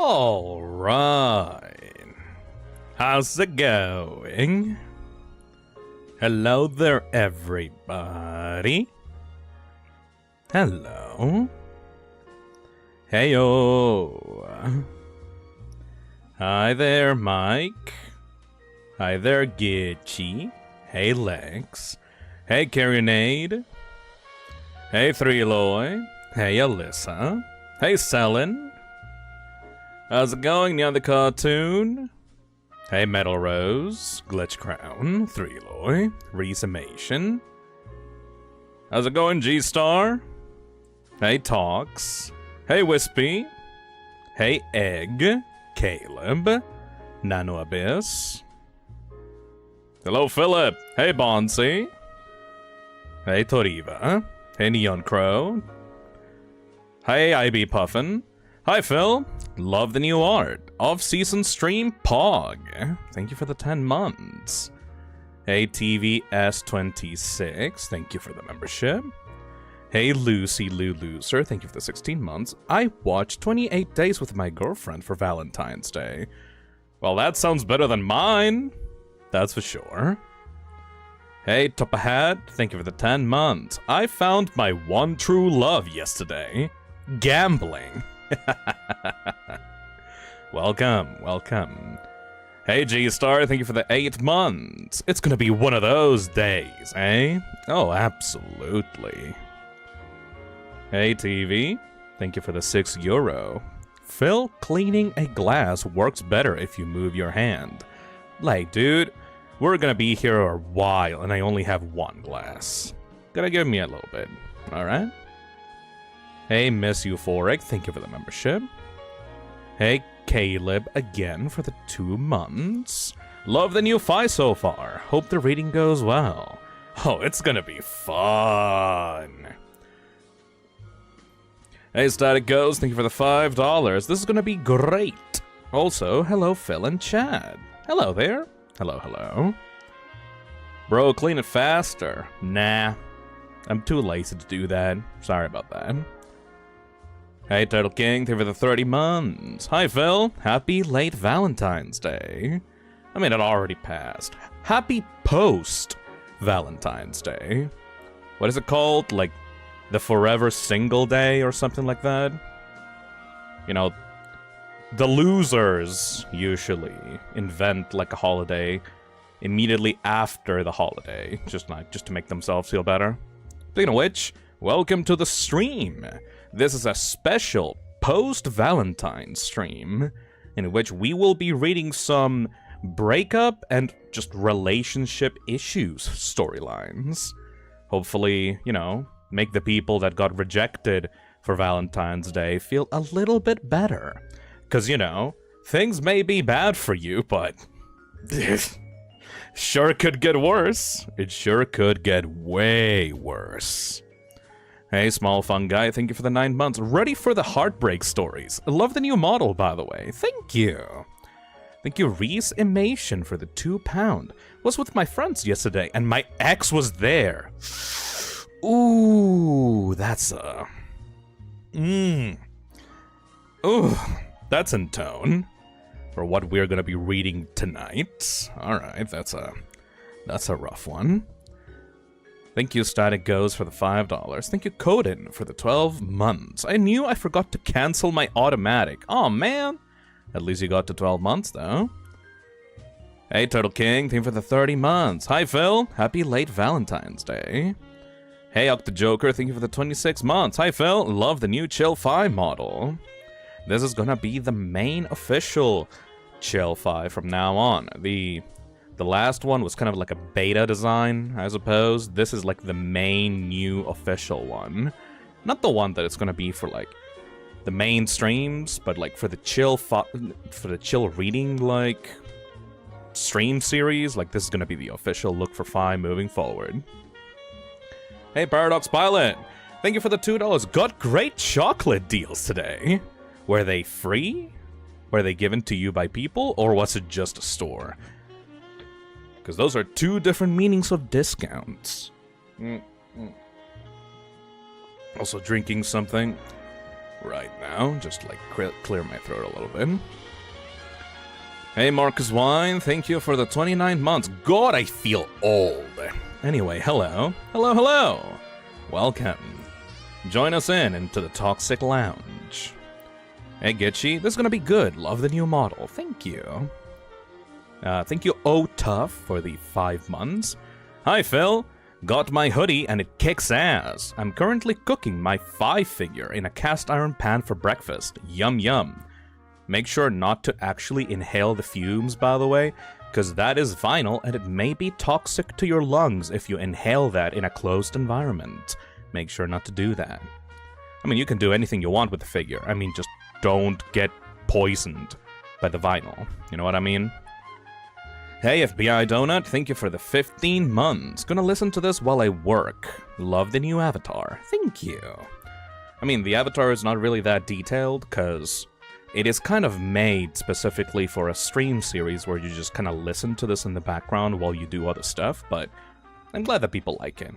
All right. How's it going? Hello there, everybody. Hello. Heyo. Hi there, Mike. Hi there, Gitchy. Hey, Lex. Hey, Carionade. Hey, Threeloy. Hey, Alyssa. Hey, Selin. How's it going, the other cartoon? Hey, Metal Rose. Glitch Crown. Threeloy. Resumation. How's it going, G-Star? Hey, Talks. Hey, Wispy. Hey, Egg. Caleb. Nano Abyss. Hello, Philip. Hey, Bonsi. Hey, Toriva. Hey, Neon Crow. Hey, IB Puffin. Hi, Phil. Love the new art. Off-season stream Pog. Thank you for the 10 months. Hey, TVS26. Thank you for the membership. Hey, Lucy Lou Loser. Thank you for the 16 months. I watched 28 Days with My Girlfriend for Valentine's Day. Well, that sounds better than mine. That's for sure. Hey, Top Hat. Thank you for the 10 months. I found my one true love yesterday. Gambling. Welcome, welcome. Hey, G-Star, thank you for the 8 months. It's gonna be one of those days, eh? Oh, absolutely. Hey, TV, thank you for the €6. Phil, cleaning a glass works better if you move your hand. Like, dude, we're gonna be here a while and I only have one glass. Gotta give me a little bit, alright? Hey, Miss Euphoric, thank you for the membership. Hey, Caleb, again for the 2 months. Love the new Fi so far. Hope the reading goes well. Oh, it's gonna be fun. Hey, Static Ghost, thank you for the $5. This is gonna be great. Also, hello, Phil and Chad. Hello there. Hello, hello. Bro, clean it faster. Nah. I'm too lazy to do that. Sorry about that. Hey, Turtle King, thank you for the 30 months. Hi, Phil. Happy late Valentine's Day. I mean, it already passed. Happy post-Valentine's Day. What is it called? Like, the Forever Single Day or something like that? You know, the losers usually invent, like, a holiday immediately after the holiday. Just to make themselves feel better. Speaking of which, welcome to the stream. This is a special post-Valentine stream in which we will be reading some breakup and just relationship issues storylines. Hopefully, you know, make the people that got rejected for Valentine's Day feel a little bit better. Because, you know, things may be bad for you, but sure could get worse. It sure could get way worse. Hey, Small Fun Guy, thank you for the 9 months. Ready for the heartbreak stories. I love the new model, by the way. Thank you. Thank you, Reese Emation, for the £2. Was with my friends yesterday, and my ex was there. Ooh, that's Ooh, that's in tone for what we're gonna be reading tonight. Alright, that's a rough one. Thank you, Static Goes, for the $5. Thank you, Coden, for the 12 months. I knew I forgot to cancel my automatic. Oh man. At least you got to 12 months, though. Hey, Turtle King, thank you for the 30 months. Hi, Phil. Happy late Valentine's Day. Hey, Octa Joker, thank you for the 26 months. Hi, Phil. Love the new Chill Fi model. This is gonna be the main official Chill Fi from now on. The last one was kind of like a beta design, I suppose. This is like the main new official one. Not the one that it's gonna be for like the main streams, but like for the chill reading like stream series. Like this is gonna be the official look for Fi moving forward. Hey, Paradox Pilot, thank you for the $2. Got great chocolate deals today. Were they free? Were they given to you by people, or was it just a store? Because those are two different meanings of discounts. Also drinking something. right now. Just, like, clear my throat a little bit. Hey, Marcus Wine, thank you for the 29 months. God, I feel old. Anyway, hello. Hello, hello. Welcome. Join us into the Toxic Lounge. Hey, Gitchy, this is gonna be good. Love the new model. Thank you. Thank you, O-Tough, for the 5 months. Hi, Phil. Got my hoodie and it kicks ass. I'm currently cooking my 5-figure in a cast iron pan for breakfast. Yum yum. Make sure not to actually inhale the fumes, by the way, because that is vinyl and it may be toxic to your lungs if you inhale that in a closed environment. Make sure not to do that. I mean, you can do anything you want with the figure. I mean, just don't get poisoned by the vinyl. You know what I mean? Hey, FBI Donut, thank you for the 15 months. Gonna listen to this while I work. Love the new avatar. Thank you. I mean, the avatar is not really that detailed, because it is kind of made specifically for a stream series where you just kind of listen to this in the background while you do other stuff, but I'm glad that people like it.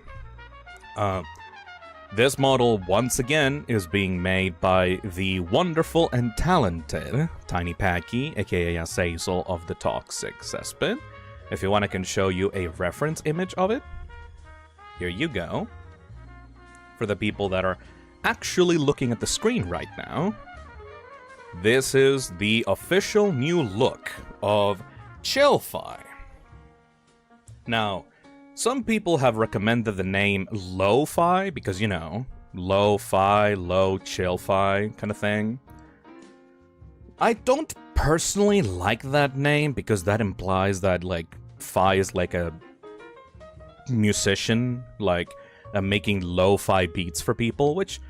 This model, once again, is being made by the wonderful and talented Tiny Packy, aka Azazel of the Toxic Cesspit. If you want, I can show you a reference image of it. Here you go. For the people that are actually looking at the screen right now, this is the official new look of Chillfi. Now, some people have recommended the name Lo-Fi because, you know, Lo-Fi, Low Chillfi kind of thing. I don't personally like that name because that implies that, like, Fi is like a musician, like, making lo-fi beats for people, which,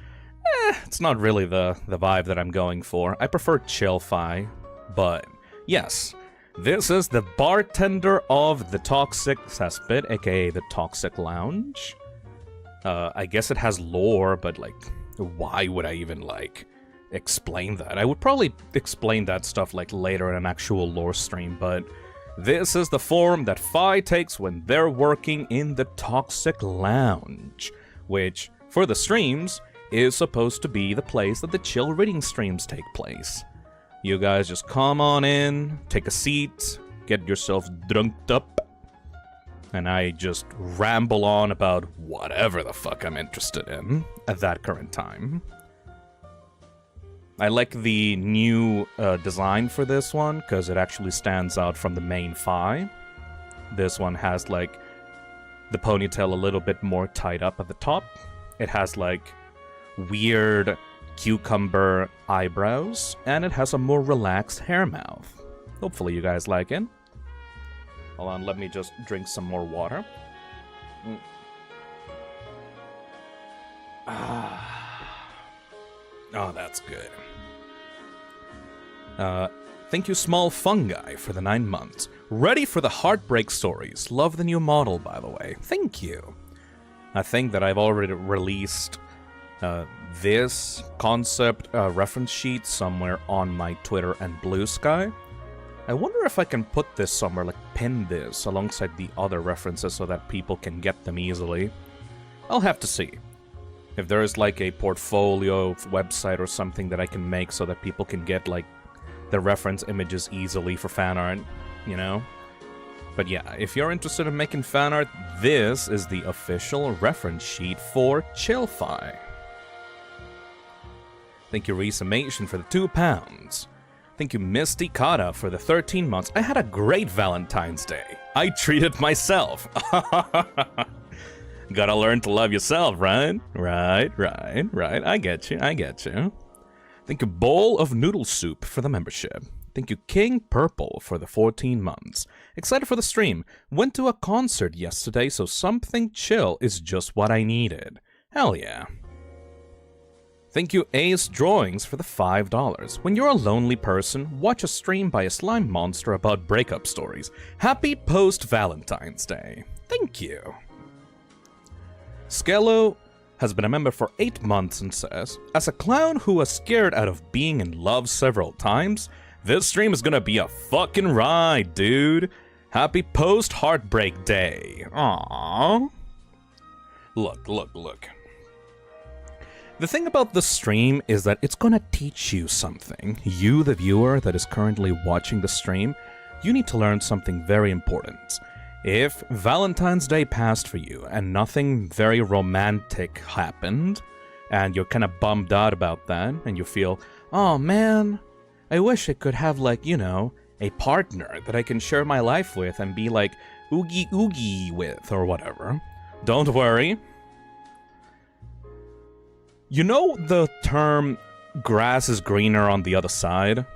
it's not really the vibe that I'm going for. I prefer Chillfi, but yes. This is the bartender of the Toxic Cesspit, aka the Toxic Lounge. I guess it has lore, but, like, why would I even, like, explain that? I would probably explain that stuff, like, later in an actual lore stream, but this is the form that Fi takes when they're working in the Toxic Lounge, which, for the streams, is supposed to be the place that the chill reading streams take place. You guys just come on in, take a seat, get yourself drunked up, and I just ramble on about whatever the fuck I'm interested in at that current time. I like the new design for this one, because it actually stands out from the main Fi. This one has, like, the ponytail a little bit more tied up at the top. It has, like, weird cucumber eyebrows, and it has a more relaxed hair mouth. Hopefully you guys like it. Hold on, let me just drink some more water. Oh, that's good. Thank you, Small Fungi, for the 9 months. Ready for the heartbreak stories. Love the new model, by the way. Thank you. I think that I've already released this concept reference sheet somewhere on my Twitter and Blue Sky. I wonder if I can put this somewhere, like pin this alongside the other references so that people can get them easily. I'll have to see. If there is like a portfolio website or something that I can make so that people can get like the reference images easily for fan art, you know? But yeah, if you're interested in making fan art, this is the official reference sheet for Chillfi. Thank you, Resumation, for the 2 pounds. Thank you, Misty Kata, for the 13 months. I had a great Valentine's Day. I treated myself. Gotta learn to love yourself, right? Right. I get you. Thank you, Bowl of Noodle Soup, for the membership. Thank you, King Purple, for the 14 months. Excited for the stream. Went to a concert yesterday, so something chill is just what I needed. Hell yeah. Thank you, Ace Drawings, for the $5. When you're a lonely person, watch a stream by a slime monster about breakup stories. Happy Post-Valentine's Day. Thank you. Skello has been a member for 8 months and says, as a clown who was scared out of being in love several times, this stream is gonna be a fucking ride, dude. Happy post-heartbreak day. Aww. Look. The thing about the stream is that it's gonna teach you something. You, the viewer that is currently watching the stream, you need to learn something very important. If Valentine's Day passed for you and nothing very romantic happened, and you're kind of bummed out about that, and you feel, oh man, I wish I could have, like, you know, a partner that I can share my life with and be like oogie oogie with or whatever. Don't worry. You know the term grass is greener on the other side?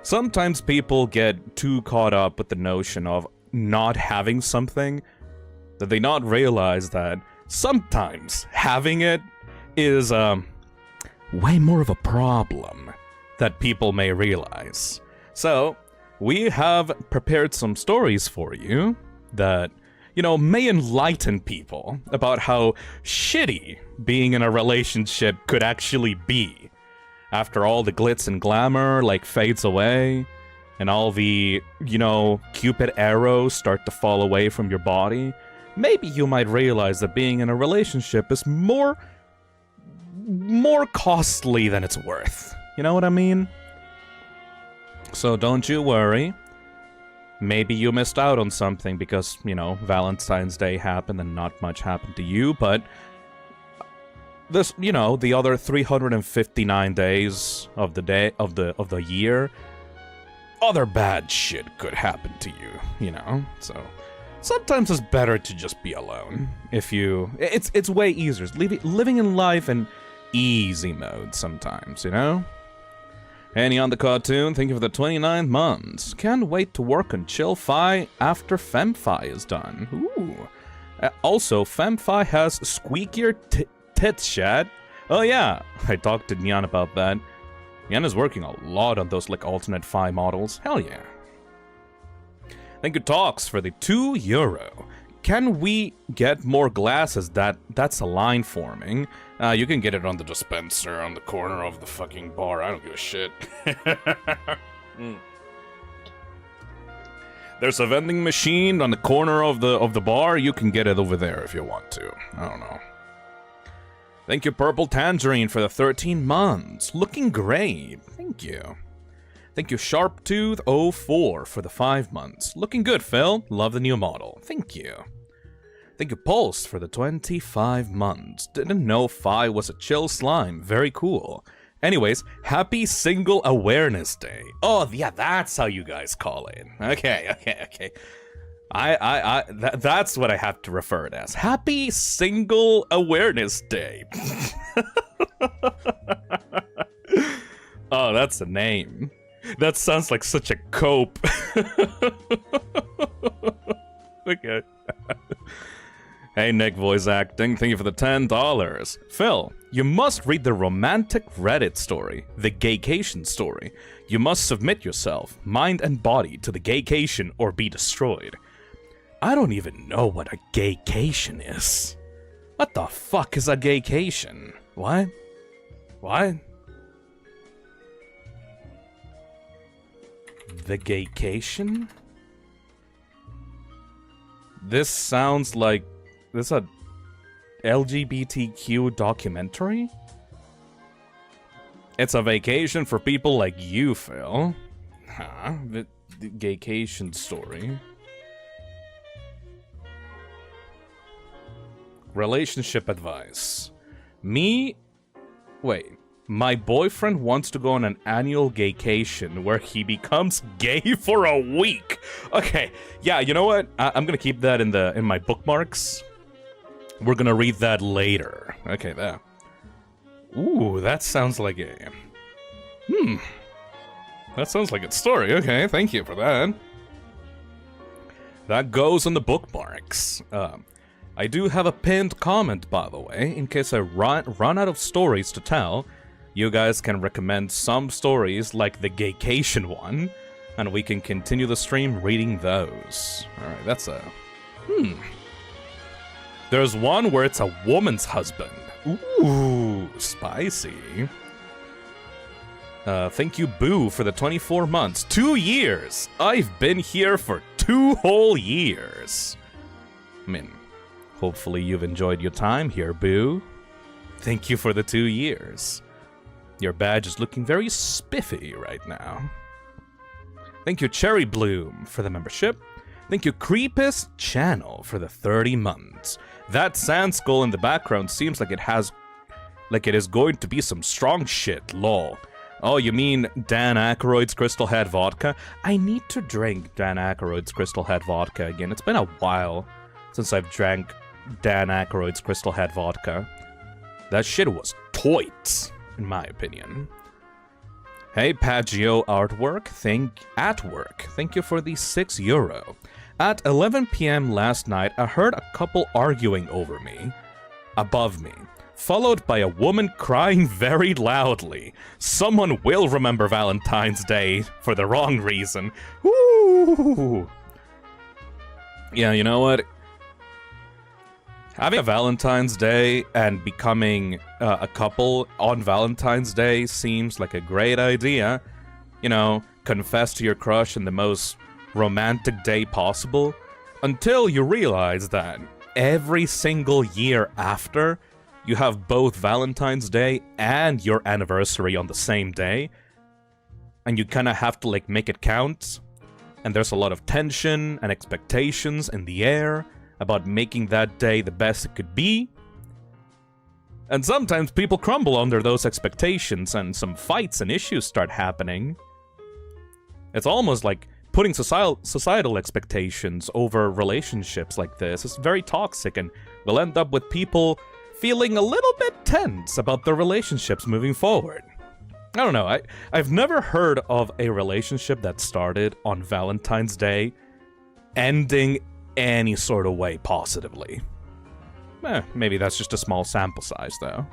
Sometimes people get too caught up with the notion of not having something that they not realize that sometimes having it is way more of a problem that people may realize. So, we have prepared some stories for you that, you know, may enlighten people about how shitty being in a relationship could actually be. After all the glitz and glamour, like, fades away, and all the, you know, Cupid arrows start to fall away from your body, maybe you might realize that being in a relationship is more costly than it's worth. You know what I mean? So don't you worry. Maybe you missed out on something because, you know, Valentine's Day happened and not much happened to you, but this, you know, the other 359 days of the year, other bad shit could happen to you, you know? So sometimes it's better to just be alone. It's way easier. Living in life in easy mode sometimes, you know? Annie on the cartoon, thank you for the 29 months. Can't wait to work on Chill Fi after FemFi is done. Ooh. Also, FemFi has squeakier tits, chat. Oh yeah, I talked to Nyan about that. Nyan is working a lot on those, like, alternate Fi models. Hell yeah. Thank you, Talks, for the €2. Can we get more glasses? That's a line forming. You can get it on the dispenser on the corner of the fucking bar. I don't give a shit. There's a vending machine on the corner of the bar. You can get it over there if you want to. I don't know. Thank you, Purple Tangerine, for the 13 months. Looking great. Thank you. Thank you, Sharptooth04, for the 5 months. Looking good, Phil. Love the new model. Thank you. Thank you, Pulse, for the 25 months. Didn't know Fi was a chill slime. Very cool. Anyways, happy Single Awareness Day. Oh, yeah, that's how you guys call it. Okay. That's what I have to refer it as. Happy Single Awareness Day. Oh, that's a name. That sounds like such a cope. Okay. Hey, Nick, voice acting. Thank you for the $10. Phil, you must read the romantic Reddit story, the GAYCATION story. You must submit yourself, mind and body, to the GAYCATION or be destroyed. I don't even know what a GAYCATION is. What the fuck is a GAYCATION? What? The GAYCATION? This sounds like... This is a LGBTQ documentary? It's a vacation for people like you, Phil. Huh? The GAYCATION story. Relationship advice. My boyfriend wants to go on an annual GAYCATION where he becomes gay for a week. Okay, yeah, you know what? I'm gonna keep that in my bookmarks. We're gonna read that later. Okay, there. Ooh, that sounds like a... That sounds like a story. Okay, thank you for that. That goes on the bookmarks. I do have a pinned comment, by the way, in case I run out of stories to tell. You guys can recommend some stories, like the GAYCATION one, and we can continue the stream reading those. Alright, that's a... There's one where it's a woman's husband. Ooh, spicy. Thank you, Boo, for the 24 months. 2 years! I've been here for 2 whole years. I mean, hopefully you've enjoyed your time here, Boo. thank you for the 2 years. Your badge is looking very spiffy right now. Thank you, Cherry Bloom, for the membership. Thank you, Creepus Channel, for the 30 months. That sand skull in the background seems like it is going to be some strong shit, lol. Oh, you mean Dan Aykroyd's Crystal Head Vodka? I need to drink Dan Aykroyd's Crystal Head Vodka again. It's been a while since I've drank Dan Aykroyd's Crystal Head Vodka. That shit was toits, in my opinion. Hey, Pagio Artwork, thank you for the €6. At 11 PM last night, I heard a couple arguing over me, above me, followed by a woman crying very loudly. Someone will remember Valentine's Day for the wrong reason. Woo! Yeah, you know what? Having a Valentine's Day and becoming a couple on Valentine's Day seems like a great idea. You know, confess to your crush in the most romantic day possible, until you realize that every single year after, you have both Valentine's Day and your anniversary on the same day, and you kind of have to, like, make it count, and there's a lot of tension and expectations in the air about making that day the best it could be. And sometimes people crumble under those expectations and some fights and issues start happening. It's almost like putting societal expectations over relationships like this is very toxic and will end up with people feeling a little bit tense about their relationships moving forward. I don't know, I've never heard of a relationship that started on Valentine's Day ending any sort of way positively. Maybe that's just a small sample size, though.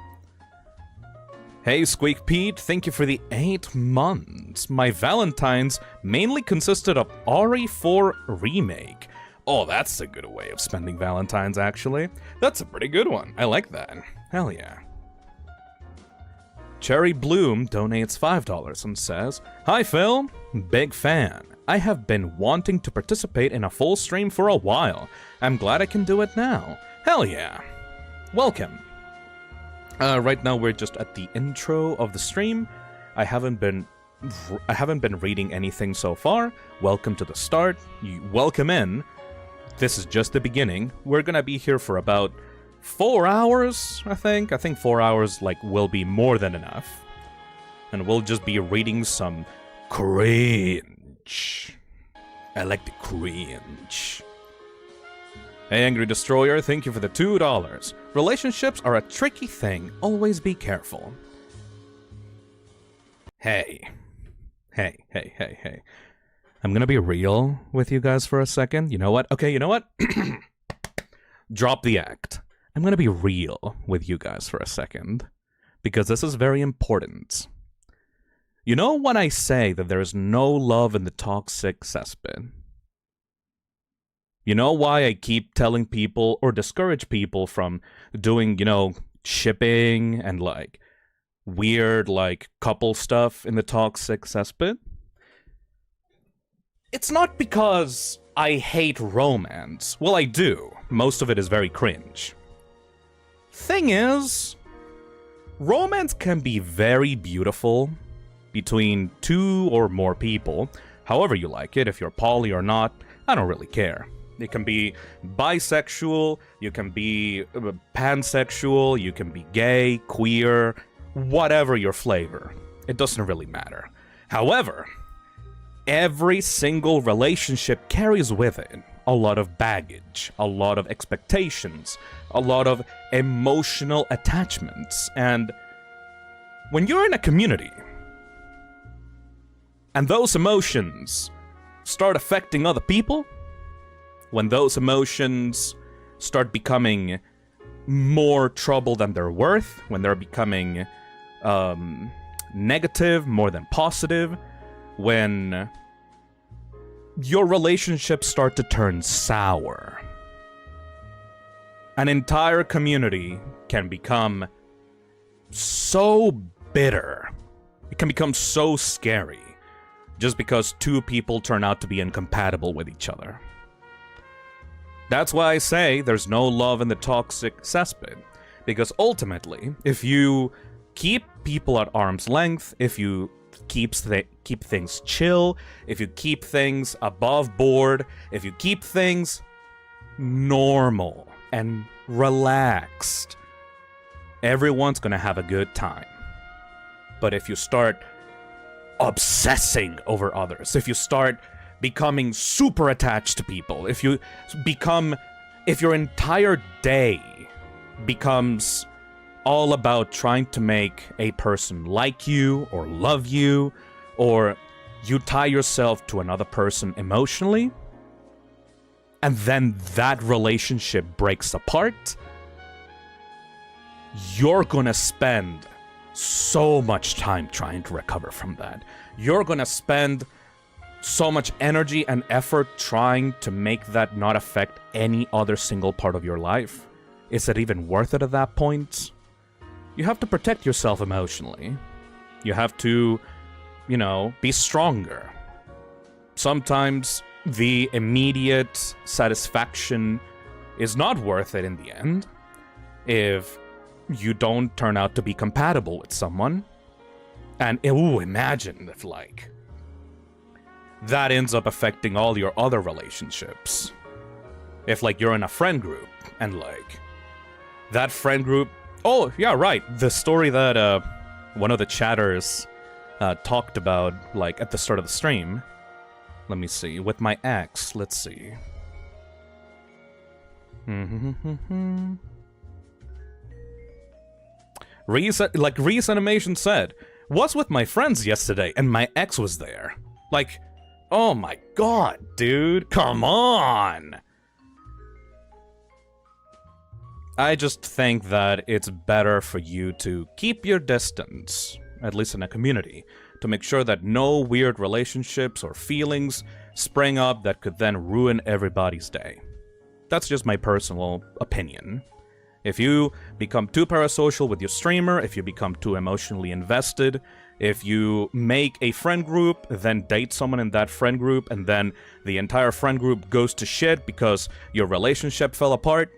Hey, Squeak Pete, thank you for the 8 months. My Valentines mainly consisted of RE4 Remake. Oh, that's a good way of spending Valentines, actually. That's a pretty good one. I like that. Hell yeah. Cherry Bloom donates $5 and says, Hi, Phil. Big fan. I have been wanting to participate in a full stream for a while. I'm glad I can do it now. Hell yeah. Welcome. Right now we're just at the intro of the stream. I haven't been reading anything so far. Welcome to the start. Welcome in. This is just the beginning. We're gonna be here for about 4 hours, I think. I think 4 hours, like, will be more than enough. And we'll just be reading some cringe. I like the cringe. Hey, Angry Destroyer, thank you for the $2. Relationships are a tricky thing. Always be careful. Hey. I'm gonna be real with you guys for a second. You know what? Okay, you know what? Drop the act. I'm gonna be real with you guys for a second, because this is very important. You know when I say that there is no love in the toxic cesspit? You know why I keep telling people or discourage people from doing, you know, shipping and, like, weird, like, couple stuff in the toxic cesspit? It's not because I hate romance. Well, I do. Most of it is very cringe. Thing is, romance can be very beautiful between 2 or more people, however you like it. If you're poly or not, I don't really care. It can be bisexual, you can be pansexual, you can be gay, queer, whatever your flavor. It doesn't really matter. However, every single relationship carries with it a lot of baggage, a lot of expectations, a lot of emotional attachments. And when you're in a community, and those emotions start affecting other people, when those emotions start becoming more trouble than they're worth, when they're becoming negative more than positive, when your relationships start to turn sour, an entire community can become so bitter. It can become so scary just because 2 people turn out to be incompatible with each other. That's why I say there's no love in the toxic cesspit, Because ultimately, if you keep people at arm's length, if you keep things chill, if you keep things above board, if you keep things normal and relaxed, everyone's gonna have a good time. But if you start obsessing over others, if you start becoming super attached to people, if your entire day becomes all about trying to make a person like you or love you, or you tie yourself to another person emotionally, and then that relationship breaks apart, you're gonna spend so much time trying to recover from that. You're gonna spend so much energy and effort trying to make that not affect any other single part of your life. Is it even worth it at that point? You have to protect yourself emotionally. You have to, you know, be stronger. Sometimes the immediate satisfaction is not worth it in the end if you don't turn out to be compatible with someone. And, ooh, imagine if, like, that ends up affecting all your other relationships. If, like, you're in a friend group, and, like, that friend group... Oh, yeah, right, the story that, one of the chatters, talked about, like, at the start of the stream. Let me see, with my ex, let's see. Reese Animation said, was with my friends yesterday, and my ex was there. Like, oh my god, dude, come on! I just think that it's better for you to keep your distance, at least in a community, to make sure that no weird relationships or feelings spring up that could then ruin everybody's day. That's just my personal opinion. If you become too parasocial with your streamer, if you become too emotionally invested, if you make a friend group, then date someone in that friend group, and then the entire friend group goes to shit because your relationship fell apart,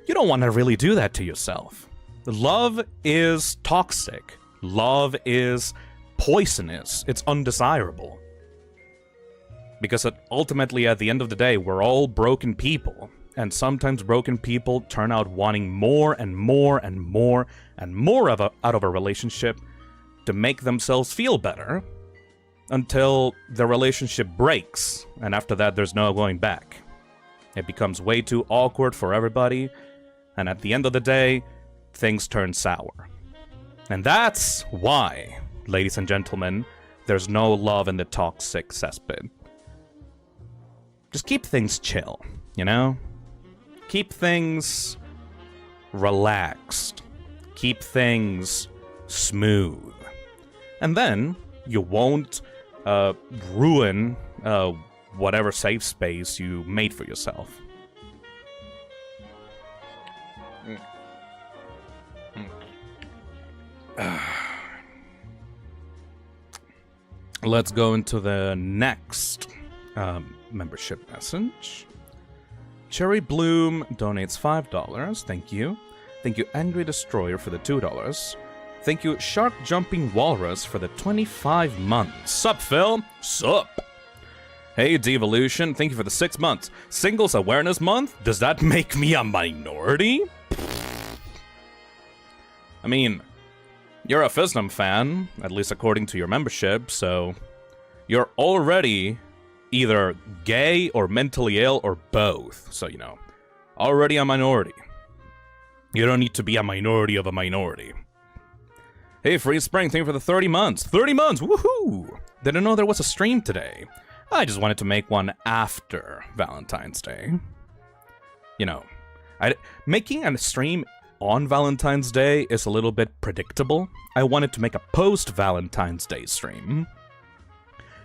you don't want to really do that to yourself. Love is toxic. Love is poisonous. It's undesirable. Because ultimately, at the end of the day, we're all broken people. And sometimes broken people turn out wanting more and more and more and more out of a relationship to make themselves feel better until the relationship breaks, and after that there's no going back. It becomes way too awkward for everybody, and at the end of the day, things turn sour. And that's why, ladies and gentlemen, there's no love in the toxic cesspit. Just keep things chill, you know? Keep things relaxed. Keep things smooth. And then you won't ruin whatever safe space you made for yourself. Let's go into the next membership message. Cherry Bloom donates $5. Thank you. Thank you, Angry Destroyer, for the $2. Thank you, Shark Jumping Walrus, for the 25 months. Sup, Phil? Sup? Hey, Devolution, thank you for the 6 months. Singles Awareness Month? Does that make me a minority? I mean, you're a Phisnom fan, at least according to your membership, so you're already either gay or mentally ill or both. So, you know, already a minority. You don't need to be a minority of a minority. Hey, Free Spring, thank you for the 30 months. 30 months, woohoo! Didn't know there was a stream today. I just wanted to make one after Valentine's Day. You know, making a stream on Valentine's Day is a little bit predictable. I wanted to make a post-Valentine's Day stream.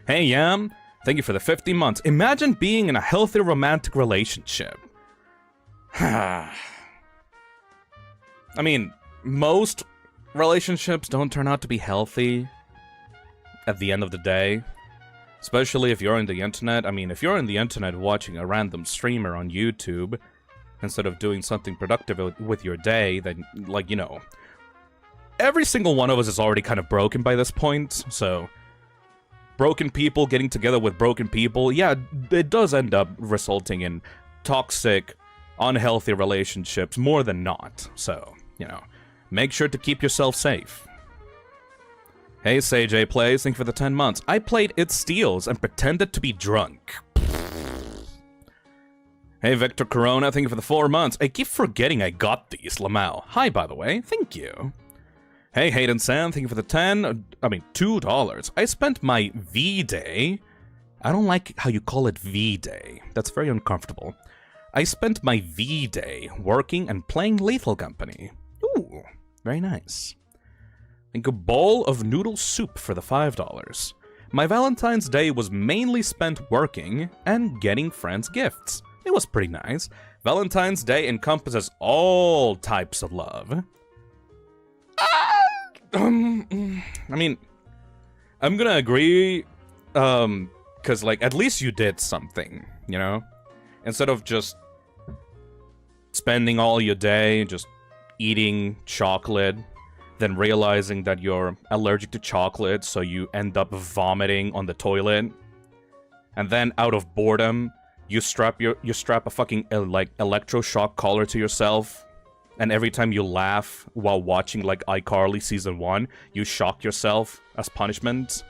Hey, Yam. Thank you for the 50 months. Imagine being in a healthy romantic relationship. I mean, most relationships don't turn out to be healthy at the end of the day. Especially if you're on the internet. I mean, if you're on the internet watching a random streamer on YouTube, instead of doing something productive with your day, then, like, you know, every single one of us is already kind of broken by this point, so broken people getting together with broken people, yeah, it does end up resulting in toxic, unhealthy relationships more than not. So, you know, make sure to keep yourself safe. Hey, SayJ Plays, thank you for the 10 months. I played It Steals and pretended to be drunk. Hey, Victor Corona, thank you for the 4 months. I keep forgetting I got these, Lamau. Hi, by the way, thank you. Hey, Hayden Sam, thank you for the $2. I spent my V-Day. I don't like how you call it V-Day. That's very uncomfortable. I spent my V-Day working and playing Lethal Company. Ooh, very nice. Thank you, bowl of noodle soup for the $5. My Valentine's Day was mainly spent working and getting friends gifts. It was pretty nice. Valentine's Day encompasses all types of love. I mean, I'm gonna agree, cause, like, at least you did something, you know? Instead of just spending all your day just eating chocolate, then realizing that you're allergic to chocolate, so you end up vomiting on the toilet, and then out of boredom, you strap a fucking, like, electroshock collar to yourself, and every time you laugh while watching, like, iCarly Season 1, you shock yourself as punishment.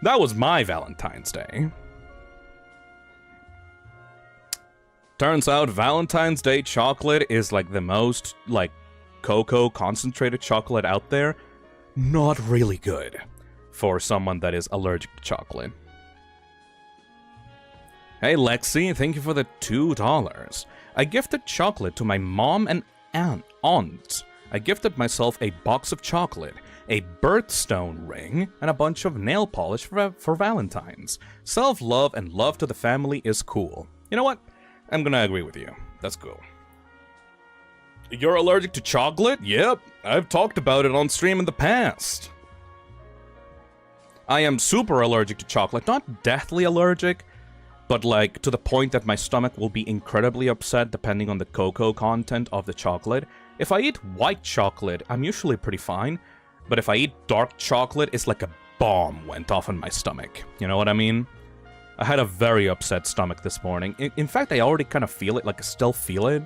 That was my Valentine's Day. Turns out Valentine's Day chocolate is, like, the most, like, cocoa concentrated chocolate out there. Not really good for someone that is allergic to chocolate. Hey, Lexi, thank you for the $2. I gifted chocolate to my mom and aunt. I gifted myself a box of chocolate, a birthstone ring, and a bunch of nail polish for Valentine's. Self-love and love to the family is cool. You know what? I'm gonna agree with you. That's cool. You're allergic to chocolate? Yep, I've talked about it on stream in the past. I am super allergic to chocolate. Not deathly allergic, but, like, to the point that my stomach will be incredibly upset depending on the cocoa content of the chocolate. If I eat white chocolate, I'm usually pretty fine, but if I eat dark chocolate, it's like a bomb went off in my stomach. You know what I mean? I had a very upset stomach this morning. In fact, I already kind of feel it, like, I still feel it.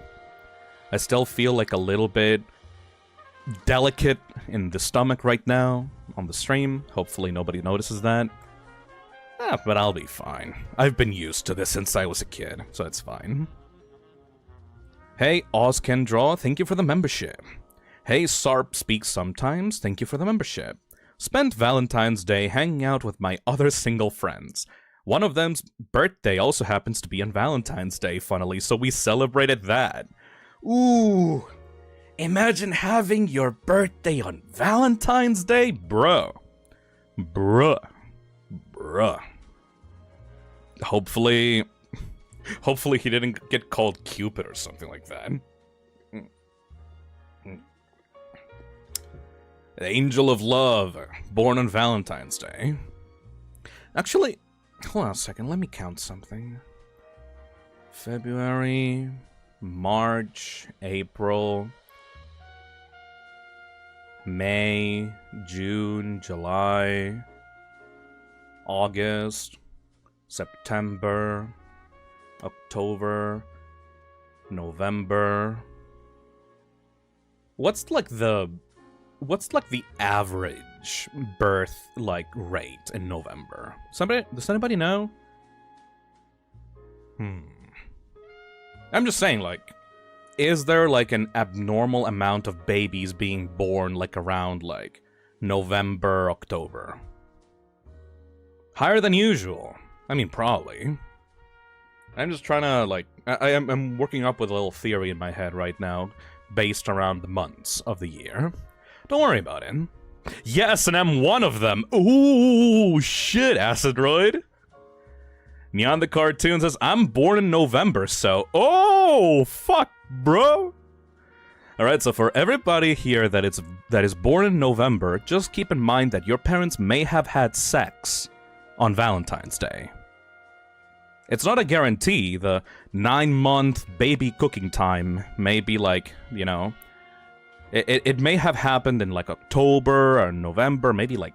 I still feel, like, a little bit delicate in the stomach right now on the stream. Hopefully nobody notices that. But I'll be fine. I've been used to this since I was a kid, so it's fine. Hey, OzCanDraw, thank you for the membership. Hey, Sarp Speaks Sometimes, thank you for the membership. Spent Valentine's Day hanging out with my other single friends. One of them's birthday also happens to be on Valentine's Day, funnily, so we celebrated that. Ooh, imagine having your birthday on Valentine's Day, bruh. Hopefully he didn't get called Cupid or something like that. The Angel of Love, born on Valentine's Day. Actually, hold on a second, let me count something. February, March, April, May, June, July, August, September, October, November. What's like the average birth like rate in November? Does anybody know? I'm just saying, like, is there like an abnormal amount of babies being born like around like November, October? Higher than usual. I mean, probably. I'm just trying to, like, I'm working up with a little theory in my head right now, based around the months of the year. Don't worry about it. Yes, and I'm one of them. Ooh, shit, Acidroid. Neon the Cartoon says, I'm born in November, so... Oh, fuck, bro. Alright, so for everybody here that is born in November, just keep in mind that your parents may have had sex on Valentine's Day. It's not a guarantee. The 9-month baby cooking time may be like, you know, it may have happened in like October or November, maybe like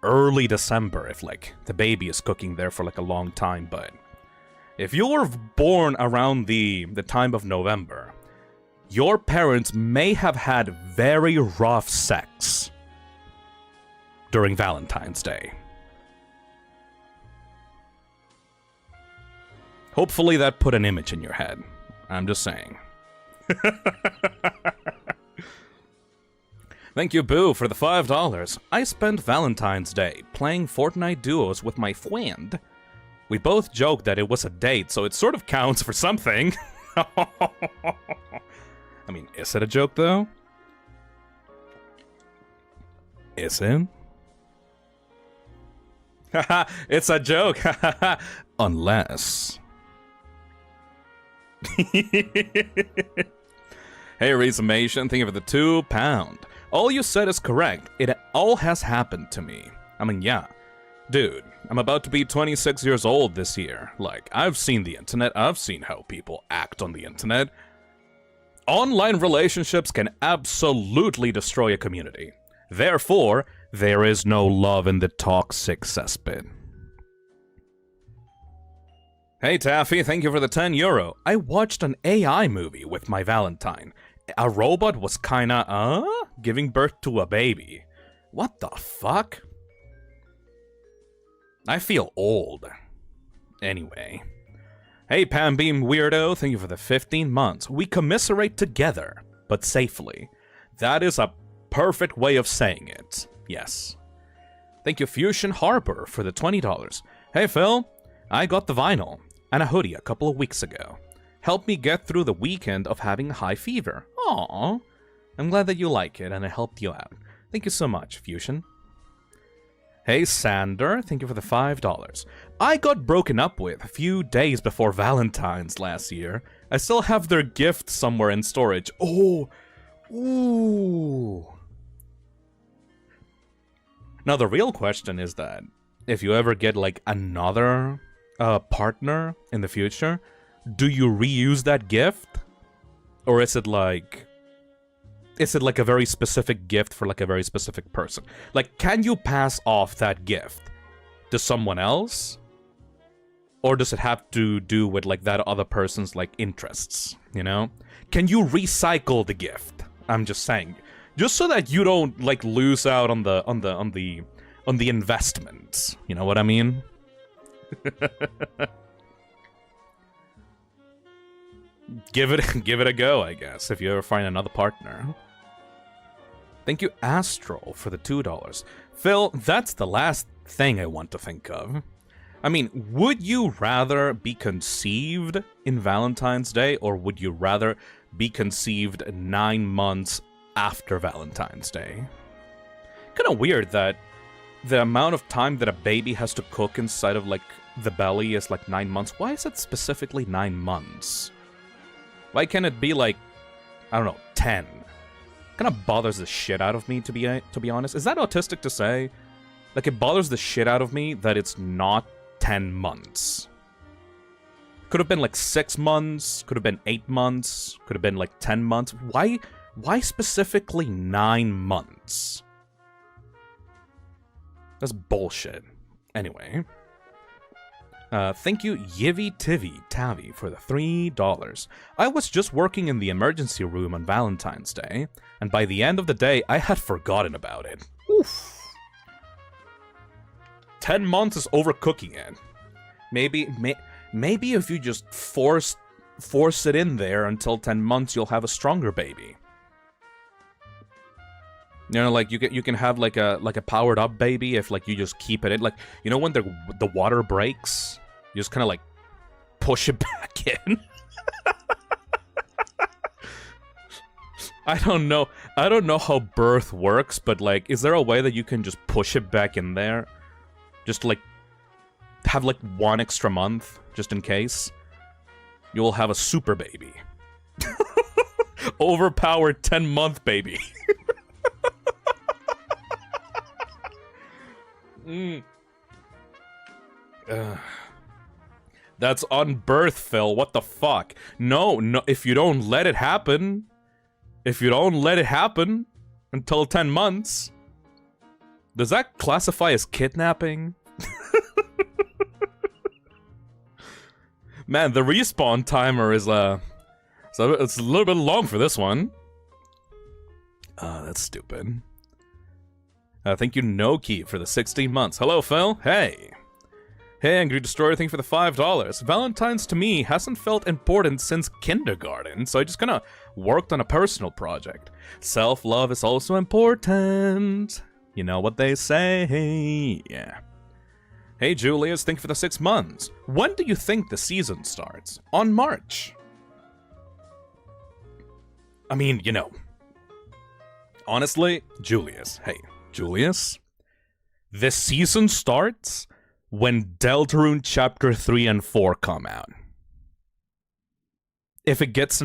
early December if like the baby is cooking there for like a long time. But if you were born around the time of November, your parents may have had very rough sex during Valentine's Day. Hopefully that put an image in your head. I'm just saying. Thank you, Boo, for the $5. I spent Valentine's Day playing Fortnite duos with my friend. We both joked that it was a date, so it sort of counts for something. I mean, is it a joke, though? Is it? Haha, it's a joke. Unless... Hey, Resumation, thank you for the £2. All you said is correct. It all has happened to me. I mean, yeah. Dude, I'm about to be 26 years old this year. Like, I've seen the internet. I've seen how people act on the internet. Online relationships can absolutely destroy a community. Therefore, there is no love in the toxic cesspit. Hey Taffy, thank you for the €10. I watched an AI movie with my Valentine. A robot was kinda, giving birth to a baby. What the fuck? I feel old. Anyway. Hey Pambeam Weirdo, thank you for the 15 months. We commiserate together, but safely. That is a perfect way of saying it. Yes. Thank you Fusion Harbor for the $20. Hey Phil, I got the vinyl and a hoodie a couple of weeks ago. Helped me get through the weekend of having high fever. Aww. I'm glad that you like it and it helped you out. Thank you so much, Fusion. Hey Sander, thank you for the $5. I got broken up with a few days before Valentine's last year. I still have their gift somewhere in storage. Oh, ooh. Now the real question is that if you ever get like another partner in the future, do you reuse that gift? Or is it like a very specific gift for like a very specific person? Like, can you pass off that gift to someone else? Or does it have to do with like that other person's like interests, you know? Can you recycle the gift? I'm just saying. Just so that you don't like lose out on the investment. You know what I mean? Give it a go, I guess, if you ever find another partner. Thank you, Astral, for the $2. Phil, that's the last thing I want to think of. I mean, would you rather be conceived in Valentine's Day, or would you rather be conceived 9 months after Valentine's Day? Kinda weird that the amount of time that a baby has to cook inside of, like, the belly is, like, 9 months. Why is it specifically 9 months? Why can't it be, like, I don't know, 10? Kinda bothers the shit out of me, to be honest. Is that autistic to say? Like, it bothers the shit out of me that it's not 10 months. Could have been, like, 6 months, could have been 8 months, could have been, like, 10 months. Why specifically 9 months? That's bullshit. Anyway. Thank you, Yivy Tivy Tavi, for the $3. I was just working in the emergency room on Valentine's Day, and by the end of the day, I had forgotten about it. Oof. 10 months is overcooking it. Maybe if you just force it in there until 10 months, you'll have a stronger baby. You know, like, you can have, like a powered-up baby if, like, you just keep it in. Like, you know when the water breaks? You just kind of, like, push it back in? I don't know how birth works, but, like, is there a way that you can just push it back in there? Just, like, have, like, 1 extra month, just in case? You will have a super baby. Overpowered 10-month baby. That's on birth, Phil. What the fuck? No, no, if you don't let it happen, until 10 months, does that classify as kidnapping? Man, the respawn timer is, so it's a little bit long for this one. That's stupid. Thank you, Noki, for the 16 months. Hello, Phil. Hey. Hey, Angry Destroyer, thank you for the $5. Valentine's to me hasn't felt important since kindergarten, so I just kinda worked on a personal project. Self-love is also important. You know what they say. Yeah. Hey, Julius, thank you for the 6 months. When do you think the season starts? On March. I mean, you know. Honestly, Julius. Hey, Julius. The season starts when Deltarune Chapter 3 and 4 come out. If it gets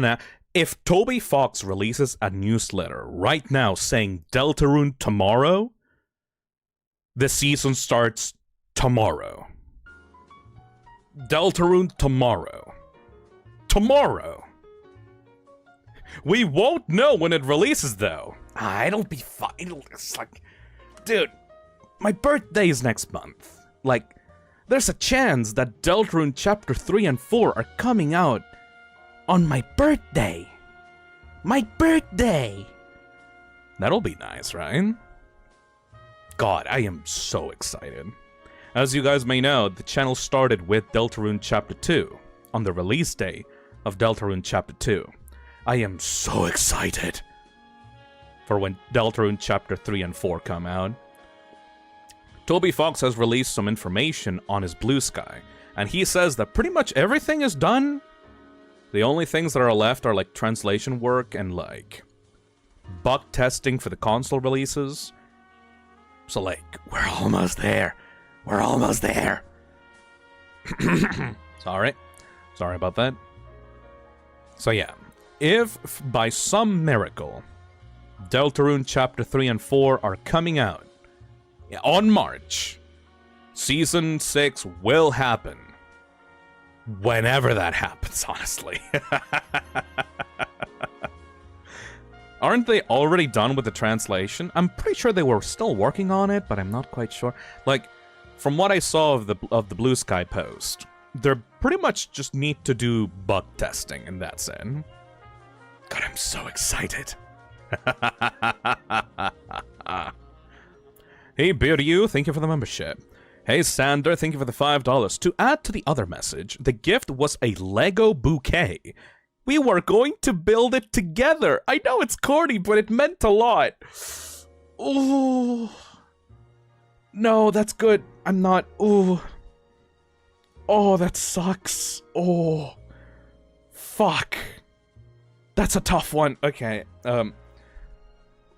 if Toby Fox releases a newsletter right now saying Deltarune tomorrow, the season starts tomorrow. Deltarune tomorrow. Tomorrow. We won't know when it releases, though. It'll be fine. It's like, dude, my birthday is next month. Like, there's a chance that Deltarune Chapter 3 and 4 are coming out on my birthday. My birthday! That'll be nice, right? God, I am so excited. As you guys may know, the channel started with Deltarune Chapter 2 on the release day of Deltarune Chapter 2. I am so excited for when Deltarune Chapter 3 and 4 come out. Toby Fox has released some information on his Blue Sky, and he says that pretty much everything is done. The only things that are left are like translation work and like bug testing for the console releases. So like, we're almost there. We're almost there. Sorry about that. So yeah, if by some miracle Deltarune Chapter 3 and 4 are coming out on March, Season 6 will happen. Whenever that happens, honestly. Aren't they already done with the translation? I'm pretty sure they were still working on it, but I'm not quite sure. Like, from what I saw of the Blue Sky post, they're pretty much just need to do bug testing, and that's it. God, I'm so excited. Hey, Beardu, thank you for the membership. Hey, Sander, thank you for the $5. To add to the other message, the gift was a Lego bouquet. We were going to build it together. I know it's corny, but it meant a lot. Ooh. No, that's good. I'm not. Ooh. Oh, that sucks. Oh. Fuck. That's a tough one. Okay.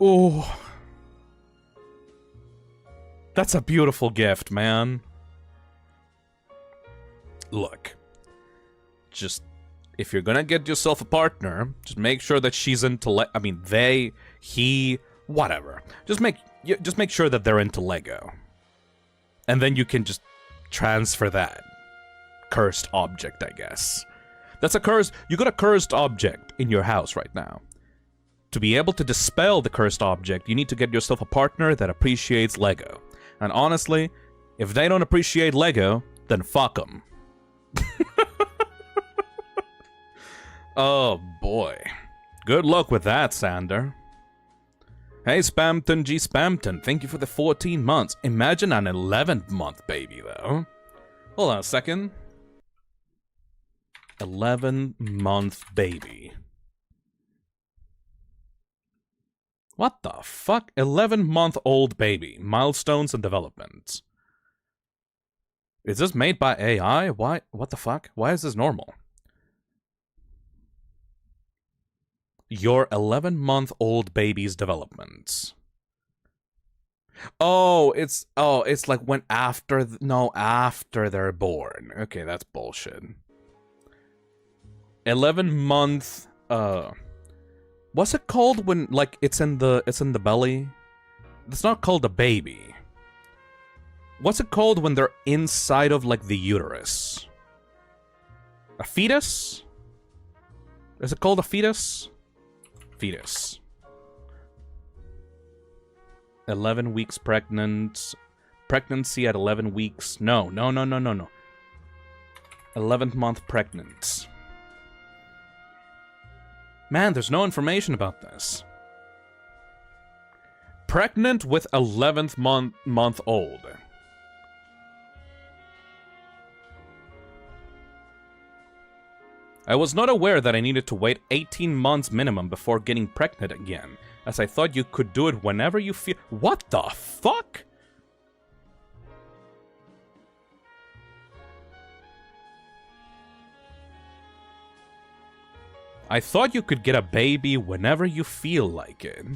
Ooh. That's a beautiful gift, man. Look. Just, if you're gonna get yourself a partner, just make sure that she's into I mean, they, he, whatever. Just make sure that they're into Lego. And then you can just transfer that cursed object, I guess. That's a cursed, you got a cursed object in your house right now. To be able to dispel the cursed object, you need to get yourself a partner that appreciates Lego. And honestly, if they don't appreciate Lego, then fuck them. Oh boy. Good luck with that, Sander. Hey, Spamton G. Spamton, thank you for the 14 months. Imagine an 11th month baby, though. Hold on a second. 11-month baby. What the fuck? 11-month-old baby. Milestones and developments. Is this made by AI? Why? What the fuck? Why is this normal? Your 11-month-old baby's developments. Oh, it's like when after they're born. Okay, that's bullshit. 11-month what's it called when like it's in the belly? It's not called a baby. What's it called when they're inside of like the uterus? A fetus? Is it called a fetus? Fetus. 11 weeks pregnant. Pregnancy at 11 weeks. No. 11th month pregnant. Man, there's no information about this. Pregnant with 11th month old. I was not aware that I needed to wait 18 months minimum before getting pregnant again, as I thought you could do it whenever you feel— What the fuck? I thought you could get a baby whenever you feel like it.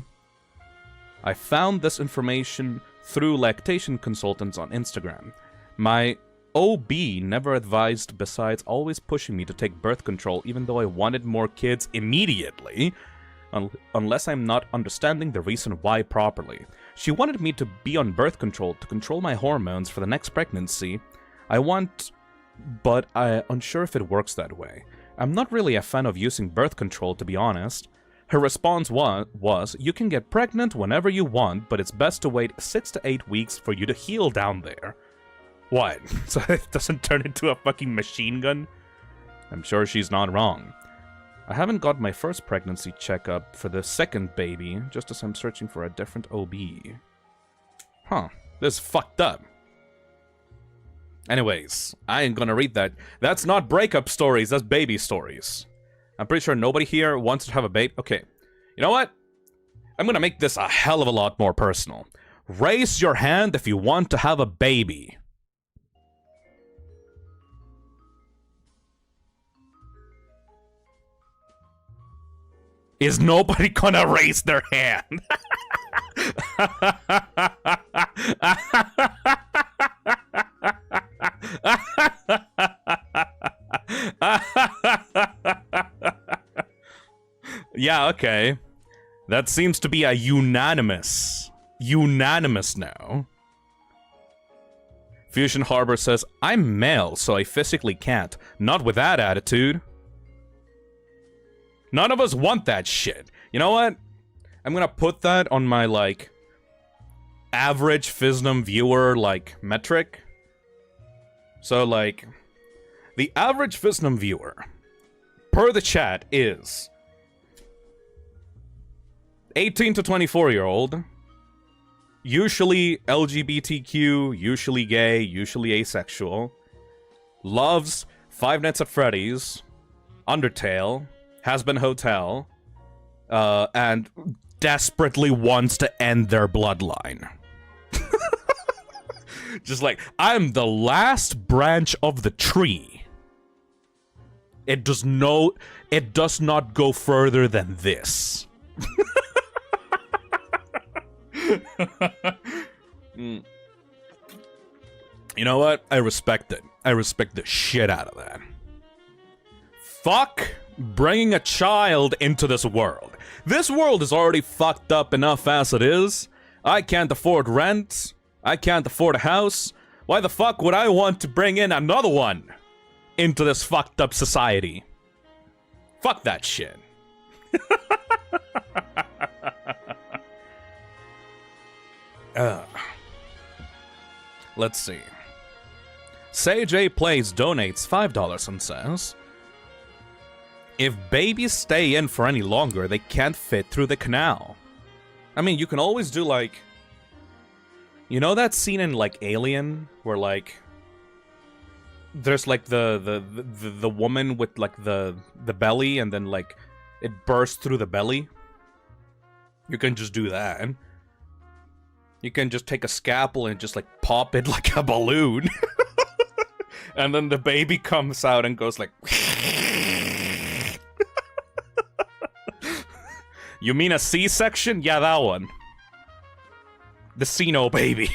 I found this information through lactation consultants on Instagram. My OB never advised, besides always pushing me to take birth control even though I wanted more kids immediately. Unless I'm not understanding the reason why properly. She wanted me to be on birth control to control my hormones for the next pregnancy. But I'm unsure if it works that way. I'm not really a fan of using birth control, to be honest. Her response was, you can get pregnant whenever you want, but it's best to wait 6 to 8 weeks for you to heal down there. What? So it doesn't turn into a fucking machine gun? I'm sure she's not wrong. I haven't got my first pregnancy checkup for the second baby, just as I'm searching for a different OB. Huh. This is fucked up. Anyways, I ain't gonna read that. That's not breakup stories, that's baby stories. I'm pretty sure nobody here wants to have a baby. Okay, you know what? I'm gonna make this a hell of a lot more personal. Raise your hand if you want to have a baby. Is nobody gonna raise their hand? Yeah, okay. That seems to be a unanimous no. Fusion Harbor says, I'm male, so I physically can't. Not with that attitude. None of us want that shit. You know what? I'm gonna put that on my, like, average Phisnom viewer, like, metric. So, like, the average Phisnom viewer, per the chat, is 18 to 24-year-old, usually LGBTQ, usually gay, usually asexual, loves Five Nights at Freddy's, Undertale, Has Been Hotel, and desperately wants to end their bloodline. Just like, I'm the last branch of the tree. It does not go further than this. You know what? I respect it. I respect the shit out of that. Fuck bringing a child into this world. This world is already fucked up enough as it is. I can't afford rent. I can't afford a house. Why the fuck would I want to bring in another one into this fucked up society? Fuck that shit. Let's see. Sage A Plays donates $5 and says, if babies stay in for any longer, they can't fit through the canal. I mean, you can always do, like... You know that scene in, like, Alien? Where, like... There's, like, the woman with, like, the belly, and then, like, it bursts through the belly? You can just do that. You can just take a scalpel and just, like, pop it like a balloon. And then the baby comes out and goes like... You mean a C-section? Yeah, that one. The Sino baby.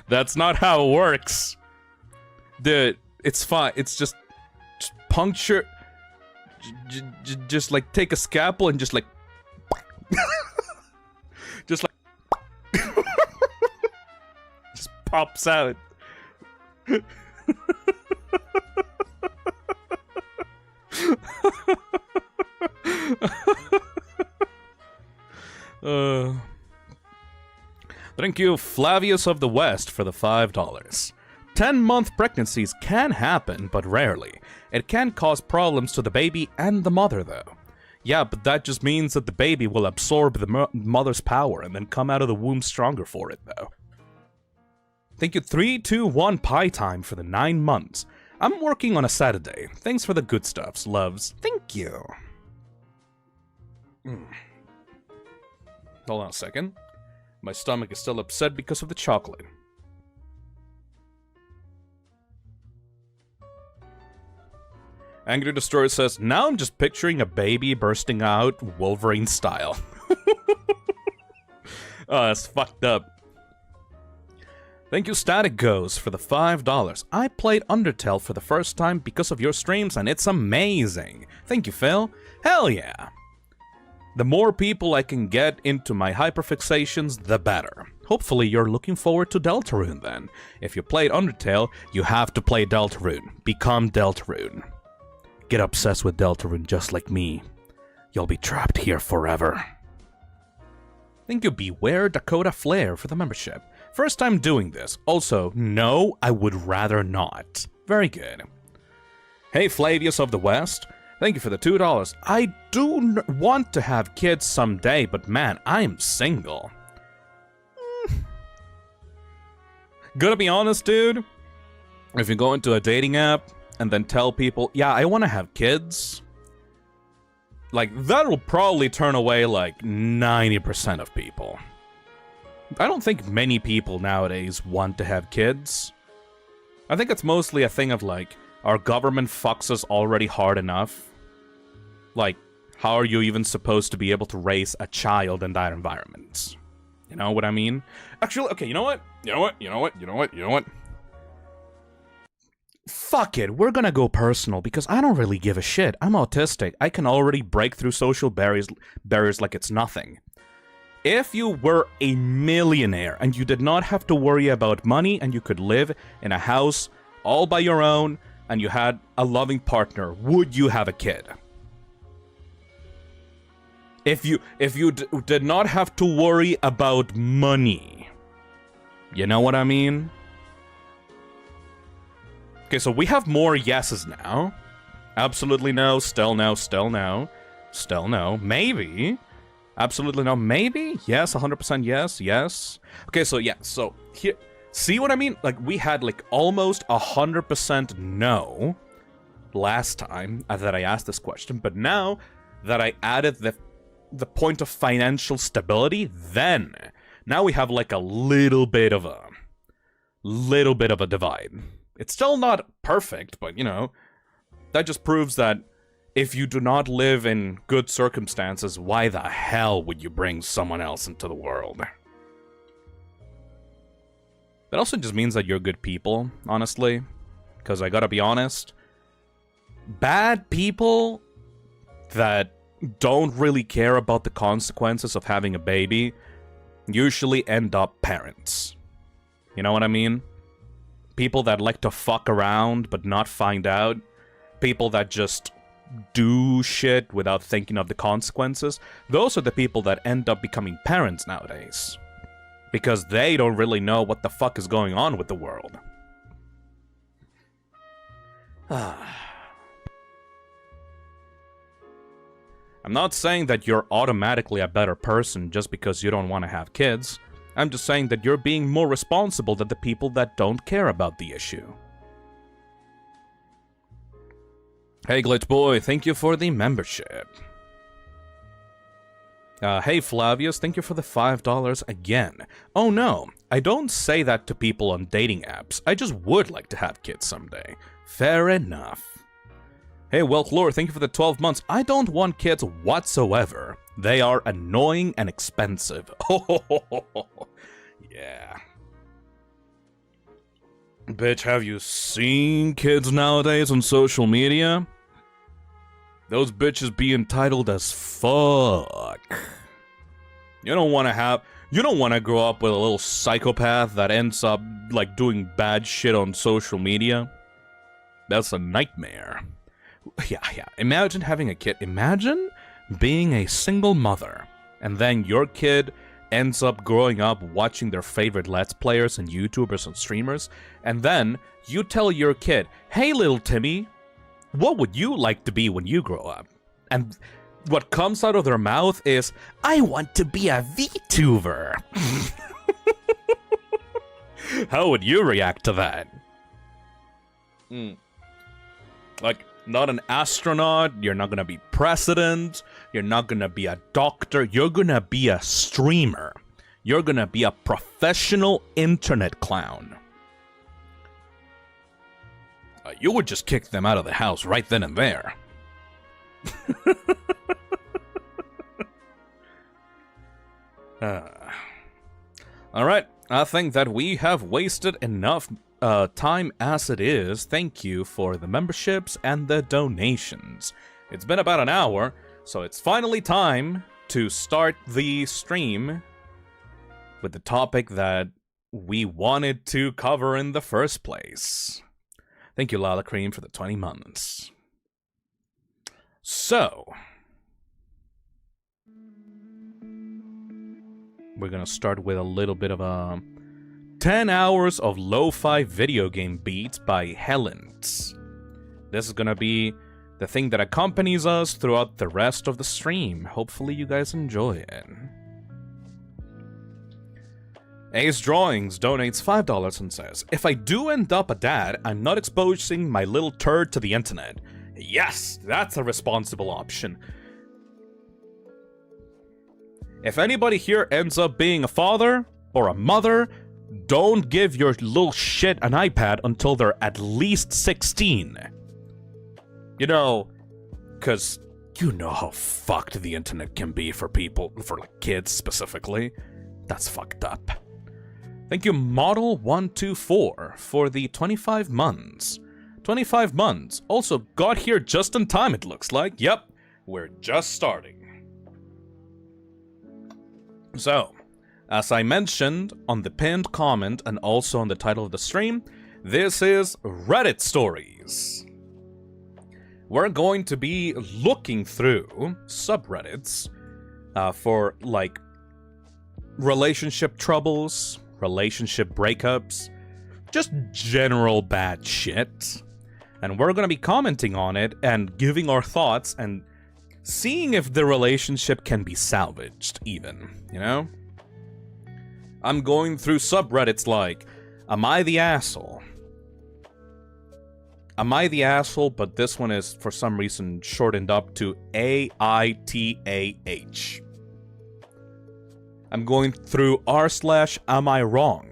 That's not how it works. Dude, it's fine. It's just puncture. Just like take a scalpel and just like pops out. Thank you, Flavius of the West, for the $5. 10-month pregnancies can happen, but rarely. It can cause problems to the baby and the mother, though. Yeah, but that just means that the baby will absorb the mother's power and then come out of the womb stronger for it, though. Thank you, 321 Pie Time, for the 9 months. I'm working on a Saturday. Thanks for the good stuffs, loves. Thank you. Hold on a second. My stomach is still upset because of the chocolate. Angry Destroyer says, now I'm just picturing a baby bursting out Wolverine style. Oh, that's fucked up. Thank you, Static Ghost, for the $5. I played Undertale for the first time because of your streams, and it's amazing. Thank you, Phil. Hell yeah. The more people I can get into my hyperfixations, the better. Hopefully you're looking forward to Deltarune then. If you played Undertale, you have to play Deltarune. Become Deltarune. Get obsessed with Deltarune just like me. You'll be trapped here forever. Thank you, Beware Dakota Flare, for the membership. First time doing this. Also, no, I would rather not. Very good. Hey, Flavius of the West. Thank you for the $2. I do want to have kids someday, but man, I'm single. Gonna be honest, dude. If you go into a dating app and then tell people, yeah, I want to have kids, like, that'll probably turn away like 90% of people. I don't think many people nowadays want to have kids. I think it's mostly a thing of like, our government fucks us already hard enough. Like, how are you even supposed to be able to raise a child in that environment? You know what I mean? Actually, okay, you know what? Fuck it, we're gonna go personal, because I don't really give a shit. I'm autistic. I can already break through social barriers like it's nothing. If you were a millionaire and you did not have to worry about money and you could live in a house all by your own and you had a loving partner, would you have a kid? If you did not have to worry about money. You know what I mean? Okay, so we have more yeses now. Absolutely no, still no, still no. Still no, maybe. Absolutely no, maybe? Yes, 100% yes, yes. Okay, so yeah, so here, see what I mean? Like, we had like almost 100% no last time that I asked this question, but now that I added the point of financial stability, then now we have like a little bit of a divide. It's still not perfect, but you know, that just proves that if you do not live in good circumstances, why the hell would you bring someone else into the world? That also just means that you're good people, honestly. Because I gotta be honest, bad people that don't really care about the consequences of having a baby usually end up parents. You know what I mean? People that like to fuck around but not find out. People that just do shit without thinking of the consequences. Those are the people that end up becoming parents nowadays. Because they don't really know what the fuck is going on with the world. I'm not saying that you're automatically a better person just because you don't want to have kids. I'm just saying that you're being more responsible than the people that don't care about the issue. Hey Glitch Boy, thank you for the membership. Hey Flavius, thank you for the $5 again. Oh no, I don't say that to people on dating apps. I just would like to have kids someday. Fair enough. Hey Welklore, thank you for the 12 months. I don't want kids whatsoever. They are annoying and expensive. Oh, yeah. Bitch, have you seen kids nowadays on social media? Those bitches be entitled as fuck. You don't want to grow up with a little psychopath that ends up, like, doing bad shit on social media. That's a nightmare. Yeah. Imagine having a kid. Imagine being a single mother, and then your kid ends up growing up watching their favorite Let's Players and YouTubers and streamers, and then you tell your kid, "Hey, little Timmy, what would you like to be when you grow up?" And what comes out of their mouth is, "I want to be a VTuber." How would you react to that? Like, not an astronaut, you're not gonna be president, you're not gonna be a doctor, you're gonna be a streamer. You're gonna be a professional internet clown. You would just kick them out of the house right then and there. Alright, I think that we have wasted enough time as it is. Thank you for the memberships and the donations. It's been about an hour, so it's finally time to start the stream with the topic that we wanted to cover in the first place. Thank you, Lala Cream, for the 20 months. So, we're gonna start with a little bit of a 10 hours of lo-fi video game beats by Helens. This is gonna be the thing that accompanies us throughout the rest of the stream. Hopefully you guys enjoy it. Ace Drawings donates $5 and says, "If I do end up a dad, I'm not exposing my little turd to the internet." Yes, that's a responsible option. If anybody here ends up being a father or a mother, don't give your little shit an iPad until they're at least 16. You know, because you know how fucked the internet can be for people, for like kids specifically. That's fucked up. Thank you, Model124, for the 25 months. 25 months. Also got here just in time, it looks like. Yep, we're just starting. So, as I mentioned on the pinned comment and also on the title of the stream, this is Reddit Stories. We're going to be looking through subreddits for, like, relationship troubles, relationship breakups, just general bad shit. And we're going to be commenting on it and giving our thoughts and seeing if the relationship can be salvaged, even, you know? I'm going through subreddits like, "Am I the asshole?" Am I the asshole? But this one is, for some reason, shortened up to AITAH. I'm going through r/am I wrong?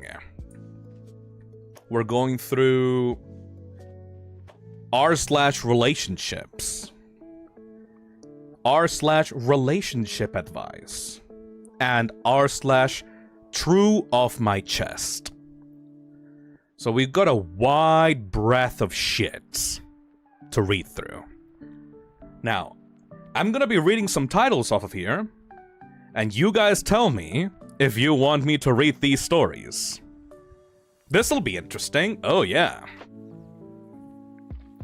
We're going through r/relationships. r/relationship advice. And r/true off my chest. So we've got a wide breadth of shit to read through. Now, I'm gonna be reading some titles off of here, and you guys tell me if you want me to read these stories. This'll be interesting. Oh yeah.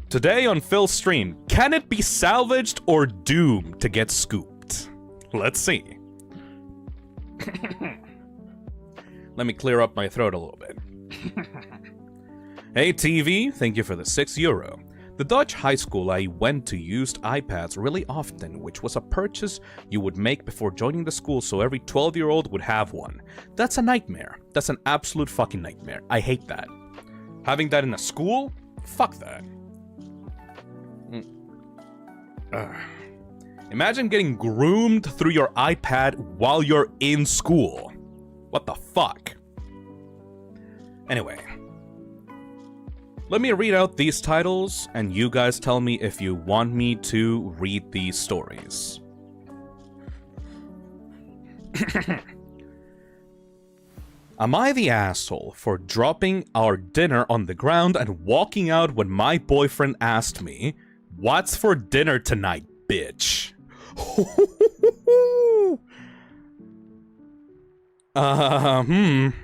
Today on Phil's stream, can it be salvaged or doomed to get scooped? Let's see. Let me clear up my throat a little bit. Hey TV, thank you for the €6. The Dutch high school I went to used iPads really often, which was a purchase you would make before joining the school so every 12-year-old would have one. That's a nightmare. That's an absolute fucking nightmare. I hate that. Having that in a school? Fuck that. Imagine getting groomed through your iPad while you're in school. What the fuck? Anyway. Let me read out these titles, and you guys tell me if you want me to read these stories. Am I the asshole for dropping our dinner on the ground and walking out when my boyfriend asked me, "What's for dinner tonight, bitch?" Thank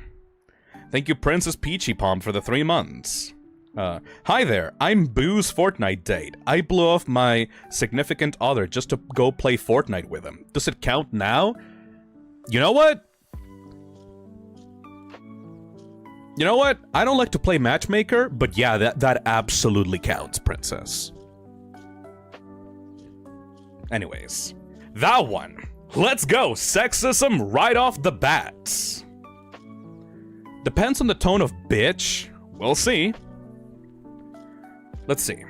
you, Princess Peachy Palm, for the 3 months. Hi there, I'm Boo's Fortnite date. I blew off my significant other just to go play Fortnite with him. Does it count now? You know what? You know what? I don't like to play matchmaker, but yeah, that absolutely counts, Princess. Anyways, that one. Let's go, sexism right off the bat. Depends on the tone of bitch. We'll see. Let's see.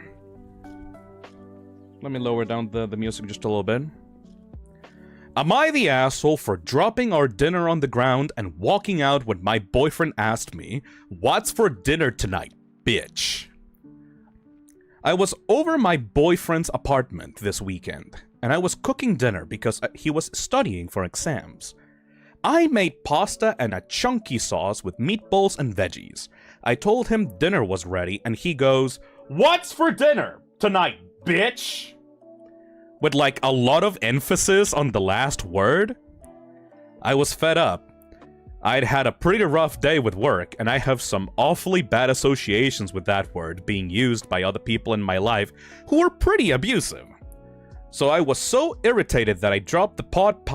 Let me lower down the music just a little bit. Am I the asshole for dropping our dinner on the ground and walking out when my boyfriend asked me, "What's for dinner tonight, bitch?" I was over my boyfriend's apartment this weekend, and I was cooking dinner because he was studying for exams. I made pasta and a chunky sauce with meatballs and veggies. I told him dinner was ready, and he goes, "What's for dinner tonight, bitch?" With like a lot of emphasis on the last word. I was fed up. I'd had a pretty rough day with work, and I have some awfully bad associations with that word being used by other people in my life who were pretty abusive. So I was so irritated that I dropped the pot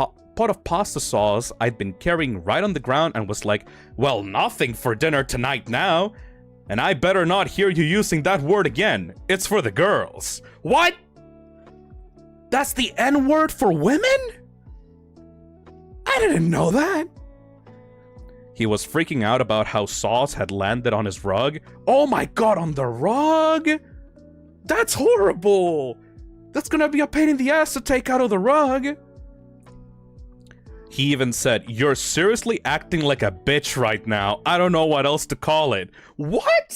of pasta sauce I'd been carrying right on the ground and was like, "Well, nothing for dinner tonight now. And I better not hear you using that word again. It's for the girls." What? That's the N-word for women? I didn't know that. He was freaking out about how sauce had landed on his rug. Oh my god, on the rug? That's horrible. That's gonna be a pain in the ass to take out of the rug. He even said, "You're seriously acting like a bitch right now. I don't know what else to call it." What?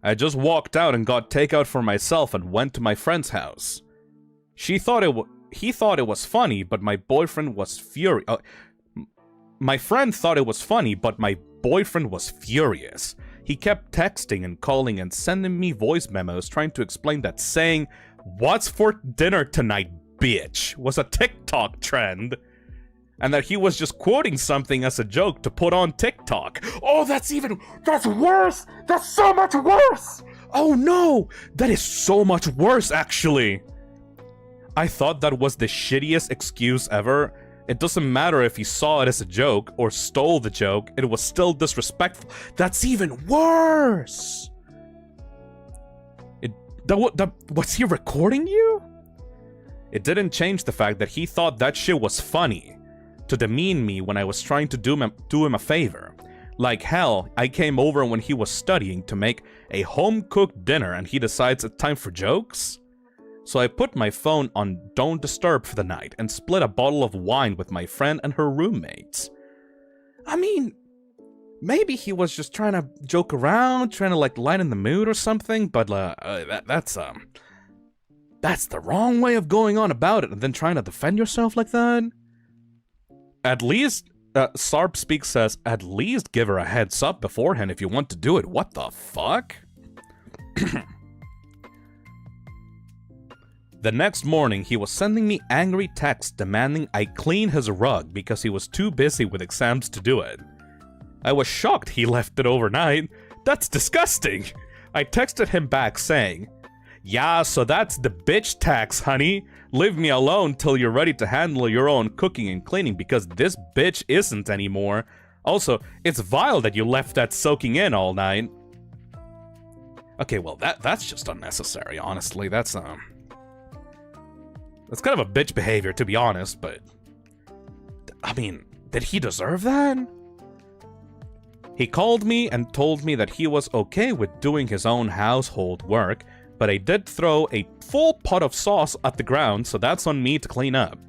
I just walked out and got takeout for myself and went to my friend's house. He thought it was funny, but my boyfriend was furious. My friend thought it was funny, but my boyfriend was furious. He kept texting and calling and sending me voice memos trying to explain that saying, "What's for dinner tonight, bitch?" was a TikTok trend. And that he was just quoting something as a joke to put on TikTok. Oh, that's worse! That's so much worse! Oh no! That is so much worse, actually! I thought that was the shittiest excuse ever. It doesn't matter if he saw it as a joke or stole the joke, it was still disrespectful. That's even worse! Was he recording you? It didn't change the fact that he thought that shit was funny. To demean me when I was trying to do him a favor. Like hell, I came over when he was studying to make a home-cooked dinner and he decides it's time for jokes? So I put my phone on Don't Disturb for the night and split a bottle of wine with my friend and her roommates. I mean, maybe he was just trying to joke around, trying to like lighten the mood or something, but that's the wrong way of going on about it and then trying to defend yourself like that. At least, Sarp Speak says, at least give her a heads up beforehand if you want to do it. What the fuck? The next morning, he was sending me angry texts demanding I clean his rug because he was too busy with exams to do it. I was shocked he left it overnight. That's disgusting. I texted him back saying, "Yeah, so that's the bitch tax, honey. Leave me alone till you're ready to handle your own cooking and cleaning because this bitch isn't anymore. Also, it's vile that you left that soaking in all night." Okay, well, that's just unnecessary, honestly. That's kind of a bitch behavior, to be honest, but... I mean, did he deserve that? He called me and told me that he was okay with doing his own household work, but I did throw a full pot of sauce at the ground, so that's on me to clean up.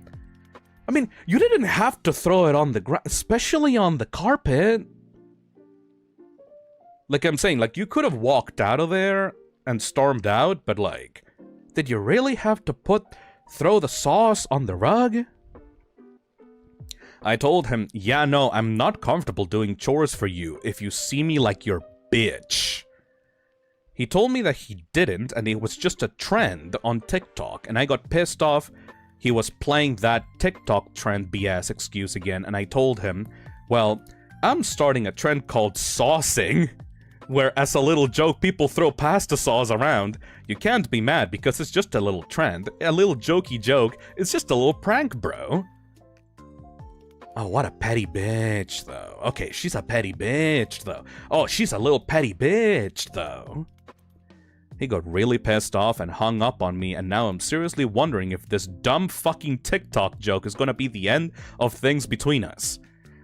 I mean, you didn't have to throw it on the ground, especially on the carpet. Like I'm saying, like, you could have walked out of there and stormed out, but like, did you really have to throw the sauce on the rug? I told him, "Yeah, no, I'm not comfortable doing chores for you if you see me like your bitch." He told me that he didn't, and it was just a trend on TikTok, and I got pissed off. he was playing that TikTok trend BS excuse again, and I told him, well, I'm starting a trend called saucing, where as a little joke people throw pasta sauce around. You can't be mad because it's just a little trend, a little jokey joke, it's just a little prank, bro. Oh, what a petty bitch, though. Okay, she's a petty bitch, though. Oh, she's a little petty bitch, though. He got really pissed off and hung up on me, and now I'm seriously wondering if this dumb fucking TikTok joke is gonna be the end of things between us.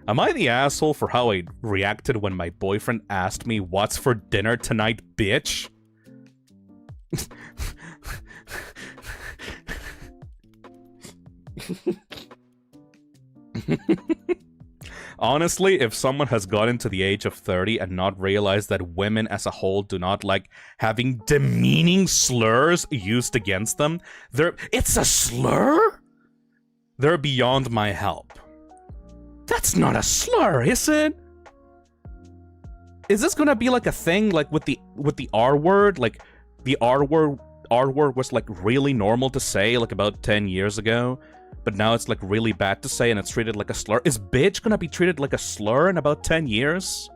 Am I the asshole for how I reacted when my boyfriend asked me what's for dinner tonight, bitch? Honestly, if someone has gotten to the age of 30 and not realized that women as a whole do not like having demeaning slurs used against them, it's a slur? They're beyond my help. That's not a slur, is it? Is this gonna be like a thing like with the R word? Like the R word was like really normal to say like about 10 years ago, but now it's like really bad to say and it's treated like a slur. Is bitch gonna be treated like a slur in about 10 years?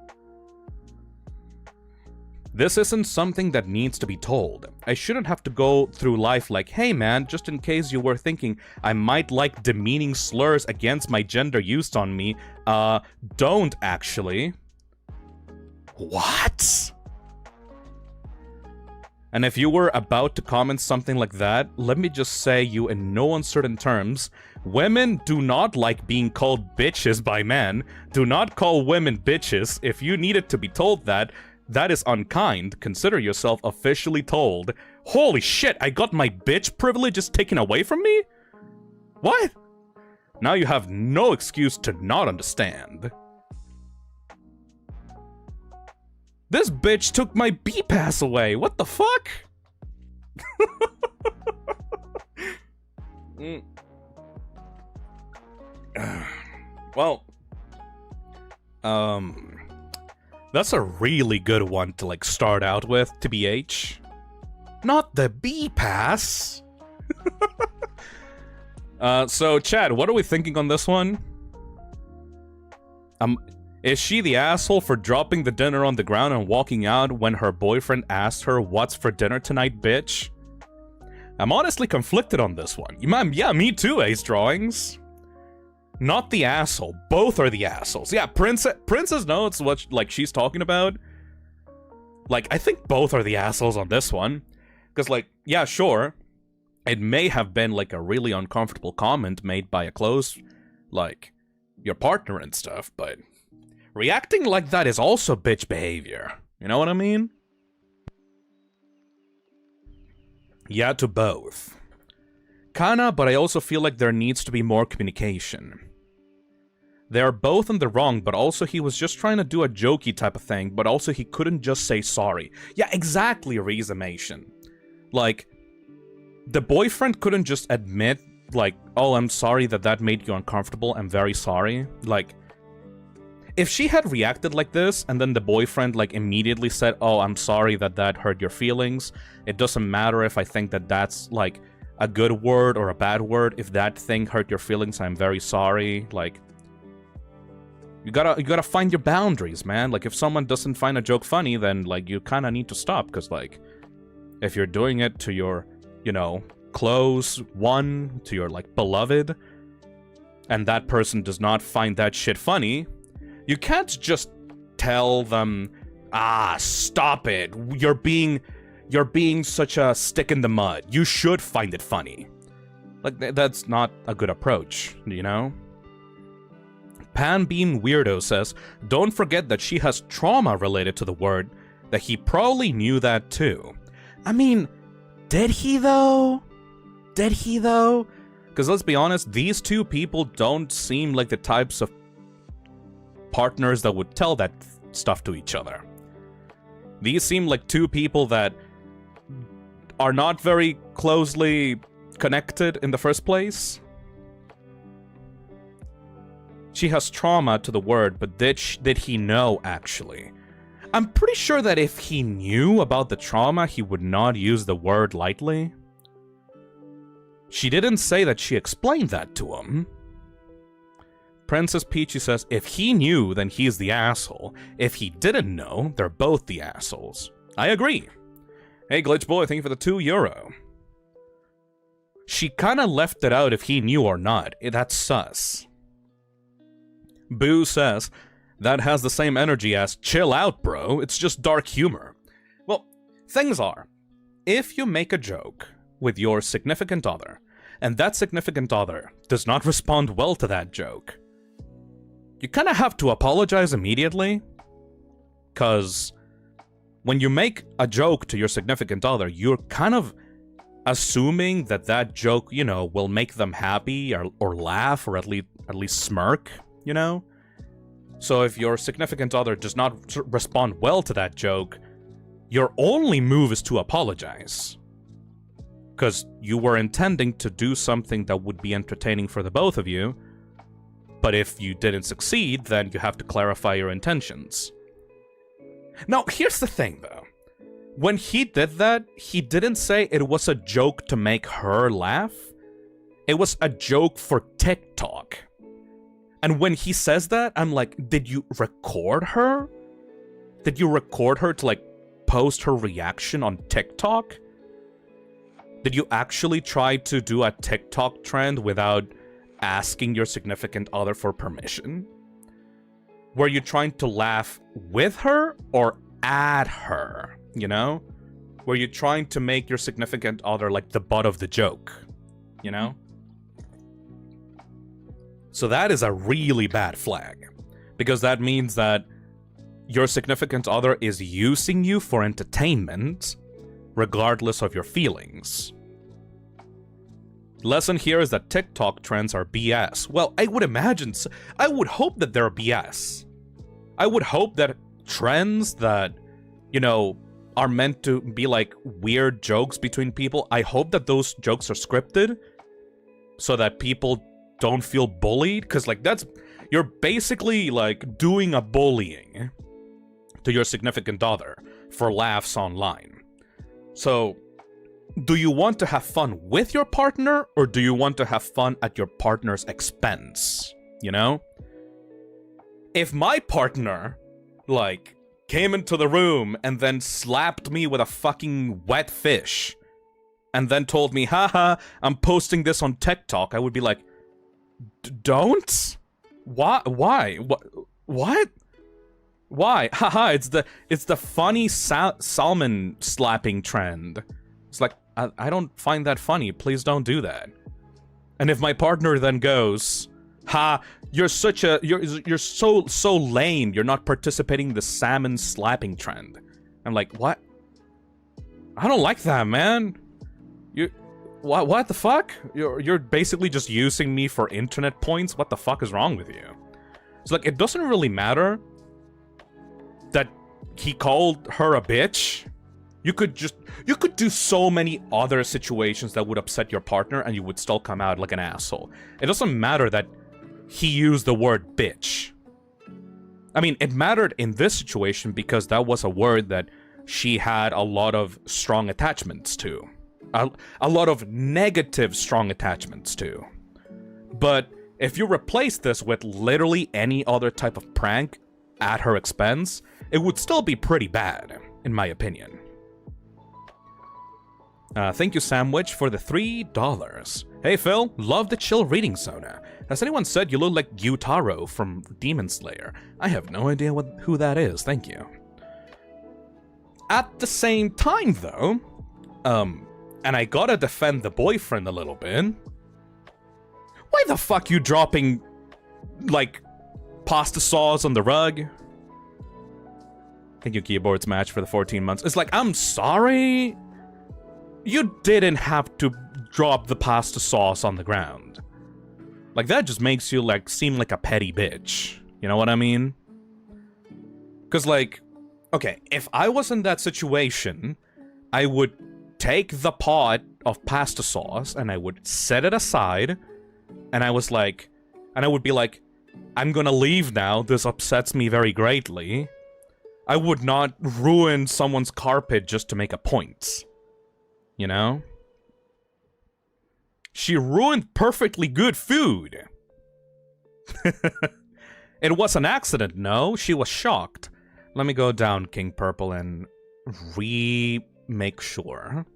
This isn't something that needs to be told. I shouldn't have to go through life like, hey man, just in case you were thinking I might like demeaning slurs against my gender used on me, don't actually. What? And if you were about to comment something like that, let me just say you in no uncertain terms, women do not like being called bitches by men. Do not call women bitches. If you needed to be told that, that is unkind. Consider yourself officially told. Holy shit, I got my bitch privileges taken away from me? What? Now you have no excuse to not understand. This bitch took my B-Pass away. What the fuck? Well, that's a really good one to like start out with, TBH. Not the B-Pass. So Chad, what are we thinking on this one? Is she the asshole for dropping the dinner on the ground and walking out when her boyfriend asked her what's for dinner tonight, bitch? I'm honestly conflicted on this one. Yeah, me too, Ace Drawings. Not the asshole. Both are the assholes. Yeah, Princess knows what like she's talking about. Like, I think both are the assholes on this one. Because, like, yeah, sure. It may have been, like, a really uncomfortable comment made by a close, like, your partner and stuff, but reacting like that is also bitch behavior. You know what I mean? Yeah, to both. Kinda, but I also feel like there needs to be more communication. They are both in the wrong, but also he was just trying to do a jokey type of thing, but also he couldn't just say sorry. Yeah, exactly, Reasonation. Like, the boyfriend couldn't just admit, like, oh, I'm sorry that made you uncomfortable, I'm very sorry. Like, if she had reacted like this, and then the boyfriend, like, immediately said, oh, I'm sorry that hurt your feelings, it doesn't matter if I think that that's, like, a good word or a bad word, if that thing hurt your feelings, I'm very sorry, like, you gotta find your boundaries, man. Like, if someone doesn't find a joke funny, then, like, you kinda need to stop, because, like, if you're doing it to your, you know, close one, to your, like, beloved, and that person does not find that shit funny, you can't just tell them, ah, stop it, you're being such a stick in the mud, you should find it funny. Like, that's not a good approach, you know? Pan Bean Weirdo says, don't forget that she has trauma related to the word, that he probably knew that too. I mean, did he though? Did he though? Because let's be honest, these two people don't seem like the types of partners that would tell that stuff to each other. These seem like two people that are not very closely connected in the first place. She has trauma to the word, but did he know, actually? I'm pretty sure that if he knew about the trauma, he would not use the word lightly. She didn't say that she explained that to him. Princess Peachy says, if he knew, then he's the asshole. If he didn't know, they're both the assholes. I agree. Hey, Glitch Boy, thank you for the €2. She kinda left it out if he knew or not. That's sus. Boo says, that has the same energy as chill out, bro. It's just dark humor. Well, things are, if you make a joke with your significant other, and that significant other does not respond well to that joke, you kind of have to apologize immediately, because when you make a joke to your significant other, you're kind of assuming that that joke, you know, will make them happy or laugh or at least smirk, you know? So if your significant other does not respond well to that joke, your only move is to apologize. Because you were intending to do something that would be entertaining for the both of you, but if you didn't succeed, then you have to clarify your intentions. Now, here's the thing, though. When he did that, he didn't say it was a joke to make her laugh. It was a joke for TikTok. And when he says that, I'm like, did you record her? Did you record her to, like, post her reaction on TikTok? Did you actually try to do a TikTok trend without asking your significant other for permission? Were you trying to laugh with her or at her, you know? Were you trying to make your significant other like the butt of the joke, you know? So that is a really bad flag, because that means that your significant other is using you for entertainment, regardless of your feelings. Lesson here is that TikTok trends are BS. Well, I would imagine, I would hope that they're BS. I would hope that trends that, you know, are meant to be like weird jokes between people, I hope that those jokes are scripted so that people don't feel bullied, because like you're basically like doing a bullying to your significant other for laughs online. So, do you want to have fun with your partner, or do you want to have fun at your partner's expense? You know? If my partner, like, came into the room and then slapped me with a fucking wet fish, and then told me, haha, I'm posting this on TikTok, I would be like, don't? Why? What? Why? Haha, it's the funny salmon slapping trend. It's like, I don't find that funny. Please don't do that. And if my partner then goes, ha, you're so lame. You're not participating in the salmon slapping trend. I'm like, what? I don't like that, man. What the fuck? You're basically just using me for internet points. What the fuck is wrong with you? It's like, it doesn't really matter that he called her a bitch. You could do so many other situations that would upset your partner and you would still come out like an asshole. It doesn't matter that he used the word bitch. I mean, it mattered in this situation because that was a word that she had a lot of strong attachments to. A lot of negative strong attachments to. But if you replace this with literally any other type of prank at her expense, it would still be pretty bad, in my opinion. Thank you, Sandwich, for the $3. Hey, Phil, love the chill reading Sona. Has anyone said you look like Gyutaro from Demon Slayer? I have no idea who that is, thank you. At the same time, though, and I gotta defend the boyfriend a little bit. Why the fuck you dropping, like, pasta sauce on the rug? Thank you, Keyboards Match, for the 14 months. It's like, I'm sorry. You didn't have to drop the pasta sauce on the ground. Like, that just makes you, like, seem like a petty bitch. You know what I mean? Because, like, okay, if I was in that situation, I would take the pot of pasta sauce and I would set it aside, and I would be like, I'm gonna leave now, this upsets me very greatly. I would not ruin someone's carpet just to make a point. You know? She ruined perfectly good food. It was an accident, no? She was shocked. Let me go down, King Purple, and make sure.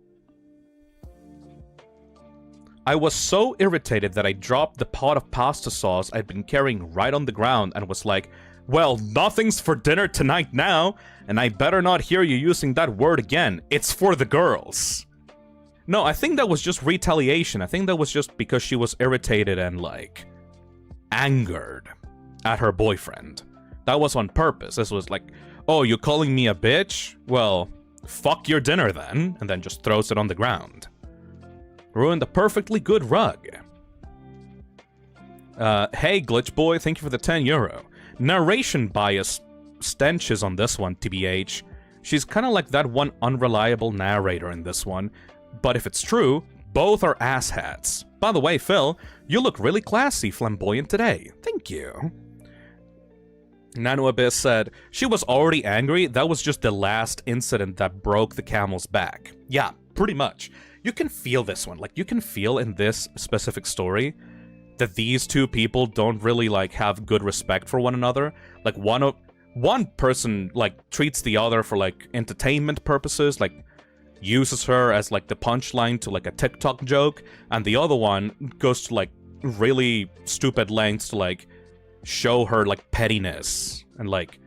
I was so irritated that I dropped the pot of pasta sauce I'd been carrying right on the ground and was like, well, nothing's for dinner tonight now, and I better not hear you using that word again. It's for the girls. No, I think that was just retaliation. I think that was just because she was irritated and, like, angered at her boyfriend. That was on purpose. This was like, oh, you're calling me a bitch? Well, fuck your dinner then, and then just throws it on the ground. Ruined a perfectly good rug. Hey, Glitch Boy, thank you for the €10. Narration bias stenches on this one, TBH. She's kind of like that one unreliable narrator in this one, but if it's true, both are asshats. By the way, Phil, you look really classy, flamboyant today. Thank you. Nano Abyss said, she was already angry, that was just the last incident that broke the camel's back. Yeah, pretty much. You can feel this one, like, you can feel in this specific story that these two people don't really, like, have good respect for one another. Like, one person, like, treats the other for, like, entertainment purposes, like, uses her as, like, the punchline to, like, a TikTok joke, and the other one goes to, like, really stupid lengths to, like, show her, like, pettiness, and, like,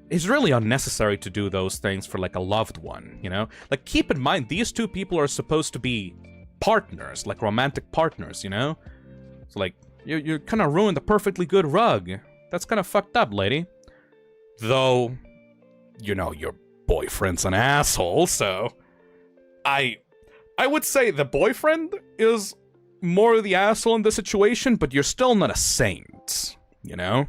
it's really unnecessary to do those things for, like, a loved one, you know? Like, keep in mind, these two people are supposed to be partners, like, romantic partners, you know? So, like, you kind of ruined a perfectly good rug. That's kind of fucked up, lady. Though, you know, your boyfriend's an asshole, so... I would say the boyfriend is more the asshole in the situation, but you're still not a saint, you know?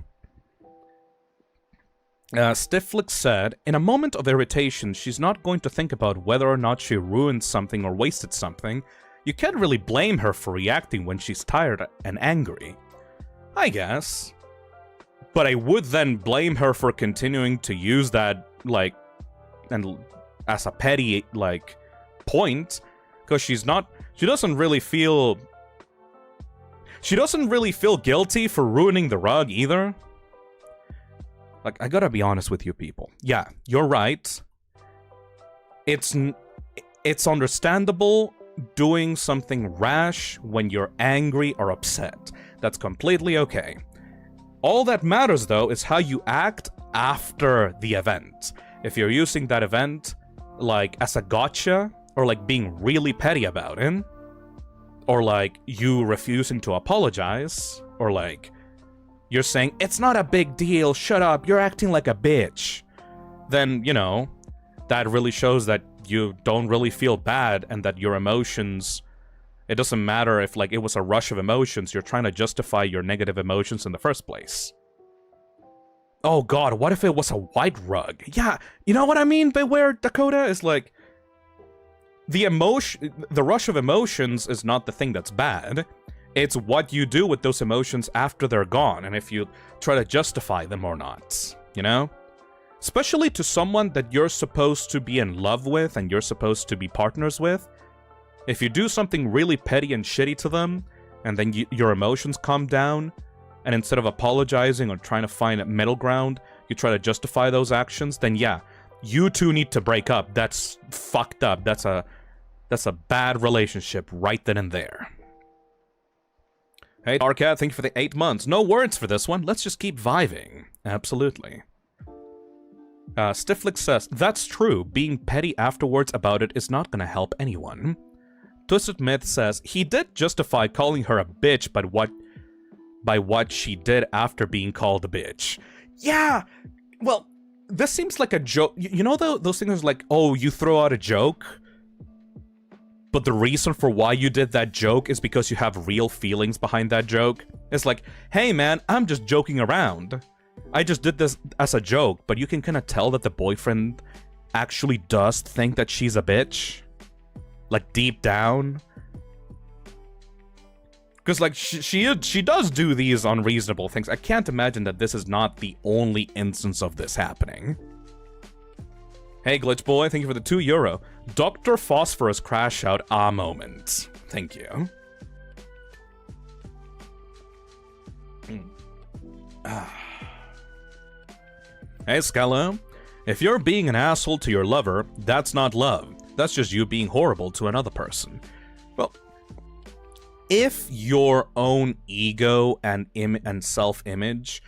Stifflick said, in a moment of irritation, she's not going to think about whether or not she ruined something or wasted something. You can't really blame her for reacting when she's tired and angry. I guess. But I would then blame her for continuing to use that, like, and as a petty, like, point, because she doesn't really feel guilty for ruining the rug either. Like, I gotta be honest with you people. Yeah, you're right. It's understandable doing something rash when you're angry or upset. That's completely okay. All that matters, though, is how you act after the event. If you're using that event, like, as a gotcha, or, like, being really petty about it, or, like, you refusing to apologize, or, like, you're saying, it's not a big deal, shut up, you're acting like a bitch, then, you know, that really shows that you don't really feel bad, and that your emotions, it doesn't matter if, like, it was a rush of emotions, you're trying to justify your negative emotions in the first place. Oh god, what if it was a white rug? Yeah, you know what I mean, Beware, Dakota? Is like, the rush of emotions is not the thing that's bad. It's what you do with those emotions after they're gone, and if you try to justify them or not, you know? Especially to someone that you're supposed to be in love with and you're supposed to be partners with. If you do something really petty and shitty to them, and then your emotions calm down, and instead of apologizing or trying to find a middle ground, you try to justify those actions, then yeah, you two need to break up. That's fucked up. That's a bad relationship right then and there. Hey, Darkat, thank you for the 8 months. No words for this one. Let's just keep vibing. Absolutely. Stifflick says, that's true. Being petty afterwards about it is not gonna help anyone. Twisted Myth says, he did justify calling her a bitch by what she did after being called a bitch. Yeah! Well, this seems like a joke. You know those things like, oh, you throw out a joke, but the reason for why you did that joke is because you have real feelings behind that joke? It's like, hey man, I'm just joking around. I just did this as a joke, but you can kind of tell that the boyfriend actually does think that she's a bitch. Like, deep down. Because, like, she does do these unreasonable things. I can't imagine that this is not the only instance of this happening. Hey, Glitch Boy, thank you for the €2. Dr. Phosphorus crash out, moment. Thank you. Hey, Scala. If you're being an asshole to your lover, that's not love. That's just you being horrible to another person. Well, if your own ego and self-image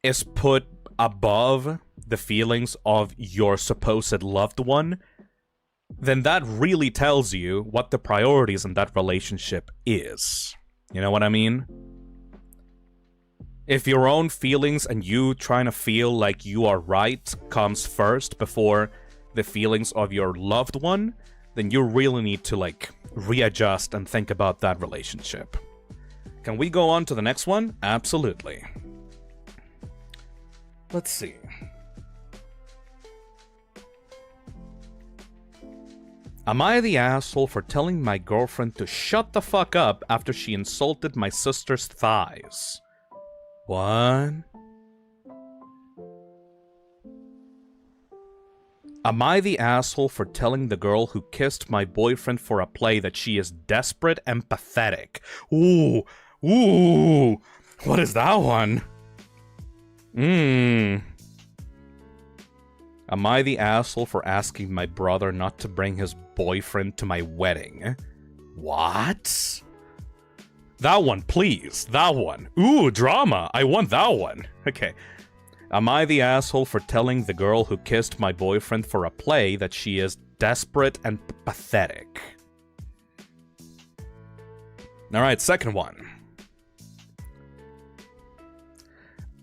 is put above the feelings of your supposed loved one, then that really tells you what the priorities in that relationship is. You know what I mean? If your own feelings and you trying to feel like you are right comes first before the feelings of your loved one, then you really need to, like, readjust and think about that relationship. Can we go on to the next one? Absolutely. Let's see. Am I the asshole for telling my girlfriend to shut the fuck up after she insulted my sister's thighs? What? Am I the asshole for telling the girl who kissed my boyfriend for a play that she is desperate and pathetic? Ooh, ooh, what is that one? Am I the asshole for asking my brother not to bring his boyfriend to my wedding? What? That one, please. That one. Ooh, drama. I want that one. Okay. Am I the asshole for telling the girl who kissed my boyfriend for a play that she is desperate and pathetic? Alright, second one.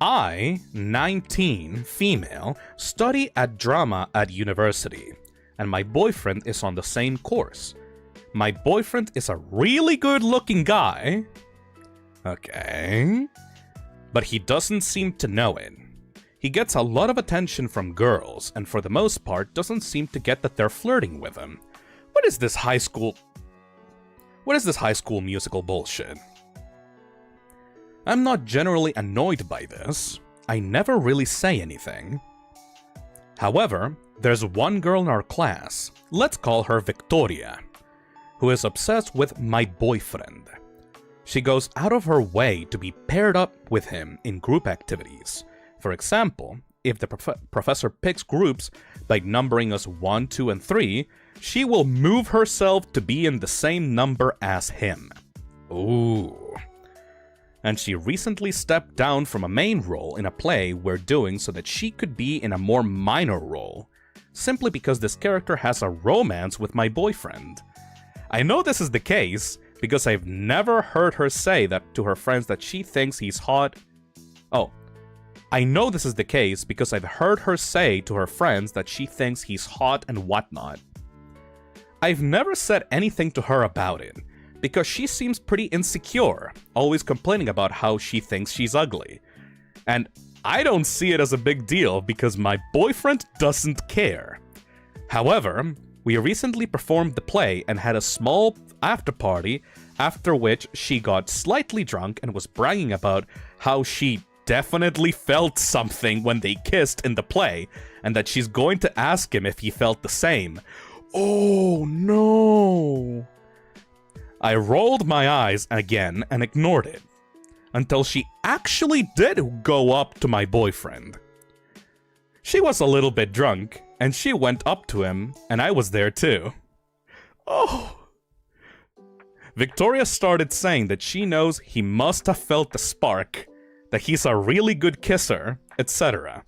I, 19, female, study at drama at university, and my boyfriend is on the same course. My boyfriend is a really good-looking guy. Okay. But he doesn't seem to know it. He gets a lot of attention from girls, and for the most part doesn't seem to get that they're flirting with him. What is this high school musical bullshit? I'm not generally annoyed by this. I never really say anything. However, there's one girl in our class, let's call her Victoria, who is obsessed with my boyfriend. She goes out of her way to be paired up with him in group activities. For example, if the professor picks groups by numbering us 1, 2, and 3, she will move herself to be in the same number as him. Ooh. And she recently stepped down from a main role in a play we're doing so that she could be in a more minor role, simply because this character has a romance with my boyfriend. I know this is the case because I've never heard her say that to her friends that she thinks he's hot. Oh. I know this is the case because I've heard her say to her friends that she thinks he's hot and whatnot. I've never said anything to her about it, because she seems pretty insecure, always complaining about how she thinks she's ugly. And I don't see it as a big deal because my boyfriend doesn't care. However, we recently performed the play and had a small after-party, after which she got slightly drunk and was bragging about how she definitely felt something when they kissed in the play, and that she's going to ask him if he felt the same. Oh no! I rolled my eyes again and ignored it, until she actually did go up to my boyfriend. She was a little bit drunk, and she went up to him, and I was there too. Oh! Victoria started saying that she knows he must have felt the spark, that he's a really good kisser, etc.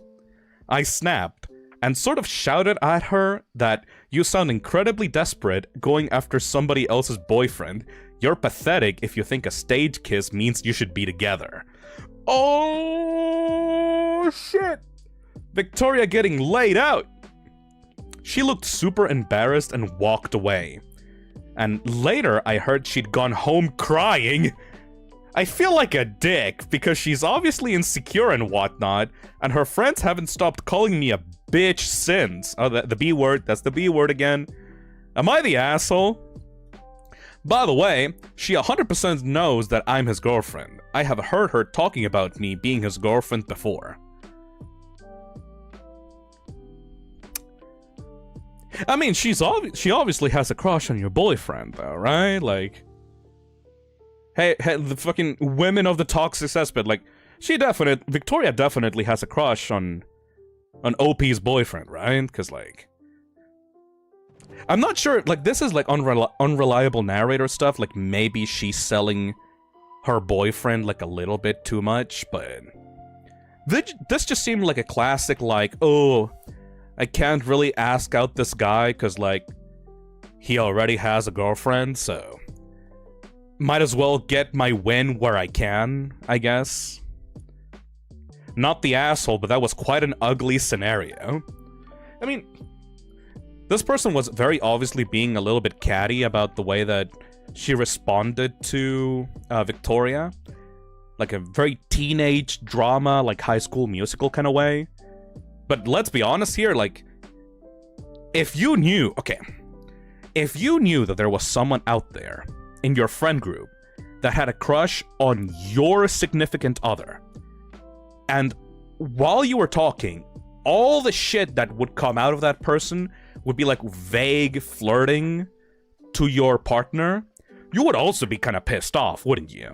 I snapped, and sort of shouted at her that you sound incredibly desperate going after somebody else's boyfriend. You're pathetic if you think a stage kiss means you should be together. Oh, shit! Victoria getting laid out! She looked super embarrassed and walked away. And later I heard she'd gone home crying. I feel like a dick because she's obviously insecure and whatnot, and her friends haven't stopped calling me a bitch since. Oh, the B word, that's the B word again. Am I the asshole? By the way, she 100% knows that I'm his girlfriend. I have heard her talking about me being his girlfriend before. I mean, she obviously has a crush on your boyfriend though, right? Like, hey, the fucking women of the toxic cesspit, like, Victoria definitely has a crush on OP's boyfriend, right? Because, like, I'm not sure, like, this is, like, unreliable narrator stuff, like, maybe she's selling her boyfriend, like, a little bit too much, but this just seemed like a classic, like, oh, I can't really ask out this guy, because, like, he already has a girlfriend, so might as well get my win where I can, I guess. Not the asshole, but that was quite an ugly scenario. I mean, this person was very obviously being a little bit catty about the way that she responded to Victoria. Like a very teenage drama, like High School Musical kind of way. But let's be honest here, like, if you knew that there was someone out there in your friend group that had a crush on your significant other, and while you were talking, all the shit that would come out of that person would be like vague flirting to your partner, you would also be kind of pissed off, wouldn't you?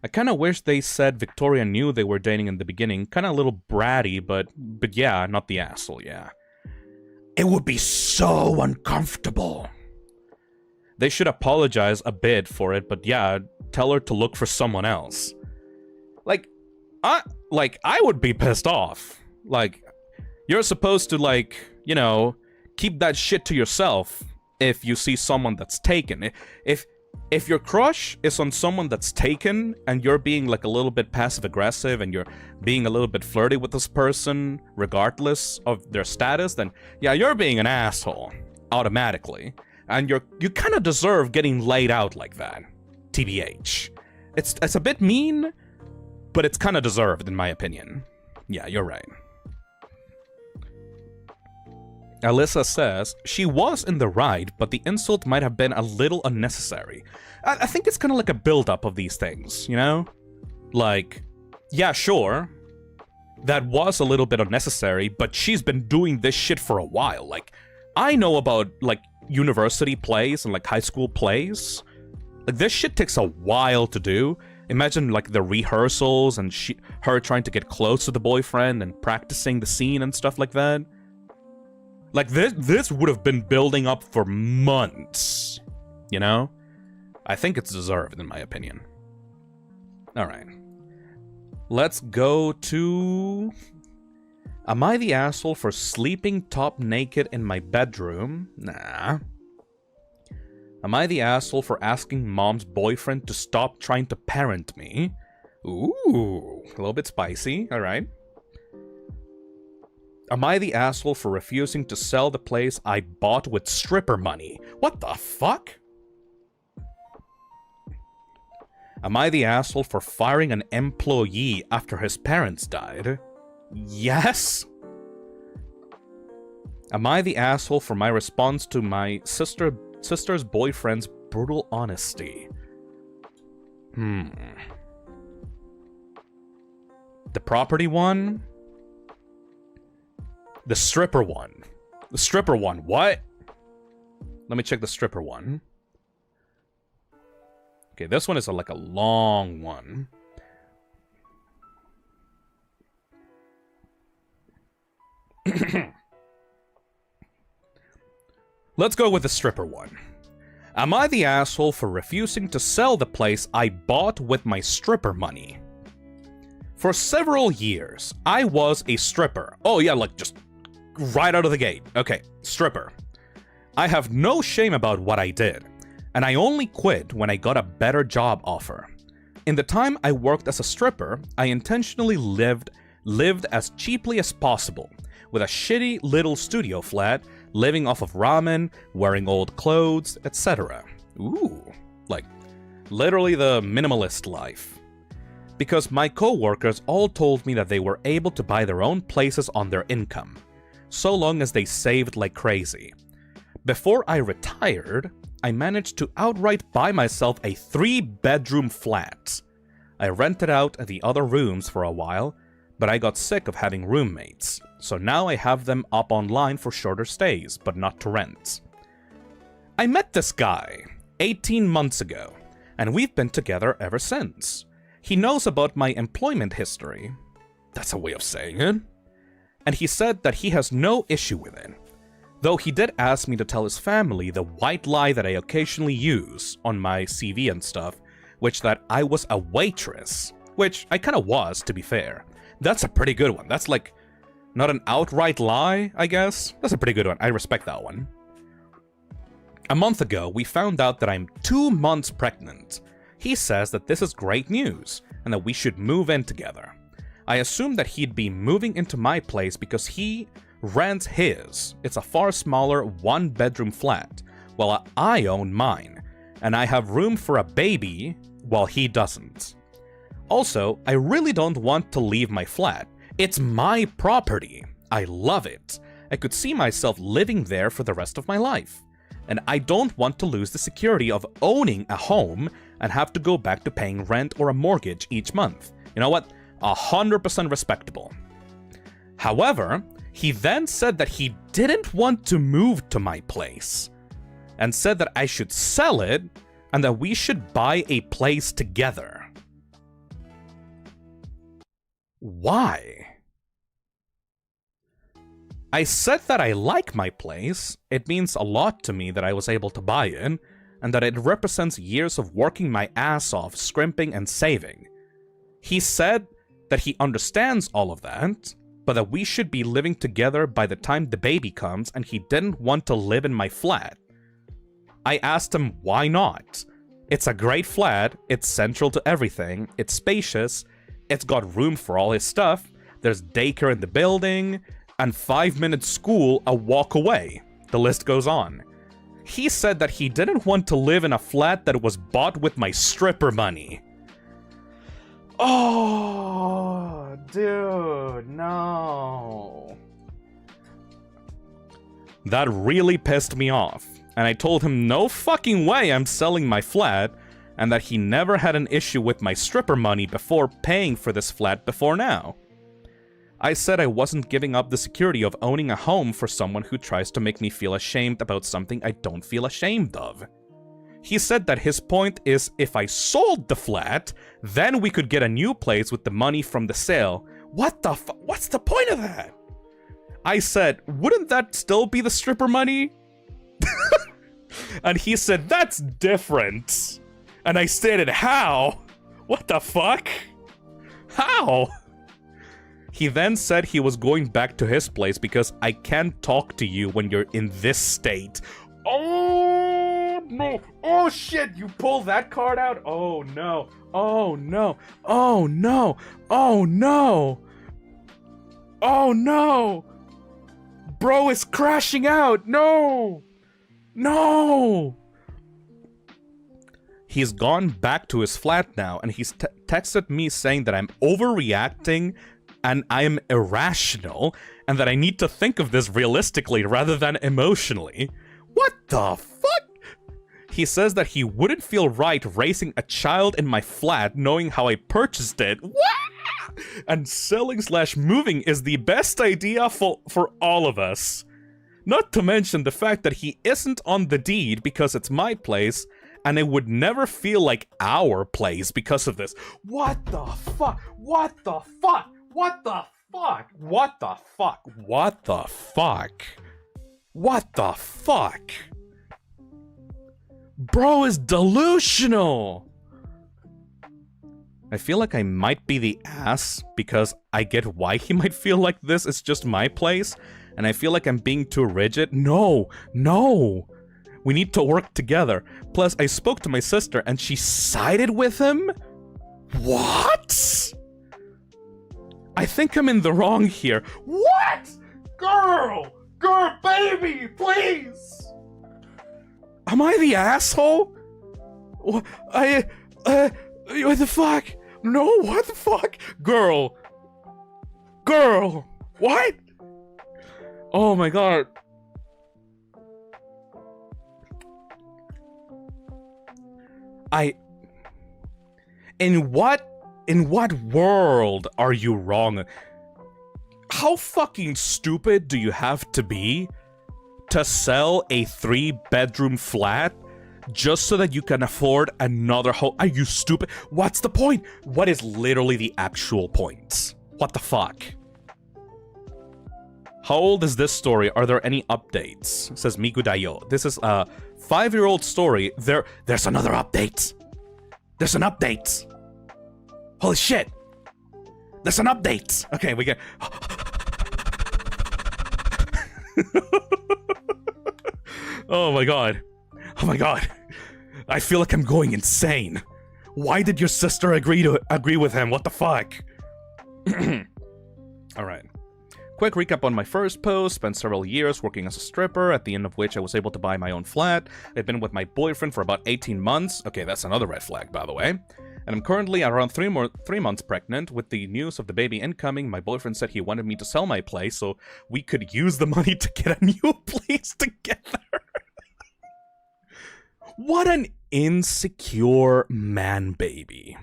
I kind of wish they said Victoria knew they were dating in the beginning. Kind of a little bratty, but yeah, not the asshole, yeah. It would be so uncomfortable. They should apologize a bit for it, but yeah, tell her to look for someone else. Like, I would be pissed off. Like, you're supposed to, like, you know, keep that shit to yourself if you see someone that's taken. If your crush is on someone that's taken and you're being like a little bit passive-aggressive and you're being a little bit flirty with this person regardless of their status, then yeah, you're being an asshole automatically. And you kind of deserve getting laid out like that. TBH. It's a bit mean, but it's kind of deserved in my opinion. Yeah, you're right. Alyssa says, she was in the right, but the insult might have been a little unnecessary. I think it's kind of like a build-up of these things, you know? Like, yeah, sure, that was a little bit unnecessary, but she's been doing this shit for a while. Like, I know about, like, university plays and, like, high school plays. Like, this shit takes a while to do. Imagine, like, the rehearsals and her trying to get close to the boyfriend and practicing the scene and stuff like that. Like, this would have been building up for months, you know? I think it's deserved, in my opinion. Alright. Let's go to... Am I the asshole for sleeping top naked in my bedroom? Nah. Am I the asshole for asking mom's boyfriend to stop trying to parent me? Ooh, a little bit spicy, alright. Am I the asshole for refusing to sell the place I bought with stripper money? What the fuck? Am I the asshole for firing an employee after his parents died? Yes? Am I the asshole for my response to my sister's boyfriend's brutal honesty? The property one? The stripper one. The stripper one. What? Let me check the stripper one. Okay, this one is like a long one. Let's go with the stripper one. Am I the asshole for refusing to sell the place I bought with my stripper money? For several years, I was a stripper. Oh yeah, like just right out of the gate. Okay, stripper. I have no shame about what I did, and I only quit when I got a better job offer. In the time I worked as a stripper, I intentionally lived as cheaply as possible, with a shitty little studio flat, living off of ramen, wearing old clothes, etc. Ooh, like literally the minimalist life. Because my co-workers all told me that they were able to buy their own places on their income, so long as they saved like crazy. Before I retired, I managed to outright buy myself a 3-bedroom flat. I rented out the other rooms for a while, but I got sick of having roommates, so now I have them up online for shorter stays, but not to rent. I met this guy 18 months ago, and we've been together ever since. He knows about my employment history. That's a way of saying it. And he said that he has no issue with it. Though he did ask me to tell his family the white lie that I occasionally use on my CV and stuff, which that I was a waitress. Which I kinda was, to be fair. That's a pretty good one. That's like, not an outright lie, I guess? That's a pretty good one. I respect that one. A month ago, we found out that I'm 2 months pregnant. He says that this is great news, and that we should move in together. I assumed that he'd be moving into my place because he rents his. It's a far smaller 1-bedroom flat, while I own mine, and I have room for a baby while he doesn't. Also, I really don't want to leave my flat. It's my property. I love it. I could see myself living there for the rest of my life. And I don't want to lose the security of owning a home and have to go back to paying rent or a mortgage each month. You know what? 100% respectable. However, he then said that he didn't want to move to my place, and said that I should sell it and that we should buy a place together. Why? I said that I like my place. It means a lot to me that I was able to buy it, and that it represents years of working my ass off, scrimping and saving. He said that he understands all of that, but that we should be living together by the time the baby comes, and he didn't want to live in my flat. I asked him why not. It's a great flat, it's central to everything, it's spacious, it's got room for all his stuff, there's daycare in the building, and 5-minute school a walk away. The list goes on. He said that he didn't want to live in a flat that was bought with my stripper money. Oh, dude, no. That really pissed me off, and I told him no fucking way I'm selling my flat, and that he never had an issue with my stripper money before paying for this flat before now. I said I wasn't giving up the security of owning a home for someone who tries to make me feel ashamed about something I don't feel ashamed of. He said that his point is if I sold the flat, then we could get a new place with the money from the sale. What the fu- What's the point of that? I said, wouldn't that still be the stripper money? And he said, that's different. And I stated, how? What the fuck? How? He then said he was going back to his place because I can't talk to you when you're in this state. Oh, no. Oh, shit. You pull that card out? Oh, no. Oh, no. Oh, no. Oh, no. Oh, no. Bro is crashing out. No. No. He's gone back to his flat now, and he's texted me saying that I'm overreacting and I'm irrational, and that I need to think of this realistically rather than emotionally. What the fuck? He says that he wouldn't feel right raising a child in my flat knowing how I purchased it. What? And selling/moving is the best idea for all of us. Not to mention the fact that he isn't on the deed because it's my place, and it would never feel like our place because of this. What the fuck? What the fuck? What the fuck? What the fuck? What the fuck? What the fuck? Bro is delusional! I feel like I might be the ass because I get why he might feel like this is just my place, and I feel like I'm being too rigid. No, no! We need to work together. Plus, I spoke to my sister and she sided with him? What? I think I'm in the wrong here. What? Girl! Girl, baby, please! Am I the asshole? What the fuck? No, what the fuck? Girl. Girl. What? Oh my god. In what world are you wrong? How fucking stupid do you have to be to sell a 3-bedroom flat just so that you can afford another home? Are you stupid? What's the point? What is literally the actual point? What the fuck? How old is this story? Are there any updates? Says Miku Dayo. This is a 5-year-old story. There's another update. There's an update. Holy shit. There's an update. Okay, we get... Oh my god. Oh my god. I feel like I'm going insane. Why did your sister agree with him? What the fuck? Alright. Quick recap on my first post. Spent several years working as a stripper, at the end of which I was able to buy my own flat. I've been with my boyfriend for about 18 months. Okay, that's another red flag, by the way. And I'm currently around 3 months pregnant. With the news of the baby incoming, my boyfriend said he wanted me to sell my place so we could use the money to get a new place together. What an insecure man baby.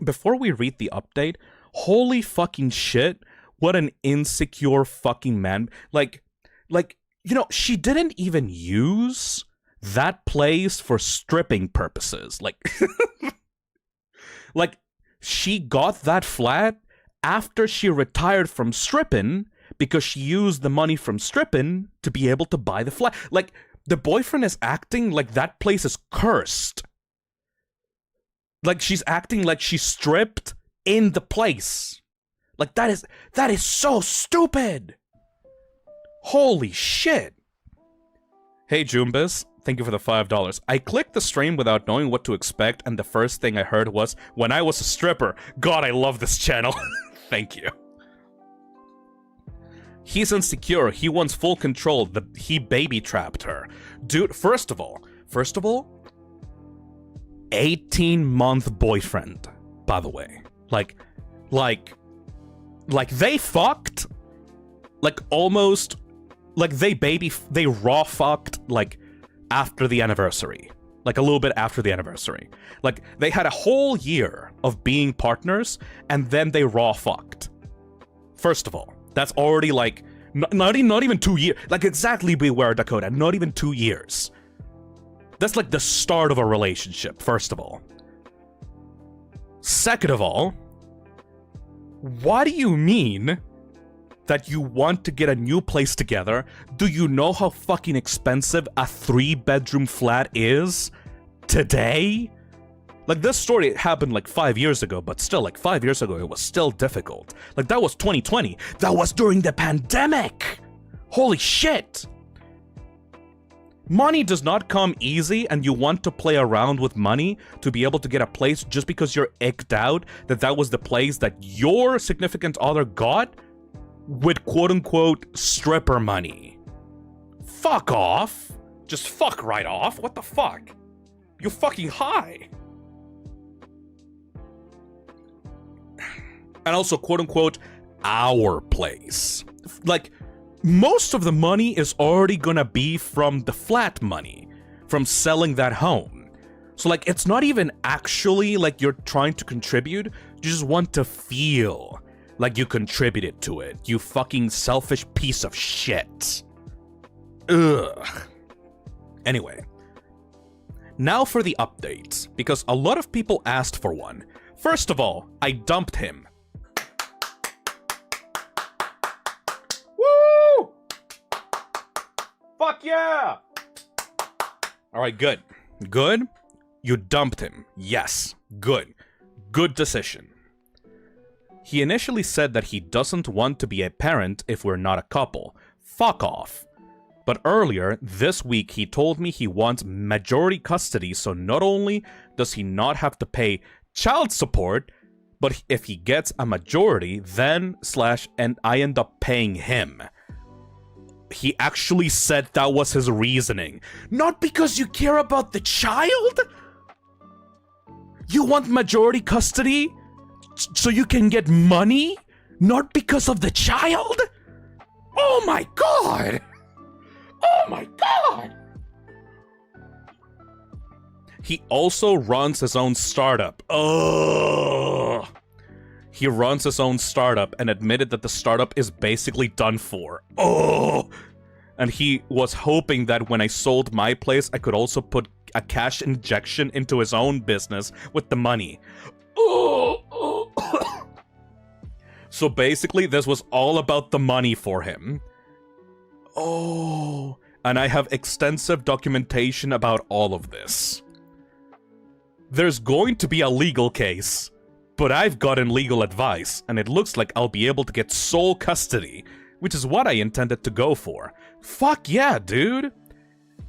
Before we read the update, holy fucking shit, what an insecure fucking man. Like, you know, she didn't even use that place for stripping purposes. Like, like, she got that flat after she retired from stripping because she used the money from stripping to be able to buy the flat. Like, the boyfriend is acting like that place is cursed. Like, she's acting like she stripped in the place. Like, that is so stupid. Holy shit. Hey, Jumbas. Thank you for the $5. I clicked the stream without knowing what to expect, and the first thing I heard was, when I was a stripper. God, I love this channel. Thank you. He's insecure. He wants full control. He baby-trapped her. Dude, first of all, 18-month boyfriend, by the way. Like, they fucked, like, almost, like, they raw fucked, like, after the anniversary. Like, a little bit after the anniversary. Like, they had a whole year of being partners, and then they raw fucked. First of all, that's already, like, not even 2 years. Like, exactly beware, Dakota, not even 2 years. That's, like, the start of a relationship, first of all. Second of all, what do you mean that you want to get a new place together? Do you know how fucking expensive a 3-bedroom flat is today? Like, this story happened like 5 years ago, but still, like, 5 years ago, it was still difficult. Like, that was 2020. That was during the pandemic! Holy shit! Money does not come easy, and you want to play around with money to be able to get a place just because you're icked out that that was the place that your significant other got with quote-unquote stripper money. Fuck off. Just fuck right off. What the fuck? You fucking high. And also quote-unquote our place. Like, most of the money is already gonna be from the flat money, from selling that home. So, like, it's not even actually like you're trying to contribute, you just want to feel like you contributed to it, you fucking selfish piece of shit. Ugh. Anyway, now for the updates, because a lot of people asked for one. First of all, I dumped him. Woo! Fuck yeah! Alright, good. Good? You dumped him. Yes. Good. Good decision. He initially said that he doesn't want to be a parent if we're not a couple. Fuck off. But earlier, this week, he told me he wants majority custody, so not only does he not have to pay child support, but if he gets a majority, then and I end up paying him. He actually said that was his reasoning. Not because you care about the child? You want majority custody so you can get money? Not because of the child? Oh my god! Oh my god! He also runs his own startup. Ugh. He runs his own startup and admitted that the startup is basically done for. Oh. And he was hoping that when I sold my place, I could also put a cash injection into his own business with the money. So basically, this was all about the money for him. Oh, and I have extensive documentation about all of this. There's going to be a legal case, but I've gotten legal advice, and it looks like I'll be able to get sole custody, which is what I intended to go for. Fuck yeah, dude!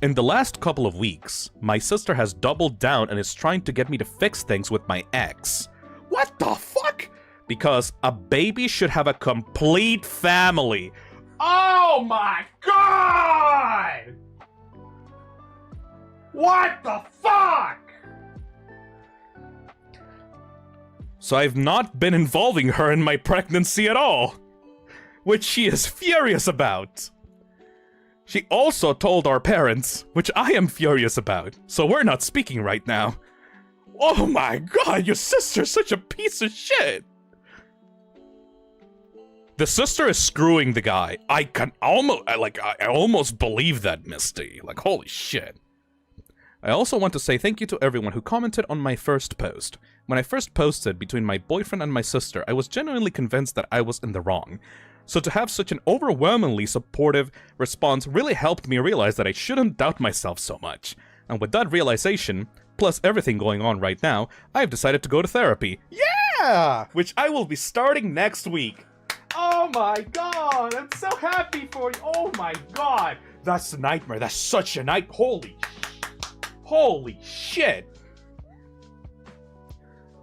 In the last couple of weeks, my sister has doubled down and is trying to get me to fix things with my ex. What the fuck? Because a baby should have a complete family. Oh my god! What the fuck? So I've not been involving her in my pregnancy at all, which she is furious about. She also told our parents, which I am furious about, so we're not speaking right now. Oh my god, your sister's such a piece of shit! The sister is screwing the guy. I almost believe that, Misty. Like, holy shit. I also want to say thank you to everyone who commented on my first post. When I first posted between my boyfriend and my sister, I was genuinely convinced that I was in the wrong. So to have such an overwhelmingly supportive response really helped me realize that I shouldn't doubt myself so much. And with that realization, plus everything going on right now, I've decided to go to therapy. Yeah! Which I will be starting next week. Oh my god, I'm so happy for you. Oh my god. That's a nightmare. That's such a night. Holy shit.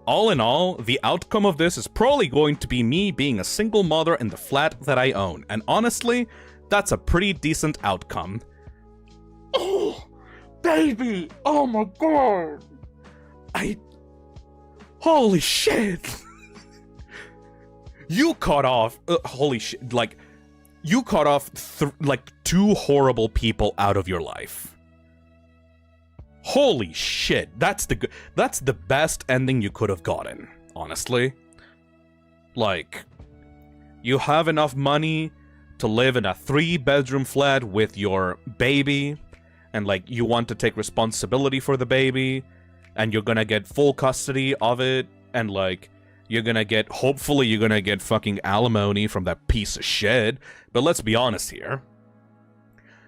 All in all, the outcome of this is probably going to be me being a single mother in the flat that I own. And honestly, that's a pretty decent outcome. Oh, baby. Oh my god. Holy shit. You cut off, holy shit, like, you cut off, like, 2 horrible people out of your life. Holy shit, that's the best ending you could have gotten, honestly. Like, you have enough money to live in a 3-bedroom flat with your baby, and, like, you want to take responsibility for the baby, and you're gonna get full custody of it, and, like, hopefully you're gonna get fucking alimony from that piece of shit. But let's be honest here.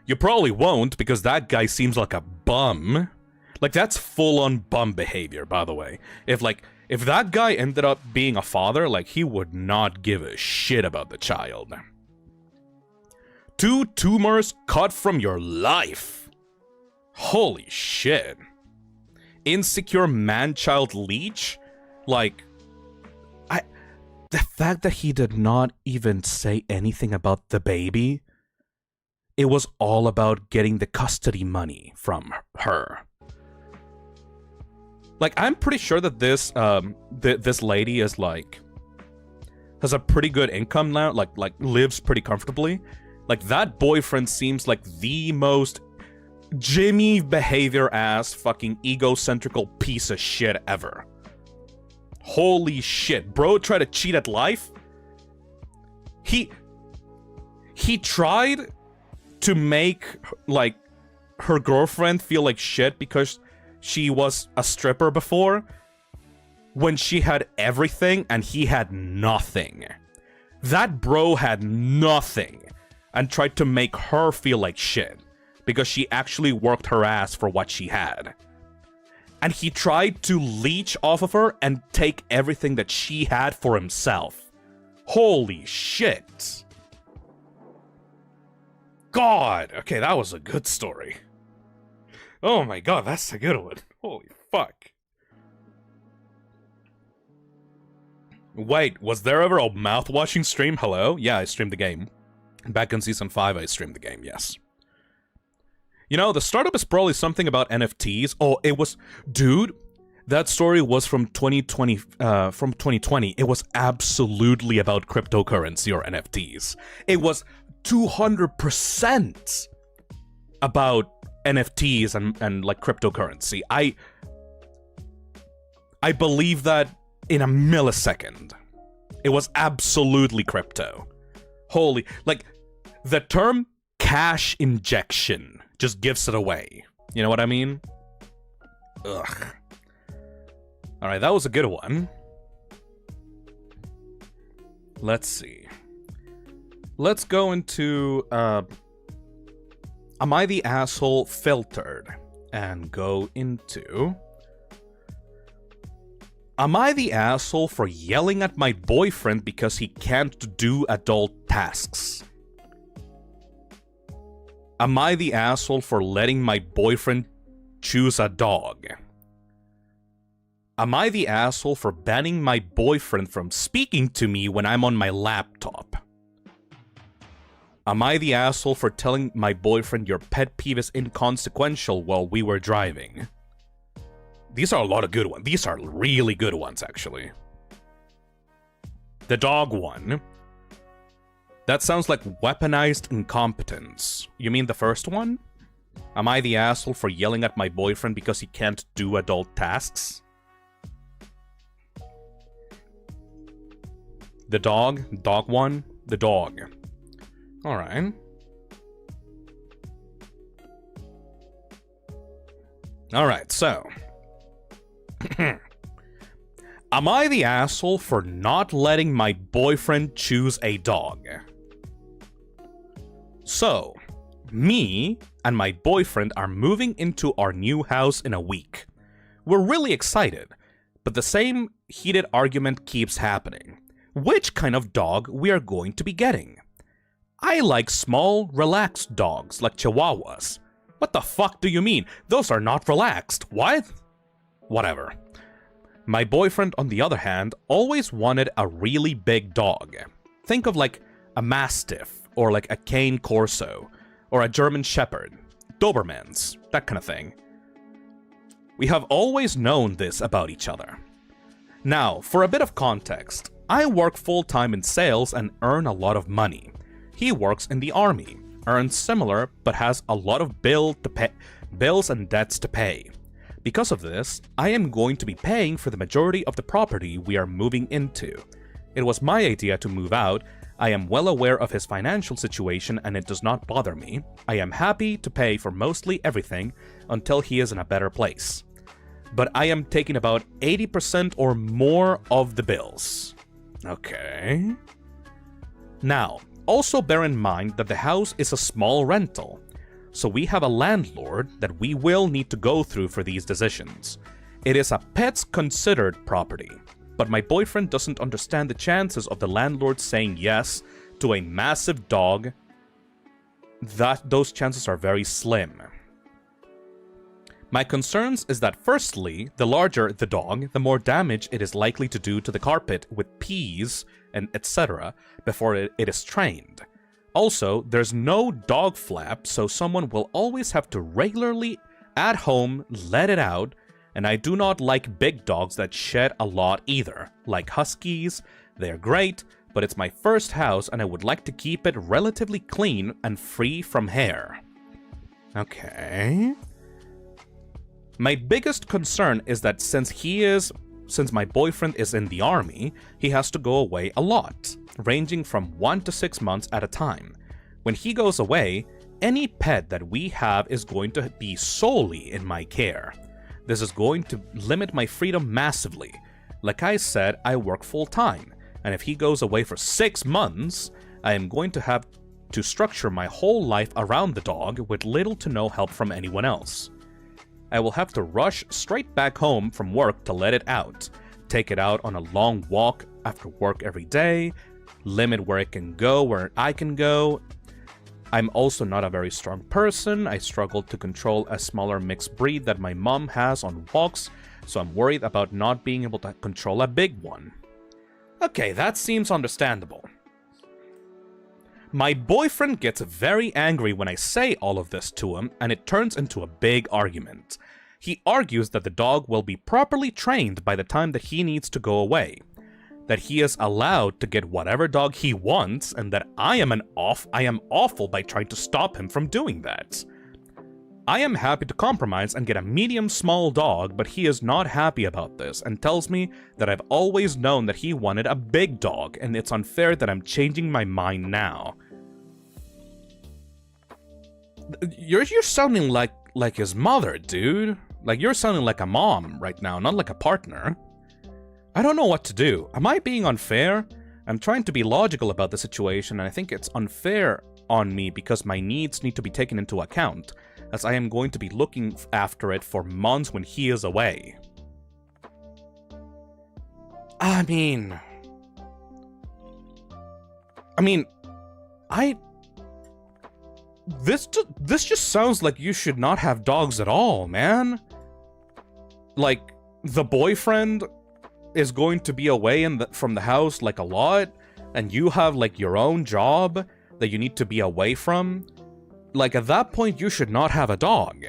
You probably won't, because that guy seems like a bum. Like, that's full-on bum behavior, by the way. If that guy ended up being a father, like, he would not give a shit about the child. 2 tumors cut from your life. Holy shit. Insecure man-child leech? Like, the fact that he did not even say anything about the baby, it was all about getting the custody money from her. Like, I'm pretty sure that this this lady is like has a pretty good income now, like lives pretty comfortably. Like, that boyfriend seems like the most Jimmy behavior ass fucking egocentrical piece of shit ever. Holy shit, bro tried to cheat at life? He tried to make, like, her girlfriend feel like shit because she was a stripper before, when she had everything and he had nothing. That bro had nothing and tried to make her feel like shit because she actually worked her ass for what she had. And he tried to leech off of her and take everything that she had for himself. Holy shit. God. Okay, that was a good story. Oh my god, that's a good one. Holy fuck. Wait, was there ever a mouth-washing stream? Hello? Yeah, I streamed the game. Back in Season 5, I streamed the game, yes. You know, the startup is probably something about NFTs. Oh, it was... Dude, that story was from 2020. It was absolutely about cryptocurrency or NFTs. It was 200% about NFTs and like cryptocurrency. I believe that in a millisecond. It was absolutely crypto. Holy, like, the term cash injection just gives it away. You know what I mean? Ugh. Alright, that was a good one. Let's see. Let's go into, Am I the Asshole filtered? And go into... Am I the asshole for yelling at my boyfriend because he can't do adult tasks? Am I the asshole for letting my boyfriend choose a dog? Am I the asshole for banning my boyfriend from speaking to me when I'm on my laptop? Am I the asshole for telling my boyfriend your pet peeve is inconsequential while we were driving? These are a lot of good ones. These are really good ones, actually. The dog one. That sounds like weaponized incompetence. You mean the first one? Am I the asshole for yelling at my boyfriend because he can't do adult tasks? The dog? Dog one? The dog. Alright. Alright, so... Am I the asshole for not letting my boyfriend choose a dog? So, me and my boyfriend are moving into our new house in a week. We're really excited, but the same heated argument keeps happening. Which kind of dog we are going to be getting? I like small, relaxed dogs like Chihuahuas. What the fuck do you mean? Those are not relaxed. What? Whatever. My boyfriend, on the other hand, always wanted a really big dog. Think of like a Mastiff, or like a Cane Corso, or a German Shepherd, Dobermans, that kind of thing. We have always known this about each other. Now, for a bit of context, I work full-time in sales and earn a lot of money. He works in the army, earns similar, but has a lot of bills and debts to pay. Because of this, I am going to be paying for the majority of the property we are moving into. It was my idea to move out. I am well aware of his financial situation and it does not bother me. I am happy to pay for mostly everything until he is in a better place. But I am taking about 80% or more of the bills. Okay. Now, also bear in mind that the house is a small rental. So we have a landlord that we will need to go through for these decisions. It is a pets considered property, but my boyfriend doesn't understand the chances of the landlord saying yes to a massive dog. Those chances are very slim. My concerns is that firstly, the larger the dog, the more damage it is likely to do to the carpet with peas and etc. before it is trained. Also, there's no dog flap, so someone will always have to regularly, at home, let it out, and I do not like big dogs that shed a lot either. Like huskies, they're great, but it's my first house and I would like to keep it relatively clean and free from hair. Okay. My biggest concern is that since my boyfriend is in the army, he has to go away a lot, ranging from 1 to 6 months at a time. When he goes away, any pet that we have is going to be solely in my care. This is going to limit my freedom massively. Like I said, I work full-time, and if he goes away for 6 months, I am going to have to structure my whole life around the dog with little to no help from anyone else. I will have to rush straight back home from work to let it out, take it out on a long walk after work every day, limit where it can go, where I can go. I'm also not a very strong person. I struggle to control a smaller mixed breed that my mom has on walks, so I'm worried about not being able to control a big one. Okay, that seems understandable. My boyfriend gets very angry when I say all of this to him, and it turns into a big argument. He argues that the dog will be properly trained by the time that he needs to go away, that he is allowed to get whatever dog he wants, and that I am awful by trying to stop him from doing that. I am happy to compromise and get a medium-small dog, but he is not happy about this and tells me that I've always known that he wanted a big dog, and it's unfair that I'm changing my mind now. You're sounding like his mother, dude. Like, you're sounding like a mom right now, not like a partner. I don't know what to do. Am I being unfair? I'm trying to be logical about the situation, and I think it's unfair on me because my needs need to be taken into account, as I am going to be looking after it for months when he is away. I mean, this just sounds like you should not have dogs at all, man. Like, the boyfriend is going to be away from the house, like, a lot, and you have, like, your own job that you need to be away from. Like, at that point, you should not have a dog.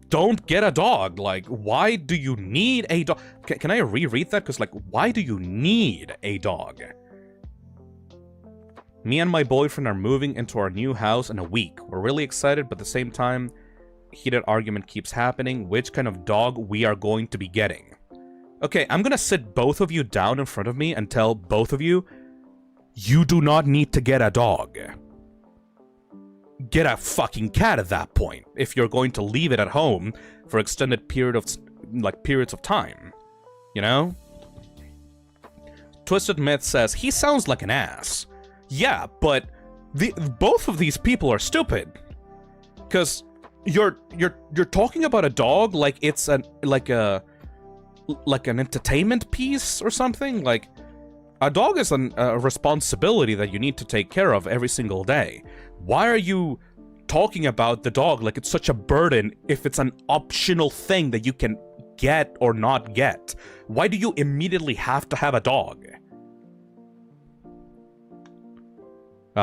Don't get a dog. Like, why do you need a dog? Can I reread that? Because, like, why do you need a dog? Me and my boyfriend are moving into our new house in a week. We're really excited, but at the same time, heated argument keeps happening. Which kind of dog we are going to be getting? Okay, I'm gonna sit both of you down in front of me and tell both of you, you do not need to get a dog. Get a fucking cat at that point, if you're going to leave it at home for extended periods of time. You know? Twisted Myth says, he sounds like an ass. Yeah, but both of these people are stupid. Because you're talking about a dog like it's an entertainment piece or something. Like, a dog is a responsibility that you need to take care of every single day. Why are you talking about the dog like it's such a burden if it's an optional thing that you can get or not get? Why do you immediately have to have a dog?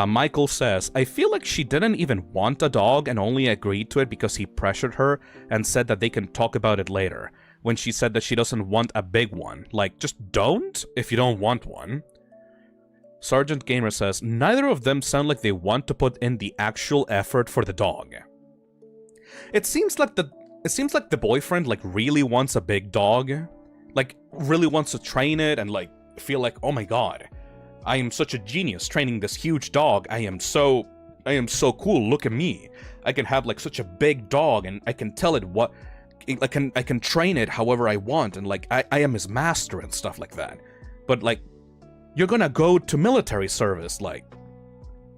Michael says, I feel like she didn't even want a dog and only agreed to it because he pressured her and said that they can talk about it later. When she said that she doesn't want a big one. Like, just don't if you don't want one. Sergeant Gamer says, neither of them sound like they want to put in the actual effort for the dog. It seems like the boyfriend, like, really wants a big dog. Like, really wants to train it and, like, feel like, oh my god, I am such a genius training this huge dog. I am so cool. Look at me. I can have, like, such a big dog and I can tell it what... I can train it however I want, and, like, I am his master and stuff like that. But, like, you're gonna go to military service, like,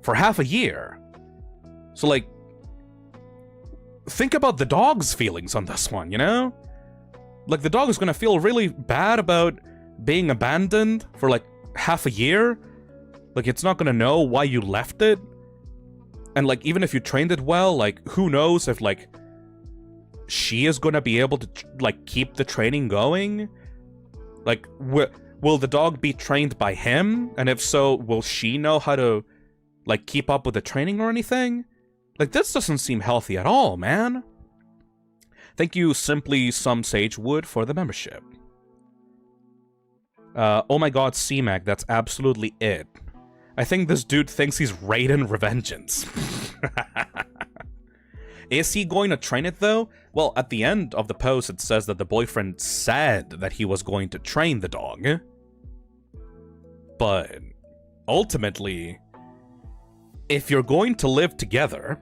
for half a year. So, like, think about the dog's feelings on this one, you know? Like, the dog is gonna feel really bad about being abandoned for, like, half a year. Like, it's not gonna know why you left it. And, like, even if you trained it well, like, who knows if, like, she is gonna be able to, like, keep the training going? Like, will the dog be trained by him? And if so, will she know how to, like, keep up with the training or anything? Like, this doesn't seem healthy at all, man. Thank you, Simply Some Sagewood, for the membership. Oh my god, C-Mac, that's absolutely it. I think this dude thinks he's Raiden Revengeance. Is he going to train it, though? Well, at the end of the post, it says that the boyfriend said that he was going to train the dog. But ultimately, if you're going to live together,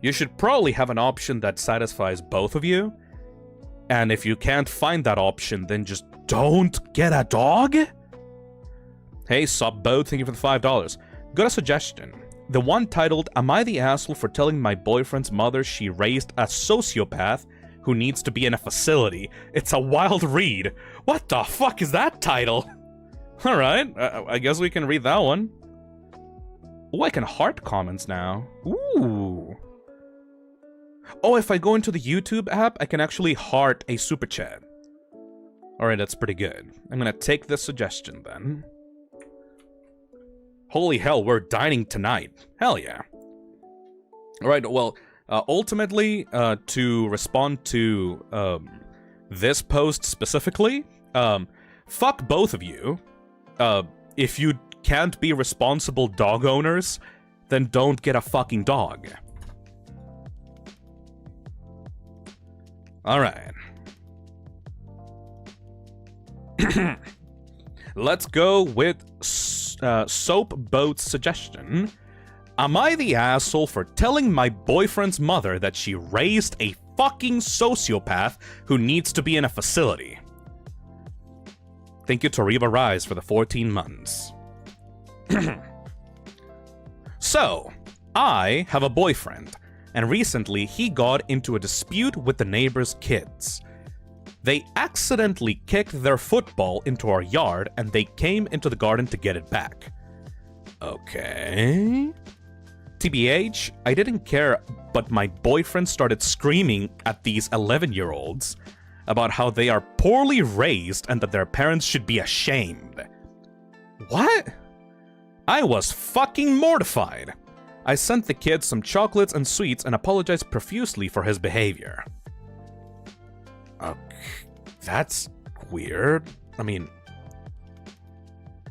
you should probably have an option that satisfies both of you. And if you can't find that option, then just don't get a dog? Hey, Subbo, thank you for the $5. Got a suggestion. The one titled, Am I the Asshole for Telling My Boyfriend's Mother She Raised a Sociopath Who Needs to Be in a Facility? It's a wild read. What the fuck is that title? Alright, I guess we can read that one. Oh, I can heart comments now. Ooh. Oh, if I go into the YouTube app, I can actually heart a super chat. Alright, that's pretty good. I'm gonna take this suggestion then. Holy hell, we're dining tonight. Hell yeah. Alright, well, ultimately, to respond to this post specifically, fuck both of you. If you can't be responsible dog owners, then don't get a fucking dog. Alright. Let's go with Soap Boat's suggestion. Am I the asshole for telling my boyfriend's mother that she raised a fucking sociopath who needs to be in a facility? Thank you, Toriba Rise, for the 14 months. So, I have a boyfriend, and recently he got into a dispute with the neighbor's kids. They accidentally kicked their football into our yard, and they came into the garden to get it back. Okay. TBH, I didn't care, but my boyfriend started screaming at these 11-year-olds about how they are poorly raised and that their parents should be ashamed. What? I was fucking mortified. I sent the kids some chocolates and sweets and apologized profusely for his behavior. Okay, that's weird. I mean,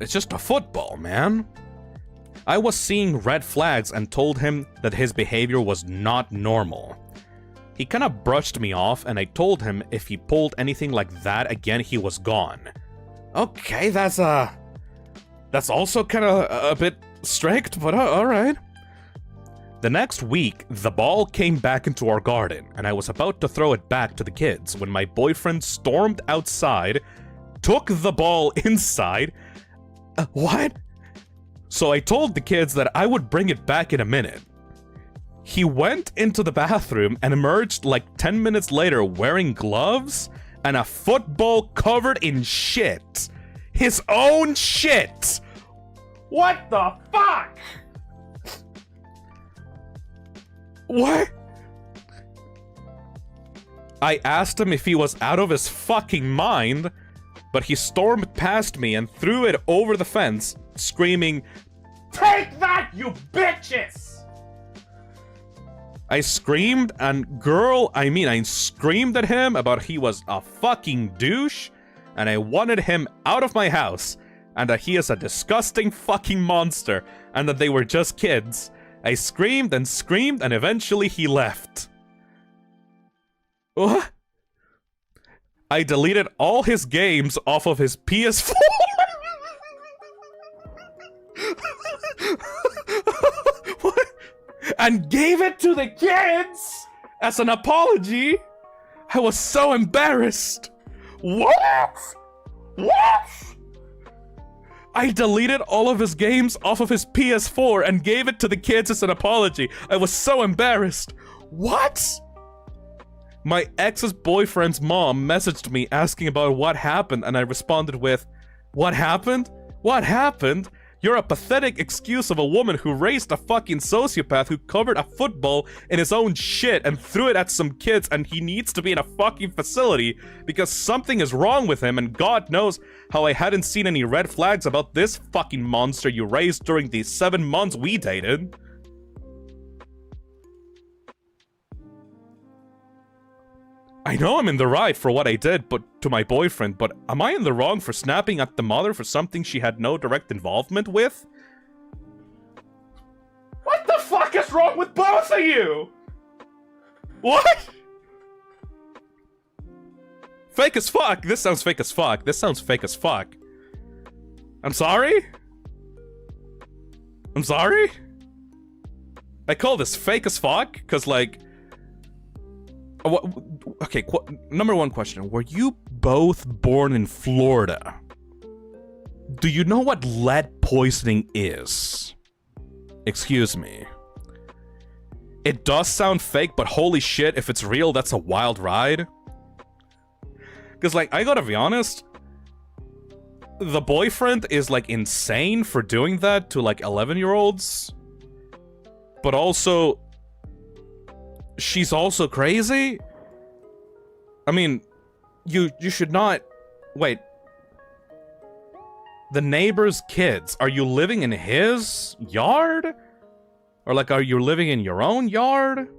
it's just a football, man. I was seeing red flags and told him that his behavior was not normal. He kinda brushed me off, and I told him if he pulled anything like that again, he was gone. Okay, that's also kinda a bit strict, but alright. The next week, the ball came back into our garden, and I was about to throw it back to the kids when my boyfriend stormed outside, took the ball inside. What? So I told the kids that I would bring it back in a minute. He went into the bathroom and emerged like 10 minutes later wearing gloves and a football covered in shit. His own shit! What the fuck? What? I asked him if he was out of his fucking mind, but he stormed past me and threw it over the fence, screaming, "Take that, you bitches!" I screamed, and I screamed at him about he was a fucking douche, and I wanted him out of my house, and that he is a disgusting fucking monster, and that they were just kids. I screamed, and eventually he left. What? I deleted all his games off of his PS4. What? And gave it to the kids as an apology. I was so embarrassed. What? What? I deleted all of his games off of his PS4 and gave it to the kids as an apology. I was so embarrassed. What? My ex's boyfriend's mom messaged me asking about what happened, and I responded with, "What happened? What happened? You're a pathetic excuse of a woman who raised a fucking sociopath who covered a football in his own shit and threw it at some kids, and he needs to be in a fucking facility because something is wrong with him, and God knows how I hadn't seen any red flags about this fucking monster you raised during the 7 months we dated." I know I'm in the right for what I did to my boyfriend, but am I in the wrong for snapping at the mother for something she had no direct involvement with? What the fuck is wrong with both of you? What? Fake as fuck. This sounds fake as fuck. This sounds fake as fuck. I'm sorry? I'm sorry? I call this fake as fuck because, like... Okay, number one question. Were you both born in Florida? Do you know what lead poisoning is? Excuse me. It does sound fake, but holy shit, if it's real, that's a wild ride. Because, like, I gotta be honest, the boyfriend is, like, insane for doing that to, like, 11-year-olds. But also... she's also crazy? I mean, you should not... Wait. The neighbor's kids, are you living in his yard? Or, like, are you living in your own yard?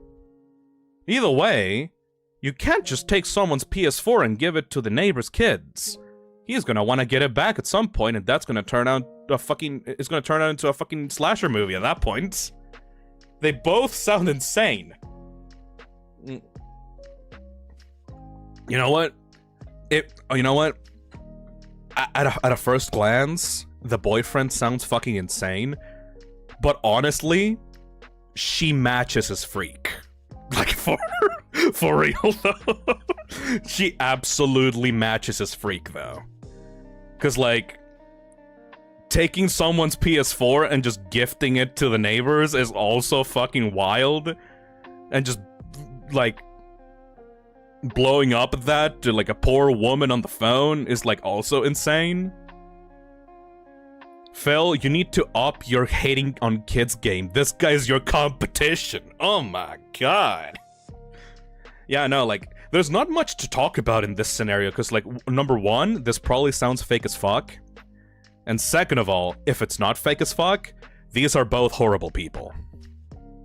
Either way, you can't just take someone's PS4 and give it to the neighbor's kids. He's gonna want to get it back at some point, and that's gonna turn out it's gonna turn out into a fucking slasher movie at that point. They both sound insane. You know what? You know what? At a first glance, the boyfriend sounds fucking insane. But honestly, she matches his freak. Like, for real, though. She absolutely matches his freak, though. Because, like, taking someone's PS4 and just gifting it to the neighbors is also fucking wild. And just, like, blowing up that to, like, a poor woman on the phone is, like, also insane. Phil, you need to up your hating on kids game. This guy's your competition. Oh my god. Yeah, no, like, there's not much to talk about in this scenario, because, like, number one, this probably sounds fake as fuck. And second of all, if it's not fake as fuck, these are both horrible people.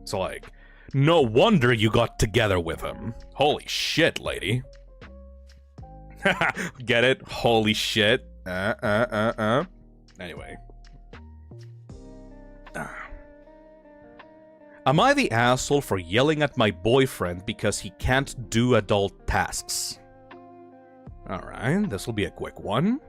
So, like, no wonder you got together with him. Holy shit, lady. Get it? Holy shit. Anyway. Am I the asshole for yelling at my boyfriend because he can't do adult tasks? Alright, this will be a quick one.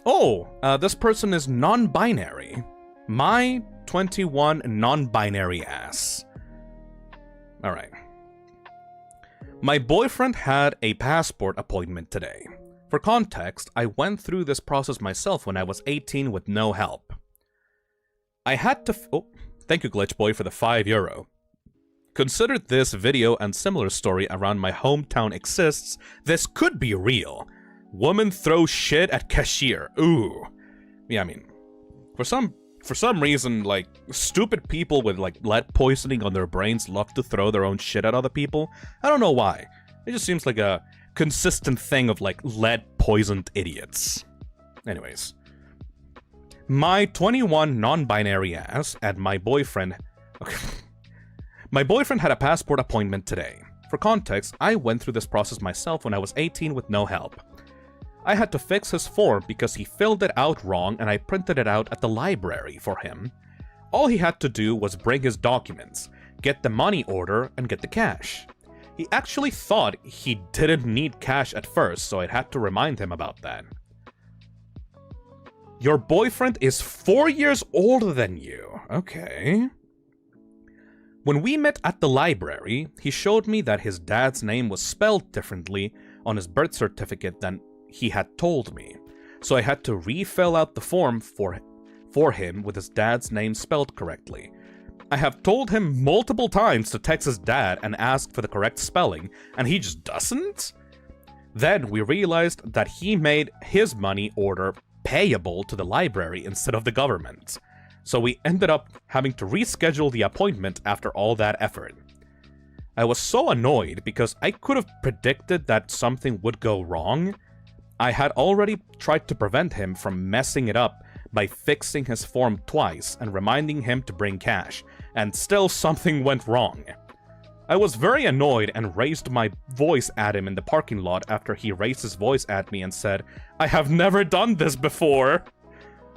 Oh, this person is non-binary. My 21 non-binary ass. Alright. My boyfriend had a passport appointment today. For context, I went through this process myself when I was 18 with no help. I had to oh, thank you Glitchboy for the €5. Consider this video and similar story around my hometown exists. This could be real. Woman throws shit at cashier. Ooh. Yeah, I mean, for some reason, like, stupid people with, like, lead poisoning on their brains love to throw their own shit at other people. I don't know why. It just seems like a consistent thing of, like, lead-poisoned idiots. Anyways. My 21 non-binary ass and my boyfriend... Okay. My boyfriend had a passport appointment today. For context, I went through this process myself when I was 18 with no help. I had to fix his form because he filled it out wrong and I printed it out at the library for him. All he had to do was bring his documents, get the money order, and get the cash. He actually thought he didn't need cash at first, so I had to remind him about that. Your boyfriend is 4 years older than you. Okay. When we met at the library, he showed me that his dad's name was spelled differently on his birth certificate than he had told me. So I had to refill out the form for him with his dad's name spelled correctly. I have told him multiple times to text his dad and ask for the correct spelling, and he just doesn't? Then we realized that he made his money order payable to the library instead of the government. So we ended up having to reschedule the appointment after all that effort. I was so annoyed because I could have predicted that something would go wrong. I had already tried to prevent him from messing it up by fixing his form twice and reminding him to bring cash, and still something went wrong. I was very annoyed and raised my voice at him in the parking lot after he raised his voice at me and said, "I have never done this before.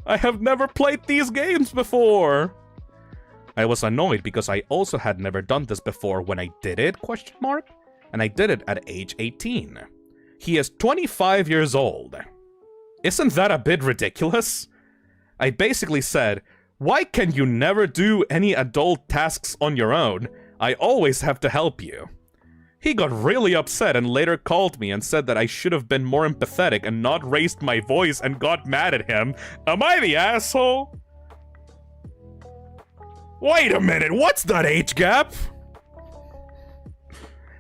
I have never played these games before." I was annoyed because I also had never done this before when I did it, ? And I did it at age 18. He is 25 years old. Isn't that a bit ridiculous? I basically said, "Why can you never do any adult tasks on your own? I always have to help you." He got really upset and later called me and said that I should have been more empathetic and not raised my voice and got mad at him. Am I the asshole? Wait a minute, what's that age gap?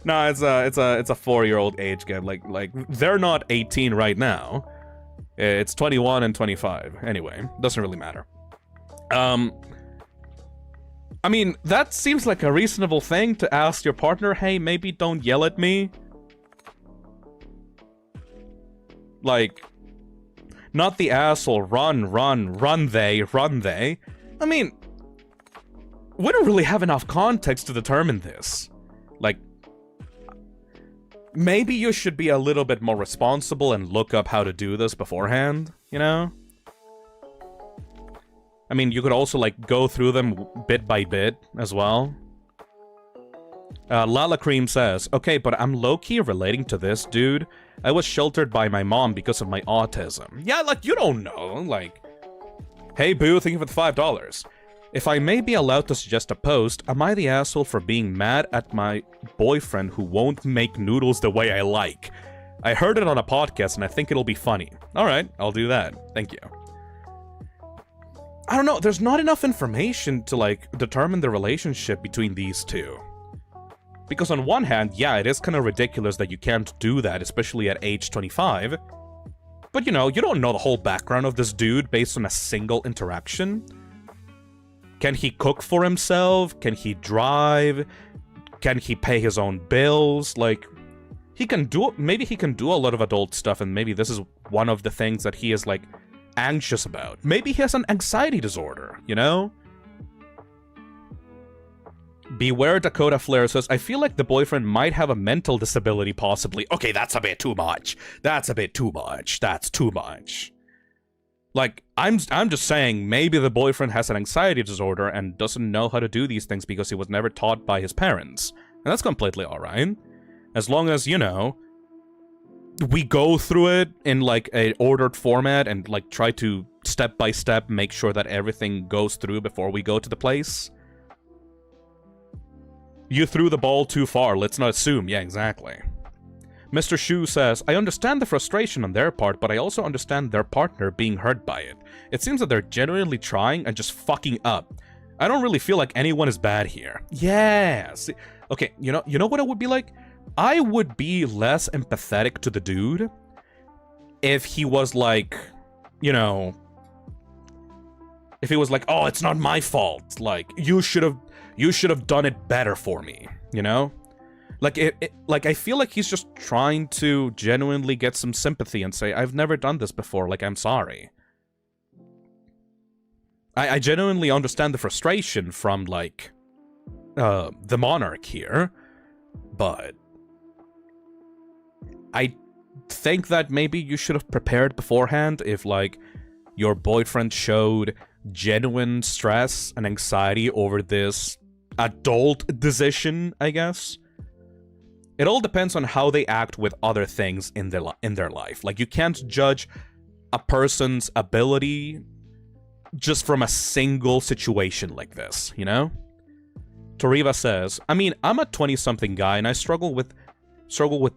No, it's a 4-year-old age gap. Like they're not 18 right now. It's 21 and 25. Anyway, doesn't really matter. I mean, that seems like a reasonable thing to ask your partner, hey, maybe don't yell at me. Like, not the asshole, run they. I mean, we don't really have enough context to determine this. Like, maybe you should be a little bit more responsible and look up how to do this beforehand, you know? I mean, you could also, like, go through them bit by bit as well. Lala Cream says, okay, but I'm low-key relating to this, dude. I was sheltered by my mom because of my autism. Yeah, like, you don't know, like... Hey Boo, thank you for the $5. If I may be allowed to suggest a post, am I the asshole for being mad at my boyfriend who won't make noodles the way I like? I heard it on a podcast and I think it'll be funny. Alright, I'll do that. Thank you. I don't know, there's not enough information to, like, determine the relationship between these two. Because on one hand, yeah, it is kind of ridiculous that you can't do that, especially at age 25. But, you know, you don't know the whole background of this dude based on a single interaction. Can he cook for himself? Can he drive? Can he pay his own bills? Like, he can do... Maybe he can do a lot of adult stuff, and maybe this is one of the things that he is, like, anxious about. Maybe he has an anxiety disorder, you know? Beware Dakota Flare says, I feel like the boyfriend might have a mental disability, possibly. Okay, that's a bit too much. That's a bit too much. That's too much. Like, I'm just saying, maybe the boyfriend has an anxiety disorder and doesn't know how to do these things because he was never taught by his parents. And that's completely alright. As long as, you know, we go through it in, like, an ordered format and, like, try to, step by step, make sure that everything goes through before we go to the place. You threw the ball too far, let's not assume. Yeah, exactly. Mr. Shu says, I understand the frustration on their part, but I also understand their partner being hurt by it. It seems that they're genuinely trying and just fucking up. I don't really feel like anyone is bad here. Yeah. See, okay, you know what it would be like? I would be less empathetic to the dude if he was like, you know, if he was like, oh, it's not my fault. Like, you should have done it better for me, you know? Like, like, I feel like he's just trying to genuinely get some sympathy and say, I've never done this before, like, I'm sorry. I genuinely understand the frustration from, like, the monarch here, but I think that maybe you should have prepared beforehand if, like, your boyfriend showed genuine stress and anxiety over this adult decision, I guess. It all depends on how they act with other things in their life. Like, you can't judge a person's ability just from a single situation like this, you know? Toriva says, I mean, I'm a 20-something guy and I struggle with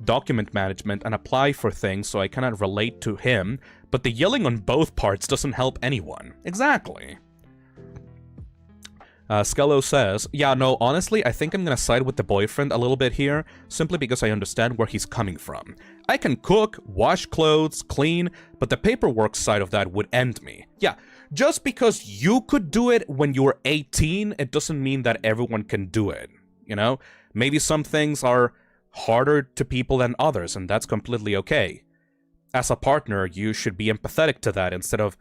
document management and apply for things, so I cannot relate to him, but the yelling on both parts doesn't help anyone. Exactly. Skello says, yeah, no, honestly, I think I'm gonna side with the boyfriend a little bit here, simply because I understand where he's coming from. I can cook, wash clothes, clean, but the paperwork side of that would end me. Yeah, just because you could do it when you were 18, it doesn't mean that everyone can do it, you know? Maybe some things are harder to people than others, and that's completely okay. As a partner, you should be empathetic to that instead of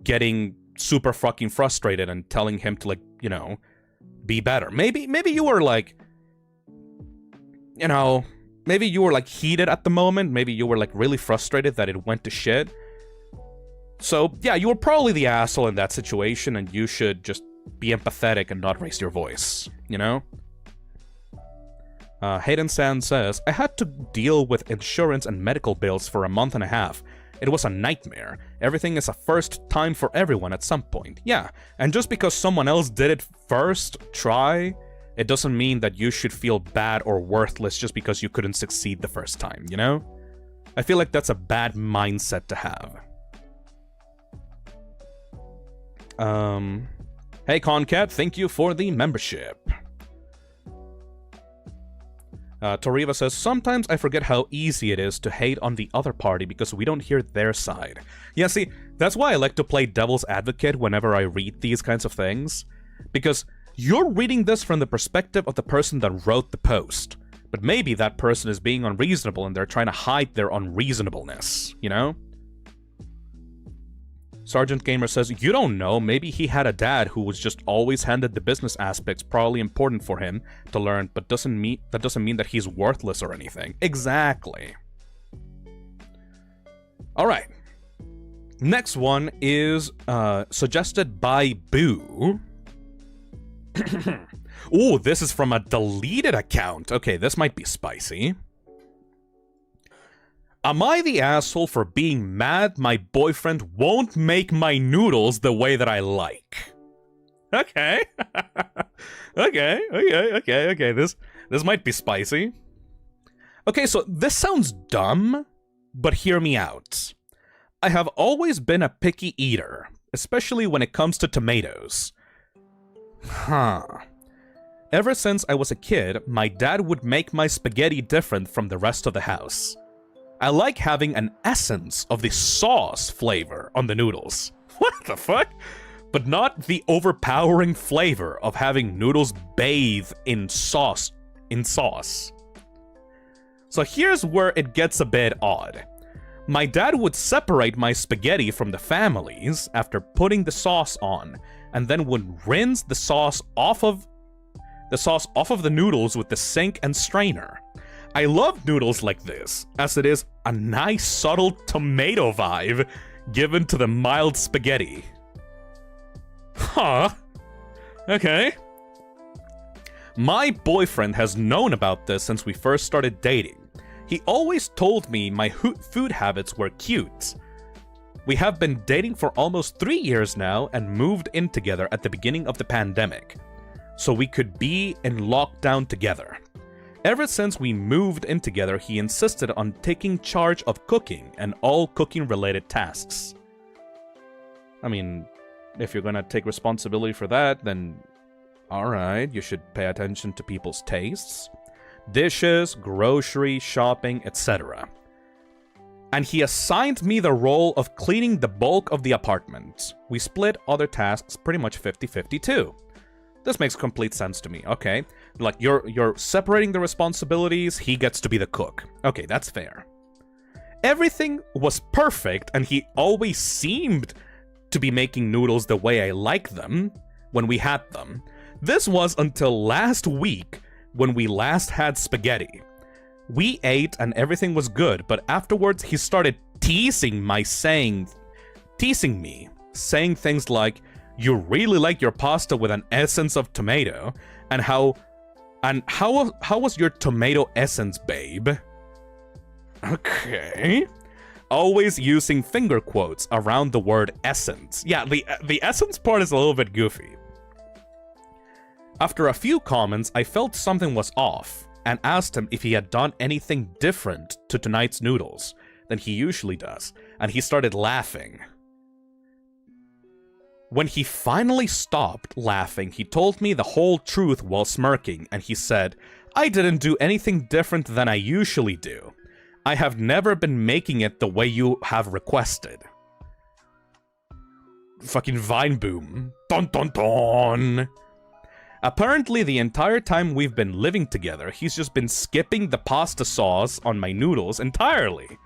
getting super fucking frustrated and telling him to, like, you know, be better. Maybe you were like, you know, maybe you were like heated at the moment. Maybe you were like really frustrated that it went to shit. So yeah, you were probably the asshole in that situation, and you should just be empathetic and not raise your voice, you know? Hayden Sand says, I had to deal with insurance and medical bills for a month and a half. It was a nightmare. Everything is a first time for everyone at some point. Yeah, and just because someone else did it first try, it doesn't mean that you should feel bad or worthless just because you couldn't succeed the first time, you know? I feel like that's a bad mindset to have. Hey Concat, thank you for the membership. Toriva says, sometimes I forget how easy it is to hate on the other party because we don't hear their side. Yeah, see, that's why I like to play devil's advocate whenever I read these kinds of things. Because you're reading this from the perspective of the person that wrote the post. But maybe that person is being unreasonable and they're trying to hide their unreasonableness, you know? Sergeant Gamer says, you don't know, maybe he had a dad who was just always handed the business aspects probably important for him to learn, but that doesn't mean that he's worthless or anything. Exactly. Alright. Next one is suggested by Boo. Ooh, this is from a deleted account. Okay, this might be spicy. Am I the asshole for being mad my boyfriend won't make my noodles the way that I like? Okay. Okay. This might be spicy. Okay, so this sounds dumb, but hear me out. I have always been a picky eater, especially when it comes to tomatoes. Ever since I was a kid, my dad would make my spaghetti different from the rest of the house. I like having an essence of the sauce flavor on the noodles. What the fuck? But not the overpowering flavor of having noodles bathe in sauce. So here's where it gets a bit odd. My dad would separate my spaghetti from the family's after putting the sauce on, and then would rinse the sauce off of the noodles with the sink and strainer. I love noodles like this, as it is a nice subtle tomato vibe given to the mild spaghetti. Huh. Okay. My boyfriend has known about this since we first started dating. He always told me my food habits were cute. We have been dating for almost 3 years now and moved in together at the beginning of the pandemic, so we could be in lockdown together. Ever since we moved in together, he insisted on taking charge of cooking and all cooking-related tasks. I mean, if you're gonna take responsibility for that, then alright, you should pay attention to people's tastes. Dishes, grocery, shopping, etc. And he assigned me the role of cleaning the bulk of the apartment. We split other tasks pretty much 50-50 too. This makes complete sense to me, okay. Like, you're separating the responsibilities, he gets to be the cook. Okay, that's fair. Everything was perfect, and he always seemed to be making noodles the way I like them when we had them. This was until last week when we last had spaghetti. We ate and everything was good, but afterwards he started teasing me, saying things like, "You really like your pasta with an essence of tomato," and how was your tomato essence, babe? Okay. Always using finger quotes around the word essence. Yeah, the essence part is a little bit goofy. After a few comments, I felt something was off, and asked him if he had done anything different to tonight's noodles than he usually does, and he started laughing. When he finally stopped laughing, he told me the whole truth while smirking, and he said, "I didn't do anything different than I usually do. I have never been making it the way you have requested." Fucking Vine boom. Dun dun dun! Apparently, the entire time we've been living together, he's just been skipping the pasta sauce on my noodles entirely.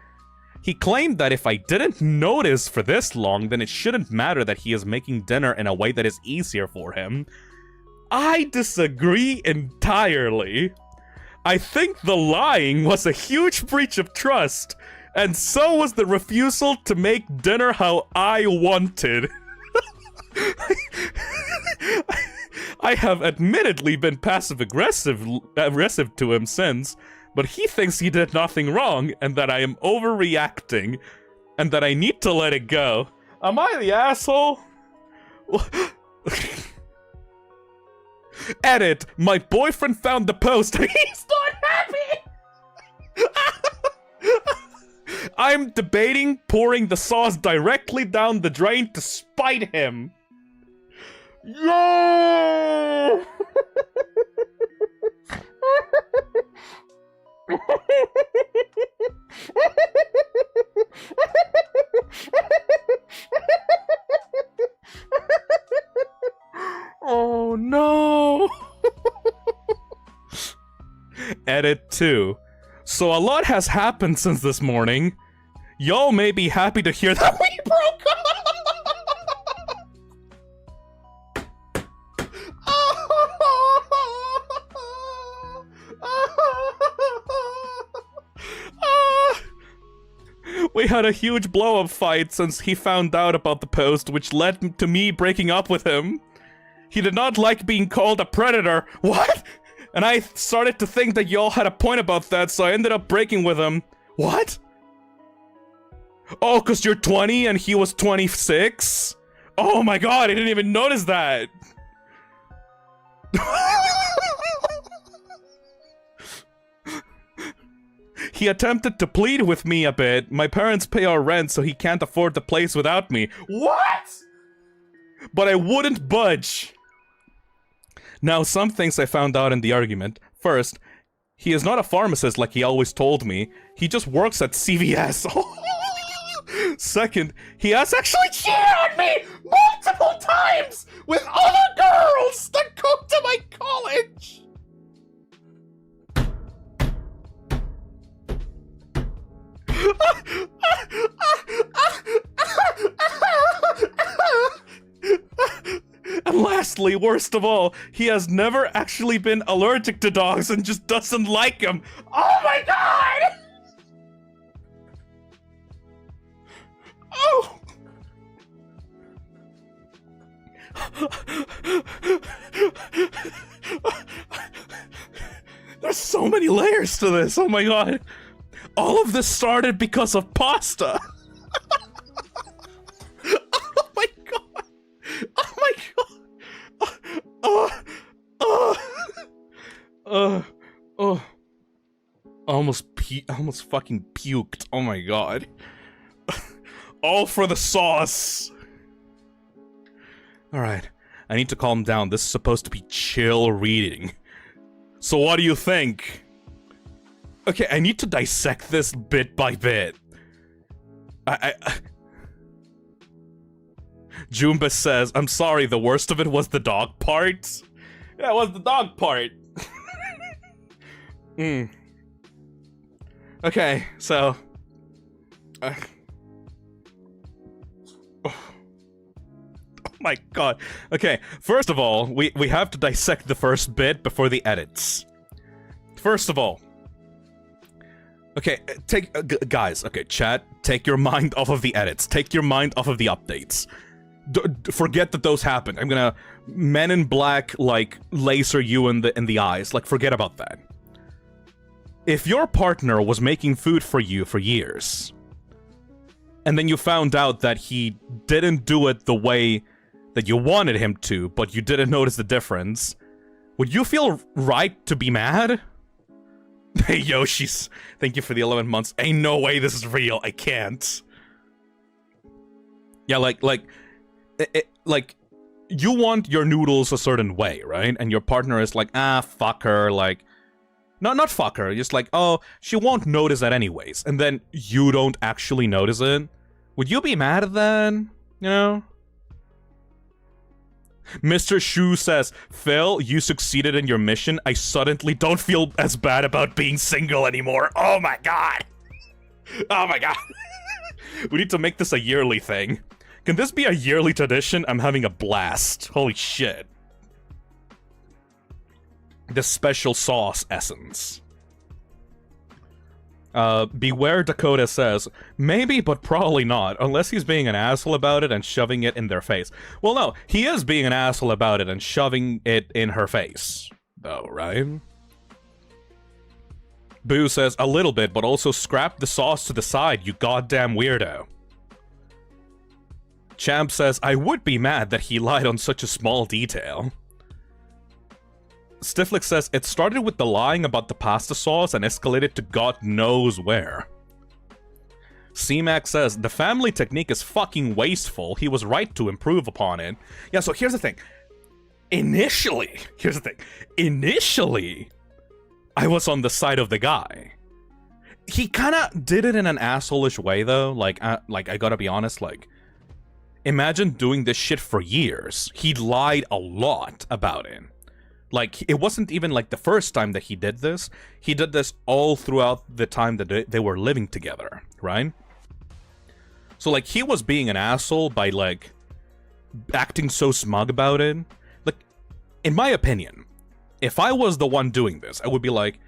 He claimed that if I didn't notice for this long, then it shouldn't matter that he is making dinner in a way that is easier for him. I disagree entirely. I think the lying was a huge breach of trust, and so was the refusal to make dinner how I wanted. I have admittedly been passive-aggressive to him since, but he thinks he did nothing wrong, and that I am overreacting, and that I need to let it go. Am I the asshole? Edit, my boyfriend found the post. He's not happy! I'm debating pouring the sauce directly down the drain to spite him. Yo! Oh no! Edit 2. So a lot has happened since this morning. Y'all may be happy to hear that we broke up! We had a huge blow-up fight since he found out about the post, which led to me breaking up with him. He did not like being called a predator. What? And I started to think that y'all had a point about that, so I ended up breaking with him. What? Oh, because you're 20 and he was 26? Oh my god, I didn't even notice that! He attempted to plead with me a bit. My parents pay our rent, so he can't afford the place without me. What?! But I wouldn't budge. Now, some things I found out in the argument. First, he is not a pharmacist like he always told me. He just works at CVS. Second, he has actually cheated on me multiple times with other girls that go to my college. And lastly, worst of all, he has never actually been allergic to dogs and just doesn't like them. Oh my god! Oh! There's so many layers to this, oh my god. All of this started because of pasta. Oh my god. Oh my god. I almost fucking puked. Oh my god. All for the sauce. Alright. I need to calm down. This is supposed to be chill reading. So what do you think? Okay, I need to dissect this bit by bit. Jumba says, I'm sorry, the worst of it was the dog part. Yeah, it was the dog part. Okay, so... Oh my god. Okay, first of all, we have to dissect the first bit before the edits. First of all... Okay, guys, okay, chat, take your mind off of the edits. Take your mind off of the updates. Forget that those happened. I'm gonna Men in Black, like, laser you in the eyes. Like, forget about that. If your partner was making food for you for years, and then you found out that he didn't do it the way that you wanted him to, but you didn't notice the difference, would you feel right to be mad? Hey, Yoshi's, thank you for the 11 months. Ain't no way this is real. I can't. Yeah, like, you want your noodles a certain way, right? And your partner is like, ah, fuck her, like... Not fuck her, just like, oh, she won't notice that anyways. And then you don't actually notice it. Would you be mad at that? You know? Mr. Shu says, Phil, you succeeded in your mission. I suddenly don't feel as bad about being single anymore. Oh my god. Oh my god. We need to make this a yearly thing. Can this be a yearly tradition? I'm having a blast. Holy shit. The special sauce essence. Beware Dakota says, maybe, but probably not, unless he's being an asshole about it and shoving it in their face. Well, no, he is being an asshole about it and shoving it in her face, though, right? Boo says, a little bit, but also scrap the sauce to the side, you goddamn weirdo. Champ says, I would be mad that he lied on such a small detail. Stifflick says, it started with the lying about the pasta sauce and escalated to God knows where. C-Mac says, the family technique is fucking wasteful. He was right to improve upon it. Yeah, so here's the thing. Initially, I was on the side of the guy. He kinda did it in an asshole-ish way, though. Like, I gotta be honest, like... Imagine doing this shit for years. He lied a lot about it. Like, it wasn't even, like, the first time that he did this. He did this all throughout the time that they were living together, right? So, like, he was being an asshole by, like, acting so smug about it. Like, in my opinion, if I was the one doing this, I would be like,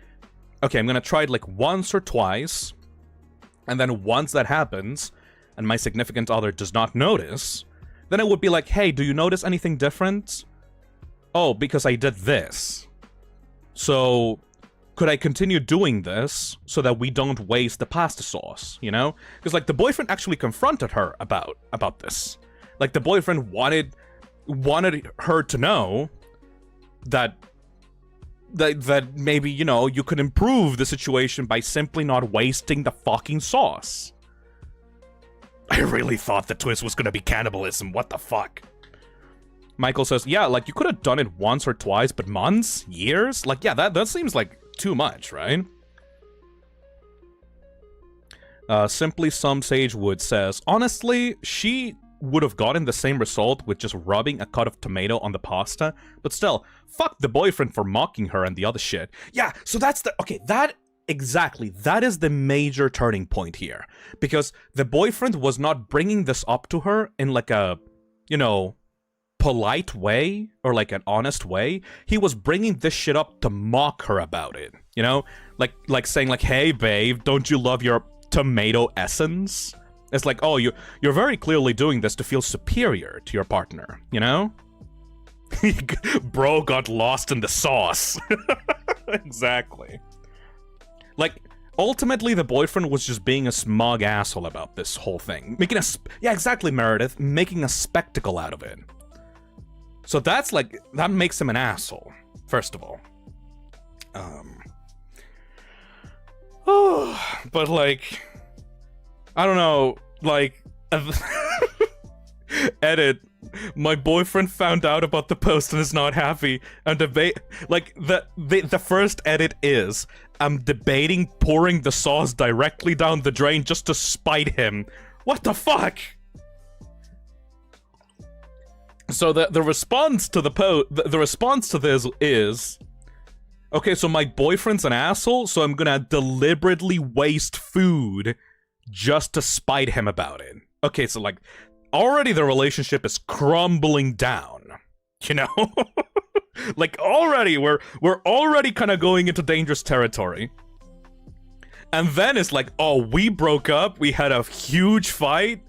okay, I'm gonna try it, like, once or twice, and then once that happens, and my significant other does not notice, then I would be like, hey, do you notice anything different? Oh, because I did this. So, could I continue doing this so that we don't waste the pasta sauce, you know? Because, like, the boyfriend actually confronted her about this. Like, the boyfriend wanted her to know that maybe, you know, you could improve the situation by simply not wasting the fucking sauce. I really thought the twist was gonna be cannibalism, what the fuck? Michael says, yeah, like, you could have done it once or twice, but months? Years? Like, yeah, that seems like too much, right? Simply Some Sagewood says, honestly, she would have gotten the same result with just rubbing a cut of tomato on the pasta, but still, fuck the boyfriend for mocking her and the other shit. Yeah, so that's the... Okay, exactly, that is the major turning point here. Because the boyfriend was not bringing this up to her in like a, you know, polite way, or like an honest way. He was bringing this shit up to mock her about it, you know? Like saying like, hey babe, don't you love your tomato essence? It's like, oh, you're very clearly doing this to feel superior to your partner, you know? Bro got lost in the sauce. Exactly. Like, ultimately, the boyfriend was just being a smug asshole about this whole thing. Yeah, exactly, Meredith. Making a spectacle out of it. So that's like, that makes him an asshole, first of all. But like, I don't know, like, edit. My boyfriend found out about the post and is not happy. And like, the first edit is, I'm debating pouring the sauce directly down the drain just to spite him. What the fuck? So the response to the response to this is, okay, so my boyfriend's an asshole, so I'm gonna deliberately waste food just to spite him about it. Okay, so like, already the relationship is crumbling down, you know? Like, already we're already kind of going into dangerous territory. And then it's like, oh, we broke up, we had a huge fight,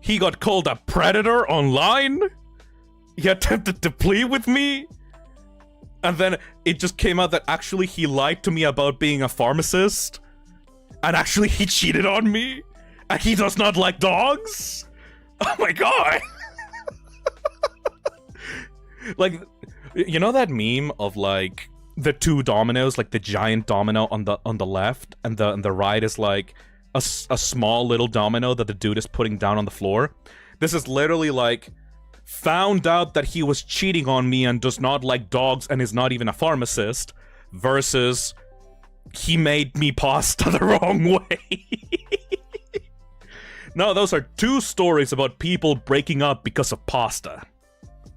he got called a predator online, he attempted to plead with me, and then it just came out that actually he lied to me about being a pharmacist, and actually he cheated on me, and he does not like dogs? Oh my god! Like, you know that meme of like the two dominoes, like the giant domino on the left, and the right is like a small little domino that the dude is putting down on the floor? This is literally like, found out that he was cheating on me and does not like dogs and is not even a pharmacist, versus he made me pasta the wrong way. No, those are two stories about people breaking up because of pasta.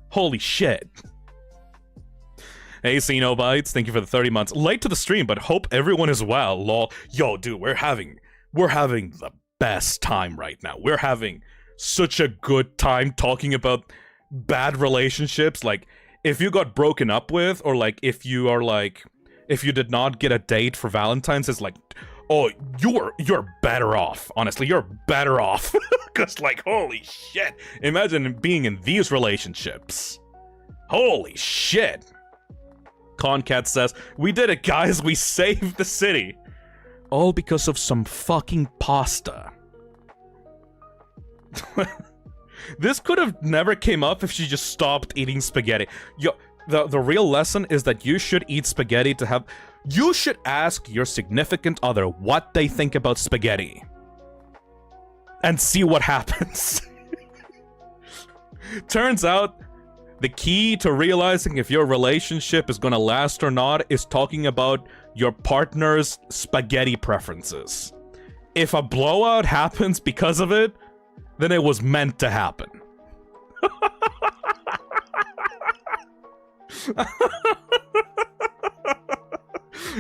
Holy shit. Hey, Cenobites, thank you for the 30 months. Late to the stream, but hope everyone is well, lol. Yo, dude, we're having the best time right now. We're having such a good time talking about bad relationships. Like, if you got broken up with, or like, if you did not get a date for Valentine's, it's like, oh, you're better off. Honestly, you're better off. Because, like, holy shit. Imagine being in these relationships. Holy shit. Concat says, we did it, guys. We saved the city. All because of some fucking pasta. This could have never came up if she just stopped eating spaghetti. Yo, the real lesson is that you should eat spaghetti to have... You should ask your significant other what they think about spaghetti. And see what happens. Turns out, the key to realizing if your relationship is gonna last or not is talking about your partner's spaghetti preferences. If a blowout happens because of it, then it was meant to happen.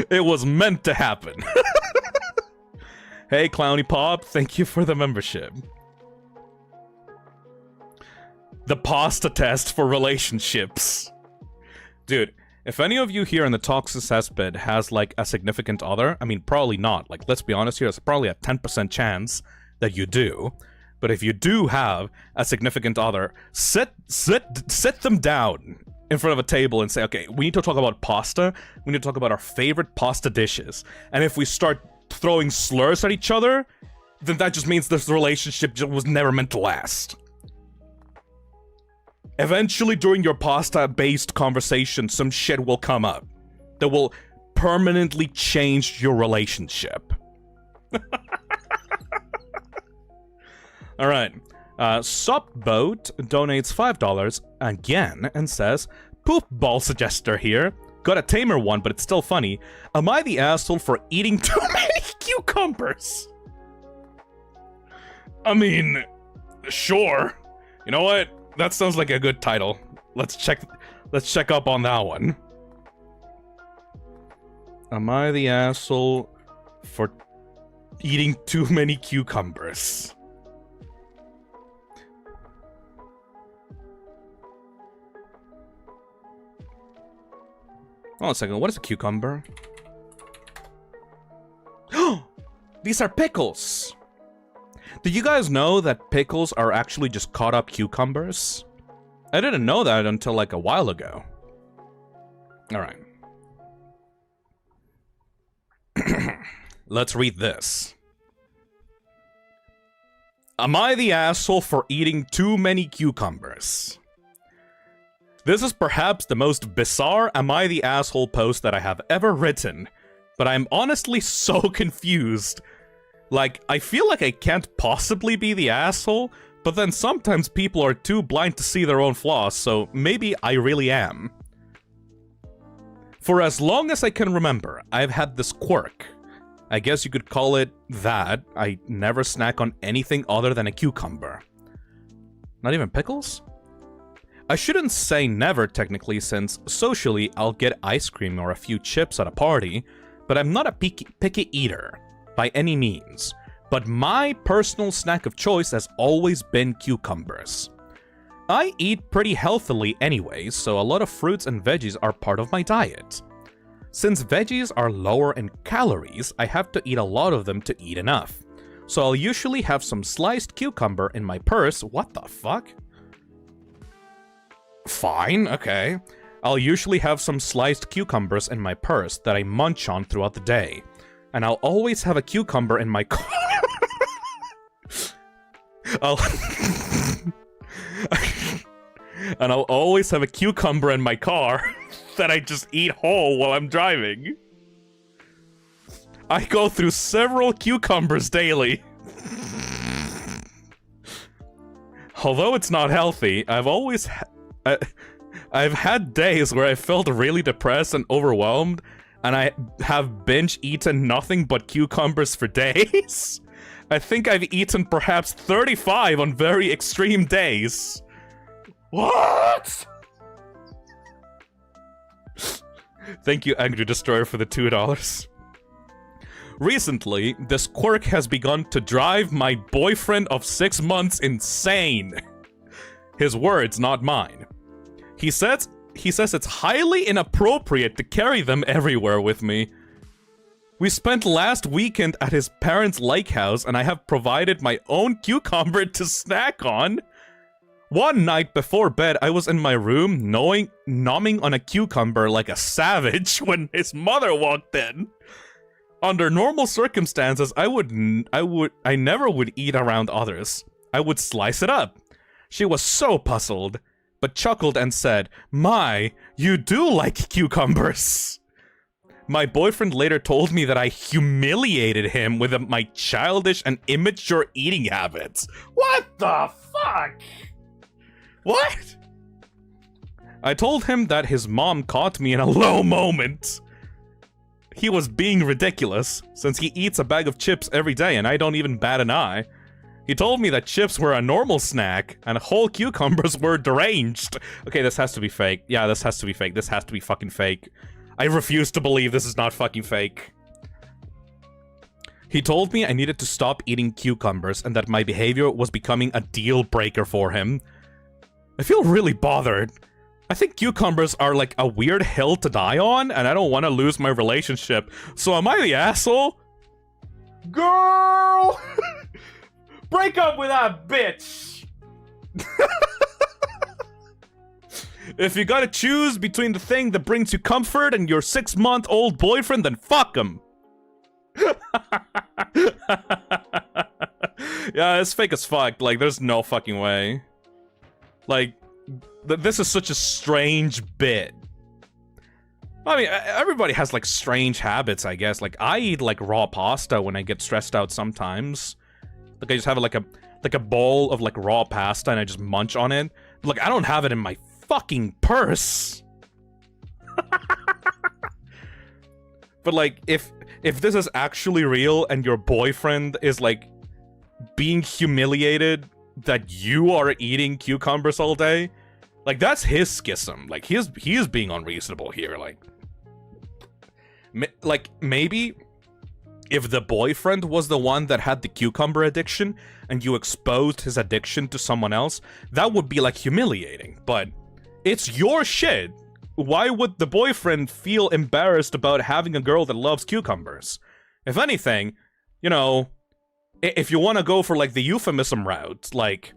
It was meant to happen. Hey, Clowny Pop, thank you for the membership. The pasta test for relationships. Dude, if any of you here in the Toxic Cesspit has, like, a significant other, I mean, probably not. Like, let's be honest here, there's probably a 10% chance that you do. But if you do have a significant other, sit them down in front of a table and say, okay, we need to talk about pasta. We need to talk about our favorite pasta dishes. And if we start throwing slurs at each other, then that just means this relationship just was never meant to last. Eventually, during your pasta-based conversation, some shit will come up that will permanently change your relationship. Alright. Supboat donates $5 again and says, "Poop ball suggester here. Got a tamer one, but it's still funny. Am I the asshole for eating too many cucumbers?" I mean, sure. You know what? That sounds like a good title. Let's check up on that one. Am I the asshole for eating too many cucumbers? Hold on a second, what is a cucumber? These are pickles! Did you guys know that pickles are actually just cut up cucumbers? I didn't know that until like a while ago. Alright. Let's read this. Am I the asshole for eating too many cucumbers? This is perhaps the most bizarre Am I the Asshole post that I have ever written, but I'm honestly so confused. Like, I feel like I can't possibly be the asshole, but then sometimes people are too blind to see their own flaws, so maybe I really am. For as long as I can remember, I've had this quirk. I guess you could call it that. I never snack on anything other than a cucumber. Not even pickles? I shouldn't say never, technically, since socially I'll get ice cream or a few chips at a party, but I'm not a picky eater, by any means. But my personal snack of choice has always been cucumbers. I eat pretty healthily anyway, so a lot of fruits and veggies are part of my diet. Since veggies are lower in calories, I have to eat a lot of them to eat enough. So I'll usually have some sliced cucumber in my purse. What the fuck? Fine, okay. I'll usually have some sliced cucumbers in my purse that I munch on throughout the day. And I'll always have a cucumber in my car. And I'll always have a cucumber in my car that I just eat whole while I'm driving. I go through several cucumbers daily. Although it's not healthy, I've had days where I felt really depressed and overwhelmed, and I have binge-eaten nothing but cucumbers for days. I think I've eaten perhaps 35 on very extreme days. What? Thank you, Angry Destroyer, for the $2. Recently, this quirk has begun to drive my boyfriend of 6 months insane. His words, not mine. He says it's highly inappropriate to carry them everywhere with me. We spent last weekend at his parents' lake house, and I have provided my own cucumber to snack on. One night before bed, I was in my room, nomming on a cucumber like a savage when his mother walked in. Under normal circumstances, I never would eat around others. I would slice it up. She was so puzzled, but chuckled and said, "My, you do like cucumbers." My boyfriend later told me that I humiliated him with my childish and immature eating habits. What the fuck? What? I told him that his mom caught me in a low moment. He was being ridiculous, since he eats a bag of chips every day and I don't even bat an eye. He told me that chips were a normal snack, and whole cucumbers were deranged. Okay, this has to be fake. Yeah, this has to be fake. This has to be fucking fake. I refuse to believe this is not fucking fake. He told me I needed to stop eating cucumbers and that my behavior was becoming a deal breaker for him. I feel really bothered. I think cucumbers are like a weird hill to die on, and I don't want to lose my relationship. So am I the asshole? Girl! Break up with that bitch! If you gotta choose between the thing that brings you comfort and your 6-month-old boyfriend, then fuck him. Yeah, it's fake as fuck. Like, there's no fucking way. Like, this is such a strange bit. I mean, everybody has, like, strange habits, I guess. Like, I eat, like, raw pasta when I get stressed out sometimes. Like, I just have, like a bowl of, like, raw pasta and I just munch on it. Like, I don't have it in my fucking purse. But, like, if this is actually real and your boyfriend is, like, being humiliated that you are eating cucumbers all day, like, that's his schism. Like, he is being unreasonable here. Like, maybe if the boyfriend was the one that had the cucumber addiction and you exposed his addiction to someone else, that would be, like, humiliating. But it's your shit. Why would the boyfriend feel embarrassed about having a girl that loves cucumbers? If anything, you know, if you want to go for, like, the euphemism route, like,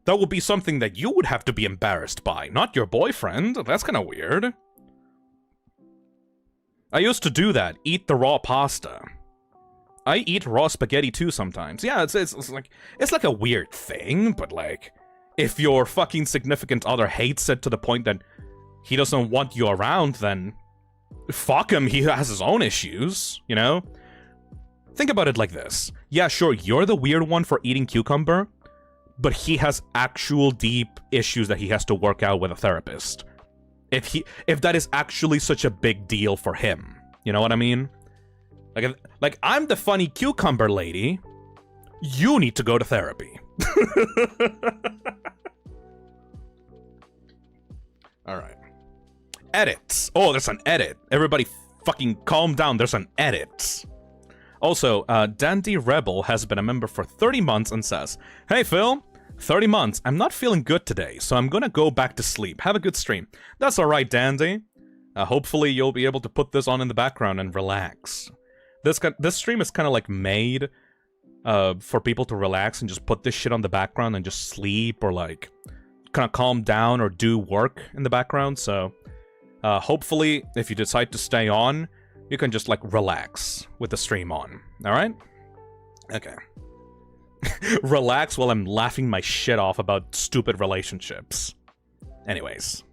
that would be something that you would have to be embarrassed by, not your boyfriend. That's kind of weird. I used to do that, eat the raw pasta. I eat raw spaghetti too sometimes. Yeah, it's like a weird thing, but, like, if your fucking significant other hates it to the point that he doesn't want you around, then fuck him, he has his own issues, you know? Think about it like this. Yeah, sure, you're the weird one for eating cucumber, but he has actual deep issues that he has to work out with a therapist. If that is actually such a big deal for him. You know what I mean? Like I'm the funny cucumber lady. You need to go to therapy. Alright. Edits. Oh, there's an edit. Everybody fucking calm down. There's an edit. Also, Dandy Rebel has been a member for 30 months and says, "Hey Phil, 30 months. I'm not feeling good today, so I'm gonna go back to sleep. Have a good stream." That's alright, Dandy. Hopefully you'll be able to put this on in the background and relax. This stream is kind of like made for people to relax and just put this shit on the background and just sleep or like kind of calm down or do work in the background. So hopefully if you decide to stay on, you can just like relax with the stream on. Alright? Okay. Relax while I'm laughing my shit off about stupid relationships. Anyways.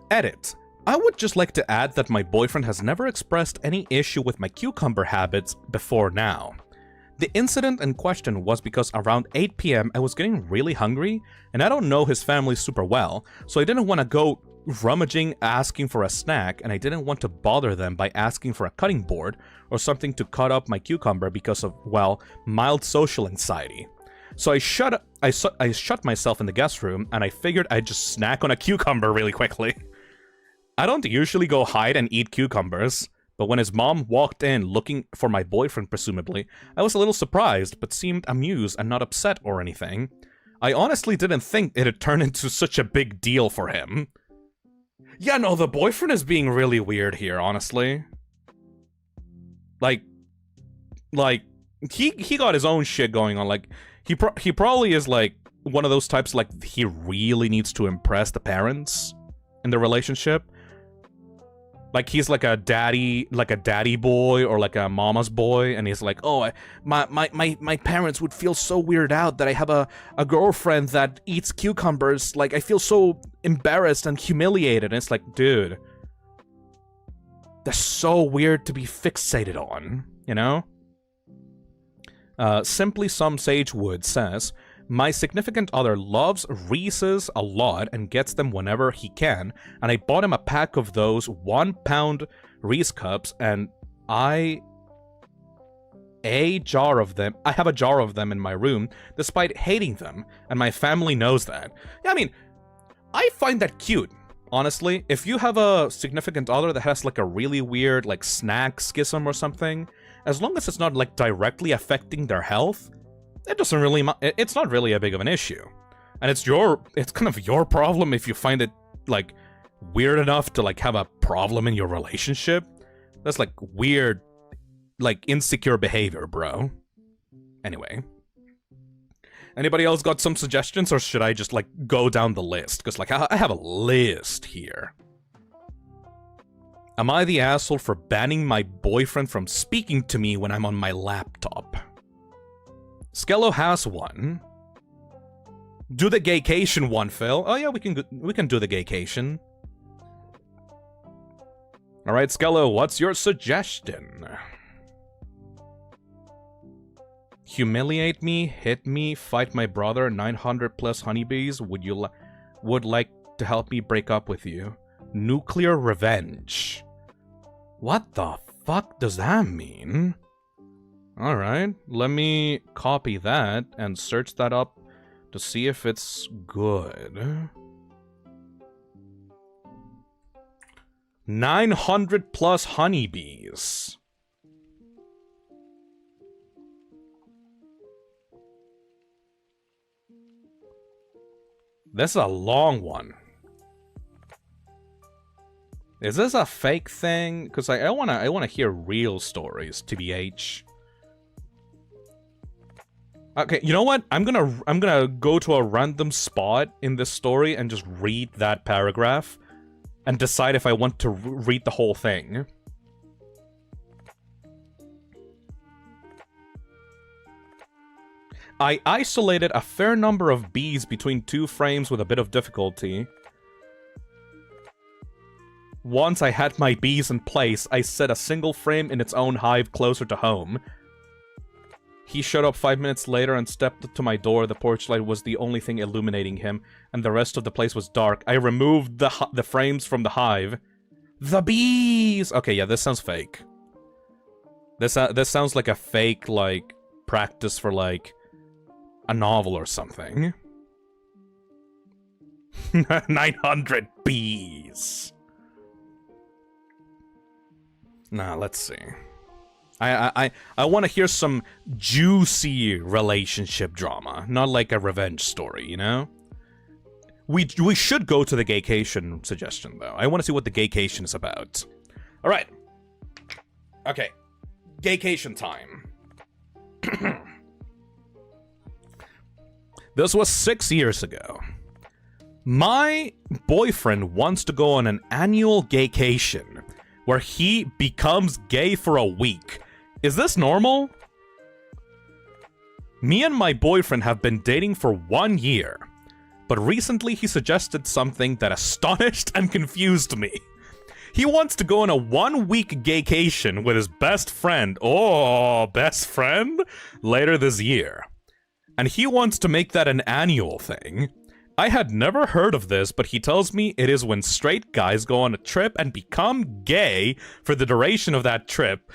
Edit. I would just like to add that my boyfriend has never expressed any issue with my cucumber habits before now. The incident in question was because around 8 PM I was getting really hungry, and I don't know his family super well, so I didn't want to go rummaging asking for a snack, and I didn't want to bother them by asking for a cutting board or something to cut up my cucumber because of, well, mild social anxiety. So I shut myself in the guest room, and I figured I'd just snack on a cucumber really quickly. I don't usually go hide and eat cucumbers, but when his mom walked in looking for my boyfriend presumably, I was a little surprised, but seemed amused and not upset or anything. I honestly didn't think it'd turn into such a big deal for him. Yeah, no, the boyfriend is being really weird here, honestly. Like, he got his own shit going on, like, he probably is, like, one of those types, like, he really needs to impress the parents in the relationship. Like, he's like a daddy boy or like a mama's boy, and he's like, oh, my parents would feel so weirded out that I have a girlfriend that eats cucumbers. Like, I feel so embarrassed and humiliated. And it's like, dude, that's so weird to be fixated on, you know? Simply Some Sage Wood says, my significant other loves Reese's a lot and gets them whenever he can, and I bought him a pack of those 1-pound Reese cups, and I have a jar of them in my room, despite hating them, and my family knows that. Yeah, I mean, I find that cute, honestly. If you have a significant other that has, like, a really weird, like, snack schism or something, as long as it's not, like, directly affecting their health, it's not really a big of an issue. And it's kind of your problem if you find it, like, weird enough to, like, have a problem in your relationship. That's, like, weird, like, insecure behavior, bro. Anyway. Anybody else got some suggestions, or should I just, like, go down the list? Because, like, I have a list here. Am I the asshole for banning my boyfriend from speaking to me when I'm on my laptop? Skello has one. Do the gaycation one, Phil. Oh yeah, we can do the gaycation. Alright, Skello, what's your suggestion? Humiliate me, hit me, fight my brother, 900 plus honeybees. Would like to help me break up with you. Nuclear revenge. What the fuck does that mean? Alright, let me copy that and search that up to see if it's good. 900 plus honeybees. This is a long one. Is this a fake thing? Because I wanna hear real stories, TBH. Okay, you know what? I'm gonna go to a random spot in this story and just read that paragraph and decide if I want to read the whole thing. I isolated a fair number of bees between 2 frames with a bit of difficulty. Once I had my bees in place, I set a single frame in its own hive closer to home. He showed up 5 minutes later and stepped up to my door. The porch light was the only thing illuminating him, and the rest of the place was dark. I removed the frames from the hive. The bees! Okay, yeah, this sounds fake. This sounds like a fake, like, practice for, like, a novel or something. 900 bees! Nah, let's see. I want to hear some juicy relationship drama, not like a revenge story, you know? We should go to the gaycation suggestion, though. I want to see what the gaycation is about. Alright. Okay. Gaycation time. This was 6 years ago. My boyfriend wants to go on an annual gaycation where he becomes gay for a week. Is this normal? Me and my boyfriend have been dating for 1 year, but recently he suggested something that astonished and confused me. He wants to go on a 1-week gaycation with his best friend, best friend, later this year. And he wants to make that an annual thing. I had never heard of this, but he tells me it is when straight guys go on a trip and become gay for the duration of that trip.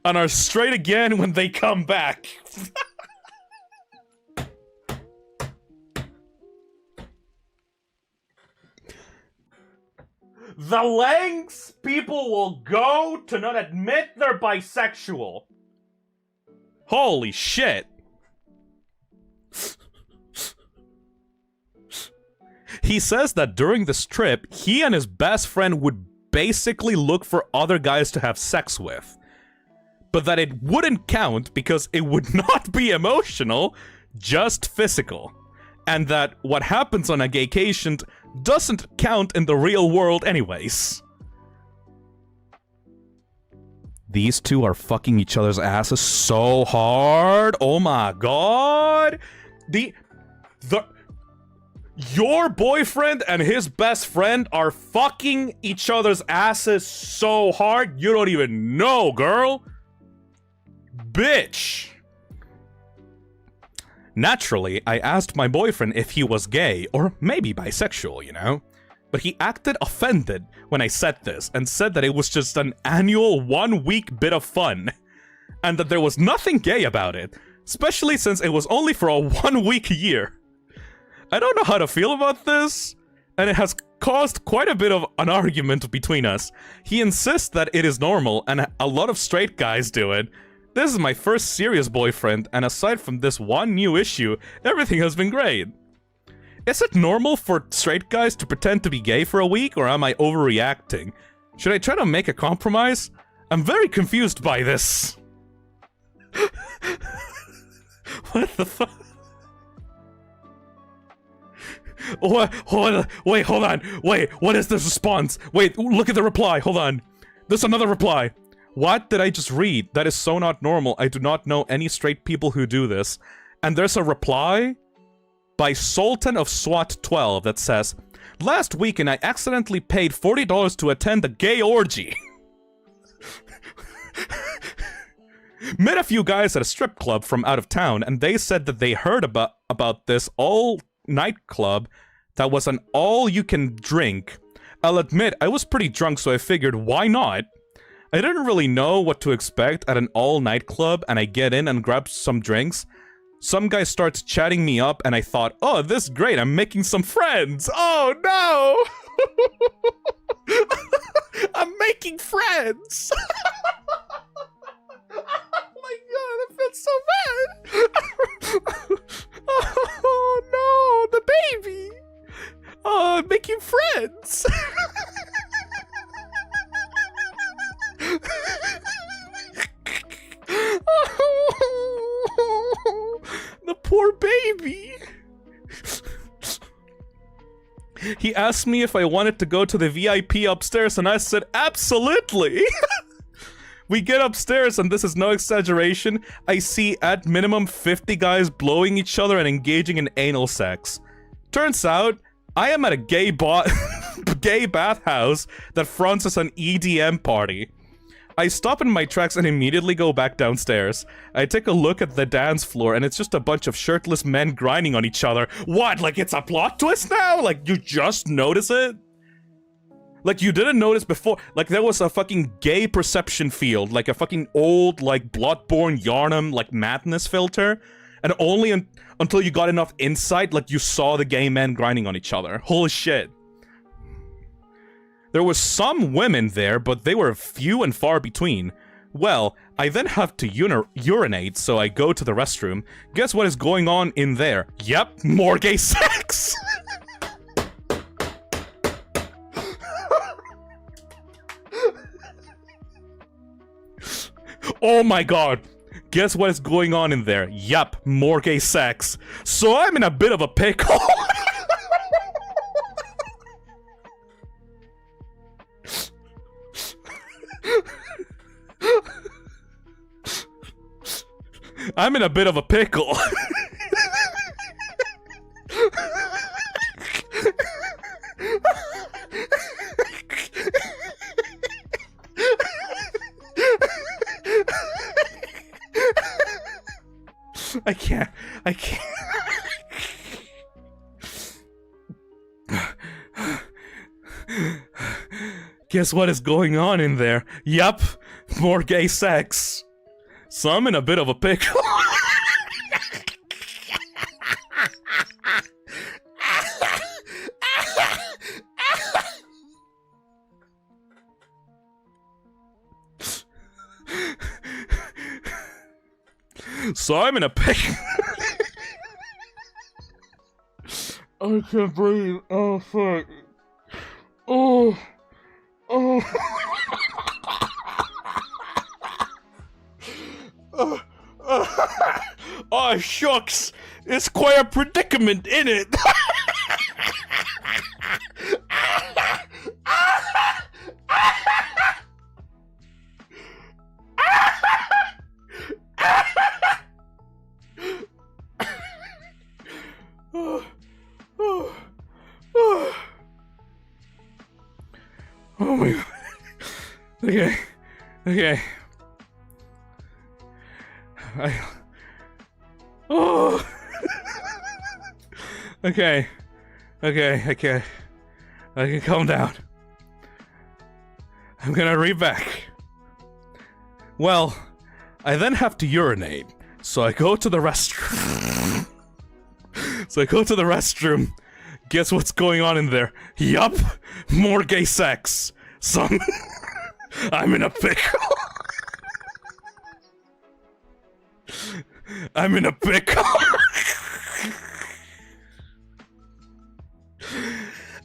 And are straight again when they come back. The lengths people will go to not admit they're bisexual. Holy shit. He says that during this trip, he and his best friend would basically look for other guys to have sex with. But that it wouldn't count because it would not be emotional, just physical. And that what happens on a gaycation doesn't count in the real world anyways. These two are fucking each other's asses so hard. Oh my god. Your boyfriend and his best friend are fucking each other's asses so hard, you don't even know, girl. Bitch. Naturally, I asked my boyfriend if he was gay, or maybe bisexual, you know? But he acted offended when I said this, and said that it was just an annual 1-week bit of fun. And that there was nothing gay about it, especially since it was only for a 1-week year. I don't know how to feel about this, and it has caused quite a bit of an argument between us. He insists that it is normal, and a lot of straight guys do it. This is my first serious boyfriend, and aside from this one new issue, everything has been great. Is it normal for straight guys to pretend to be gay for a week, or am I overreacting? Should I try to make a compromise? I'm very confused by this. What the fuck? What? Wait, hold on. Wait, what is this response? Wait, look at the reply. Hold on. There's another reply. What did I just read? That is so not normal. I do not know any straight people who do this. And there's a reply by Sultan of SWAT 12 that says, last weekend I accidentally paid $40 to attend a gay orgy. Met a few guys at a strip club from out of town, and they said that they heard about this all-night club that was an all-you-can-drink. I'll admit, I was pretty drunk, so I figured, why not? I didn't really know what to expect at an all-night club, and I get in and grab some drinks. Some guy starts chatting me up, and I thought, oh, this is great, I'm making some friends! Oh, no! I'm making friends! Oh my god, that feels so bad! Oh no, the baby! Oh, I'm making friends! The poor baby! He asked me if I wanted to go to the VIP upstairs, and I said, absolutely! We get upstairs, and this is no exaggeration, I see at minimum 50 guys blowing each other and engaging in anal sex. Turns out, I am at a gay bathhouse that fronts as an EDM party. I stop in my tracks and immediately go back downstairs. I take a look at the dance floor, and it's just a bunch of shirtless men grinding on each other. What, like it's a plot twist now? Like, you just notice it? Like, you didn't notice before, like, there was a fucking gay perception field, like a fucking old, like, Bloodborne Yarnum, like, madness filter, and only until you got enough insight, like, you saw the gay men grinding on each other. Holy shit. There was some women there, but they were few and far between. Well, I then have to urinate, so I go to the restroom. Guess what is going on in there? Yep, more gay sex! Oh my god. Guess what is going on in there? Yup, more gay sex. So I'm in a bit of a pickle. I'm in a bit of a pickle. I can't. Guess what is going on in there? Yup, more gay sex. So I'm in a bit of a pickle. So I'm in a pickle. I can't breathe. Oh fuck. Oh. Oh shucks, it's quite a predicament, innit? Oh my god. Okay. Okay, calm down. I'm gonna read back. Well, I then have to urinate, so I go to the restroom. Guess what's going on in there? Yup, more gay sex. I'm in a pickle. I'm in a pickle.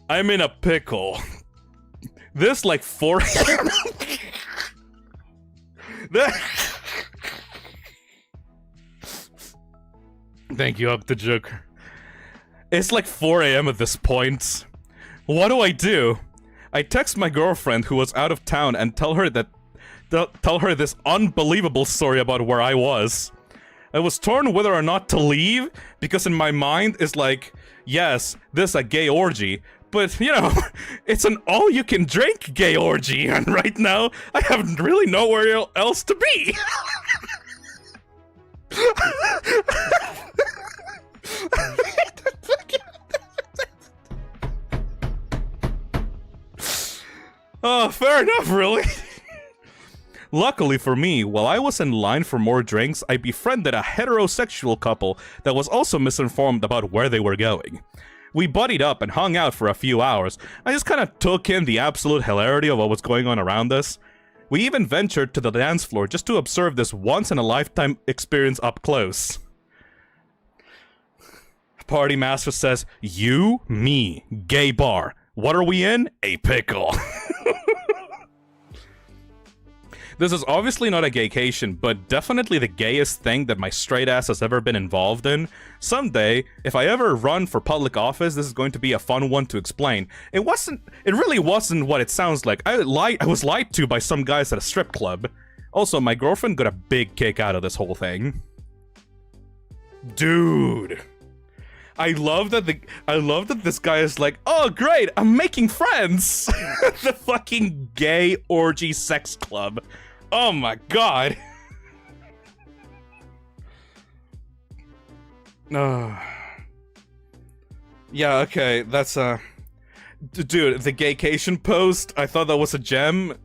I'm in a pickle. This like 4 Thank you, Octajuk. It's like 4 AM at this point. What do? I text my girlfriend who was out of town and tell her this unbelievable story about where I was. I was torn whether or not to leave, because in my mind it's like, yes, this is a gay orgy, but, you know, it's an all-you-can-drink gay orgy, and right now, I have really nowhere else to be. Oh, fair enough, really. Luckily for me, while I was in line for more drinks, I befriended a heterosexual couple that was also misinformed about where they were going. We buddied up and hung out for a few hours. I just kind of took in the absolute hilarity of what was going on around us. We even ventured to the dance floor just to observe this once-in-a-lifetime experience up close. Party Master says, you, me, gay bar. What are we in? A pickle. This is obviously not a gaycation, but definitely the gayest thing that my straight ass has ever been involved in. Someday, if I ever run for public office, this is going to be a fun one to explain. It really wasn't what it sounds like. I was lied to by some guys at a strip club. Also, my girlfriend got a big kick out of this whole thing. Dude. I love that this guy is like, oh great, I'm making friends. The fucking gay orgy sex club. Oh my god. Yeah, okay, that's dude, the gaycation post, I thought that was a gem.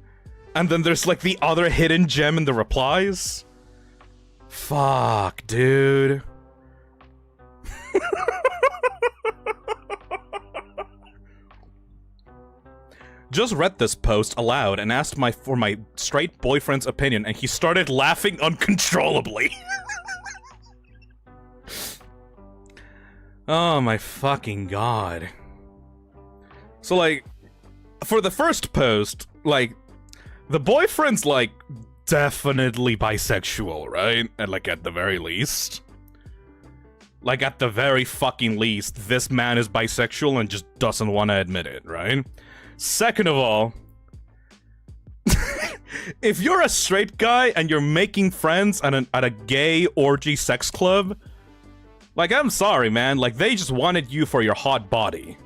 And then there's like the other hidden gem in the replies. Fuck, dude. Just read this post aloud and asked for my straight boyfriend's opinion, and he started laughing uncontrollably. Oh my fucking god. So like, for the first post, like, the boyfriend's like definitely bisexual, right? And like at the very least. Like at the very fucking least, this man is bisexual and just doesn't want to admit it, right? Second of all, if you're a straight guy and you're making friends at a gay orgy sex club, like, I'm sorry, man, like, they just wanted you for your hot body.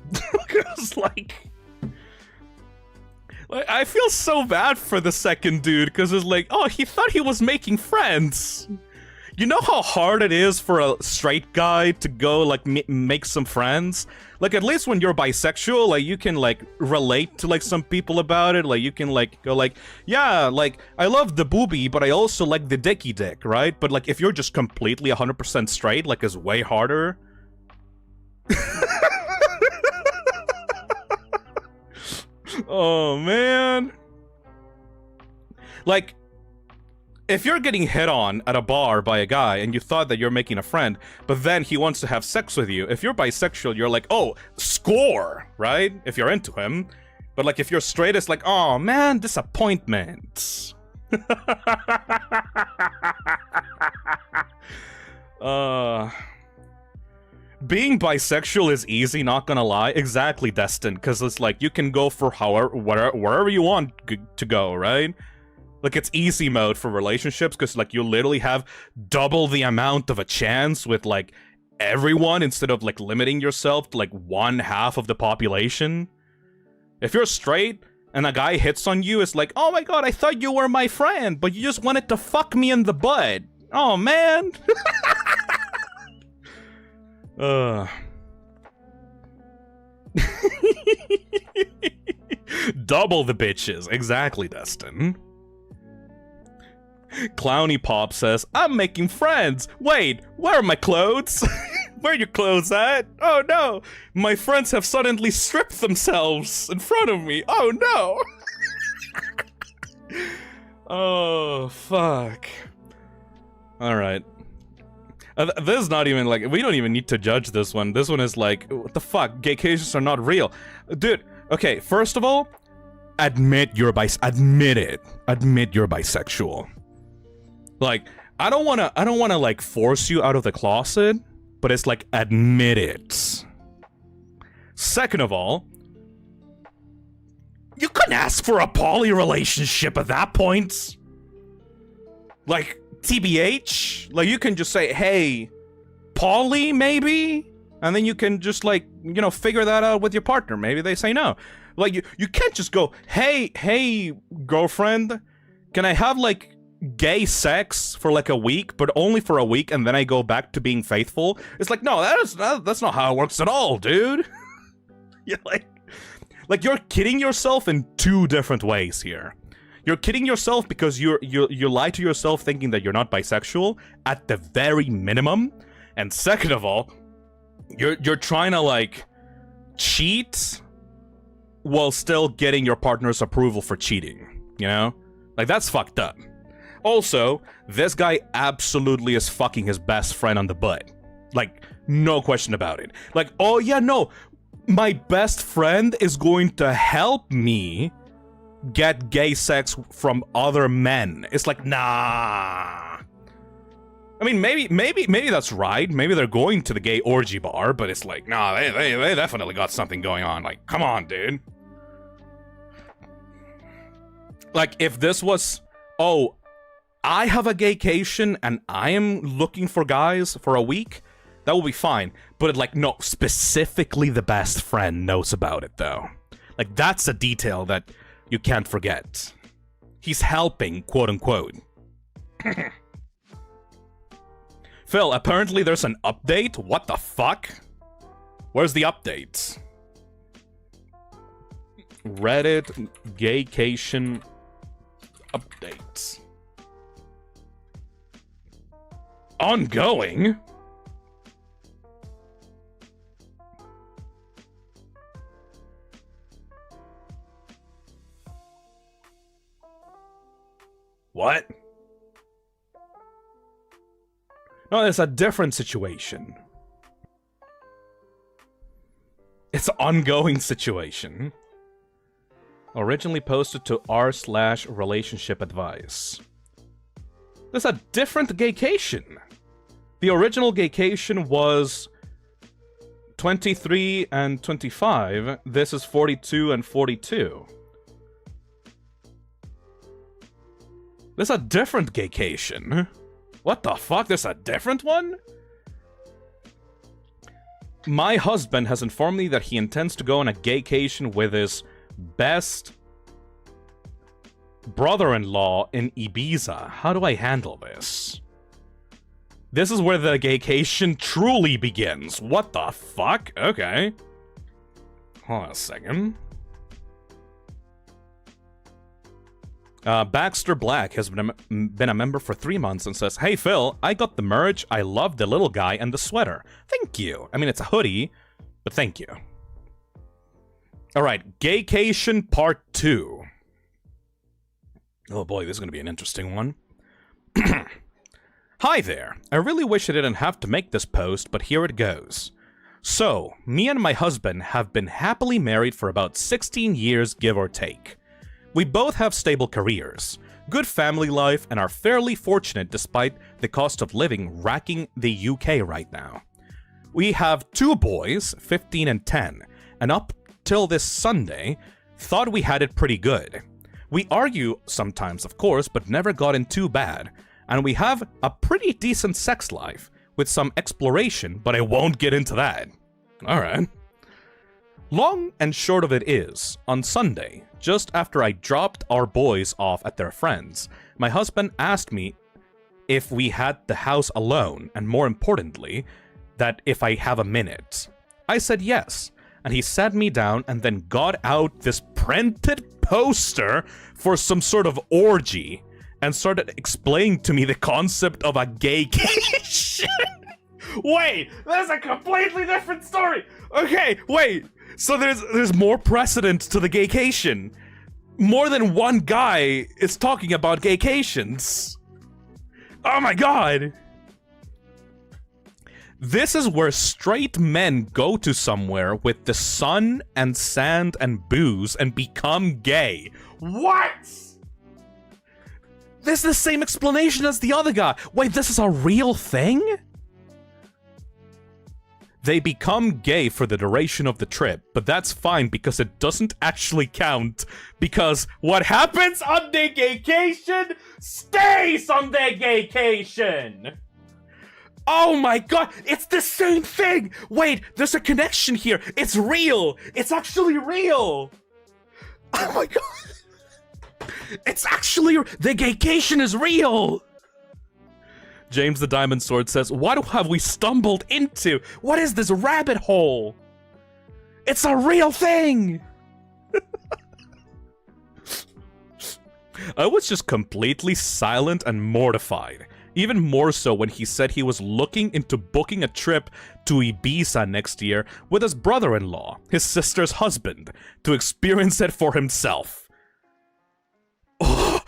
Because, like, I feel so bad for the second dude, because it's like, oh, he thought he was making friends. You know how hard it is for a straight guy to go, like, make some friends? Like, at least when you're bisexual, like, you can, like, relate to, like, some people about it. Like, you can, like, go, like, yeah, like, I love the boobie, but I also like the dicky dick, right? But, like, if you're just completely 100% straight, like, it's way harder. Oh, man. Like, if you're getting hit on at a bar by a guy and you thought that you're making a friend, but then he wants to have sex with you, if you're bisexual, you're like, oh, score, right? If you're into him. But like, if you're straight, it's like, oh man, disappointment. Being bisexual is easy, not gonna lie. Exactly, Destin, because it's like, you can go for wherever you want to go, right? Like, it's easy mode for relationships, because, like, you literally have double the amount of a chance with, like, everyone, instead of, like, limiting yourself to, like, 1/2 of the population. If you're straight, and a guy hits on you, it's like, oh my god, I thought you were my friend, but you just wanted to fuck me in the butt. Oh, man. Double the bitches. Exactly, Destin. Clowny Pop says, I'm making friends. Wait, where are my clothes? Where are your clothes at? Oh no, my friends have suddenly stripped themselves in front of me. Oh no. Oh, fuck. Alright. This is not even like, we don't even need to judge this one. This one is like, what the fuck? Gaycations are not real. Dude, okay, first of all, admit you're admit it. Admit you're bisexual. Like, I don't wanna like force you out of the closet, but it's like admit it. Second of all, you couldn't ask for a poly relationship at that point. Like, TBH? Like, you can just say, hey, poly, maybe? And then you can just, like, you know, figure that out with your partner. Maybe they say no. Like, you can't just go, hey, girlfriend, can I have, like, gay sex for, like, a week, but only for a week, and then I go back to being faithful? It's like, no, that's not how it works at all, dude. You're like, you're kidding yourself in two different ways here. You're kidding yourself because you lie to yourself thinking that you're not bisexual at the very minimum, and second of all, you're trying to like cheat while still getting your partner's approval for cheating. You know, like that's fucked up. Also, this guy absolutely is fucking his best friend on the butt. Like, no question about it. Like, oh yeah, no, my best friend is going to help me get gay sex from other men. It's like, nah. I mean, maybe that's right. Maybe they're going to the gay orgy bar, but it's like, nah, they definitely got something going on. Like, come on, dude. Like, if this was, oh, I have a gaycation and I am looking for guys for a week, that will be fine. But like, no, specifically the best friend knows about it, though. Like, that's a detail that you can't forget. He's helping, quote unquote. Phil, apparently there's an update? What the fuck? Where's the update? Reddit gaycation updates. Ongoing? What? No, it's a different situation. It's an ongoing situation. Originally posted to r/relationship advice. There's a different gaycation. The original gaycation was 23 and 25. This is 42 and 42. There's a different gaycation. What the fuck? There's a different one? My husband has informed me that he intends to go on a gaycation with his best brother-in-law in Ibiza. How do I handle this? This is where the gaycation truly begins. What the fuck? Okay. Hold on a second. Baxter Black has been a member for 3 months and says, hey Phil, I got the merch, I love the little guy and the sweater. Thank you. I mean, it's a hoodie, but thank you. Alright, Gaycation Part 2. Oh boy, this is gonna be an interesting one. Hi there. I really wish I didn't have to make this post, but here it goes. So, me and my husband have been happily married for about 16 years, give or take. We both have stable careers, good family life, and are fairly fortunate despite the cost of living racking the UK right now. We have 2 boys, 15 and 10, and up till this Sunday, thought we had it pretty good. We argue sometimes, of course, but never got in too bad, and we have a pretty decent sex life, with some exploration, but I won't get into that. Alright. Long and short of it is, on Sunday, just after I dropped our boys off at their friends, my husband asked me if we had the house alone, and more importantly, that if I have a minute. I said yes, and he sat me down and then got out this printed poster for some sort of orgy, and started explaining to me the concept of a gaycation. Wait, that's a completely different story! Okay, wait! So there's more precedent to the gaycation. More than one guy is talking about gaycations. Oh my god! This is where straight men go to somewhere with the sun and sand and booze and become gay. What? This is the same explanation as the other guy. Wait, this is a real thing? They become gay for the duration of the trip, but that's fine because it doesn't actually count. Because what happens on their gaycation stays on their gaycation! Oh my god, it's the same thing! Wait, there's a connection here. It's real! It's actually real! Oh my god! It's actually... The gaycation is real! James the Diamond Sword says, what have we stumbled into? What is this rabbit hole? It's a real thing! I was just completely silent and mortified. Even more so when he said he was looking into booking a trip to Ibiza next year with his brother-in-law, his sister's husband, to experience it for himself. Oh.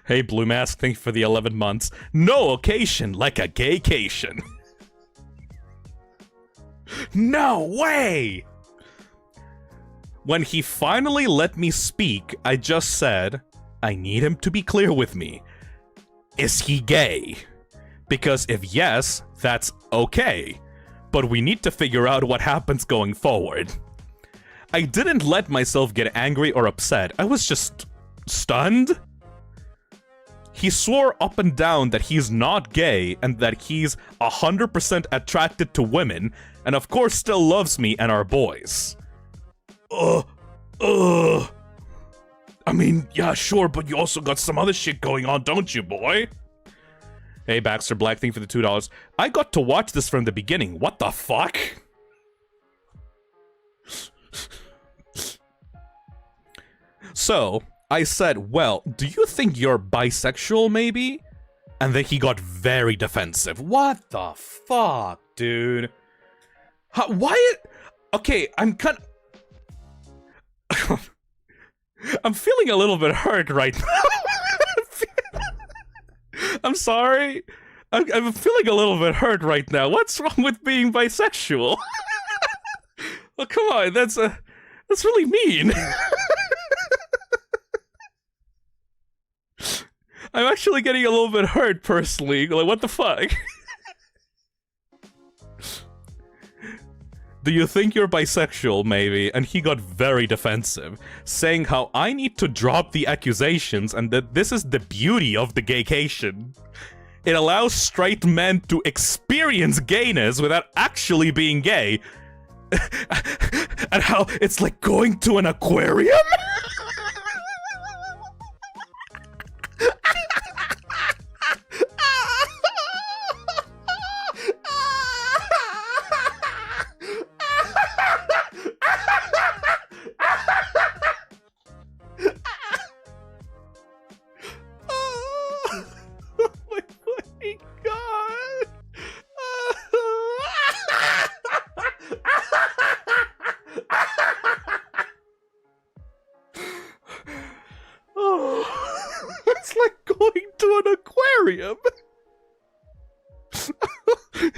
Hey, Blue Mask, thank you for the 11 months. No occasion like a gaycation. No way! When he finally let me speak, I just said, I need him to be clear with me. Is he gay? Because if yes, that's okay. But we need to figure out what happens going forward. I didn't let myself get angry or upset. I was just stunned. He swore up and down that he's not gay and that he's 100% attracted to women, and of course still loves me and our boys. I mean, yeah, sure, but you also got some other shit going on, don't you, boy? Hey, Baxter Black, thank you for the $2. I got to watch this from the beginning. What the fuck? So, I said, well, do you think you're bisexual, maybe? And then he got very defensive. What the fuck, dude? Why? Okay, I'm kind of... I'm feeling a little bit hurt right now. I'm sorry. I'm feeling a little bit hurt right now. What's wrong with being bisexual? Well, come on, that's really mean. I'm actually getting a little bit hurt, personally. Like, what the fuck? Do you think you're bisexual, maybe? And he got very defensive, saying how I need to drop the accusations and that this is the beauty of the gaycation. It allows straight men to experience gayness without actually being gay. And how it's like going to an aquarium?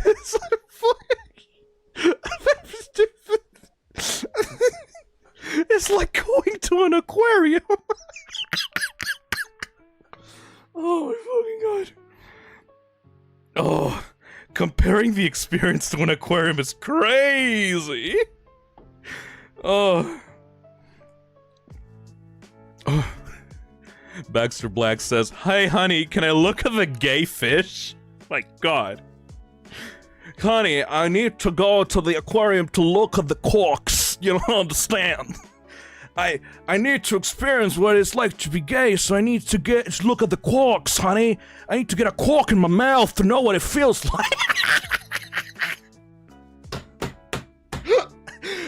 It's like it's like going to an aquarium. Oh my fucking god. Oh, comparing the experience to an aquarium is crazy. Oh. Oh. Baxter Black says, "Hey honey, can I look at the gay fish?" My god. Honey, I need to go to the aquarium to look at the corks. You don't understand. I need to experience what it's like to be gay, so I need to look at the corks, honey. I need to get a cork in my mouth to know what it feels like.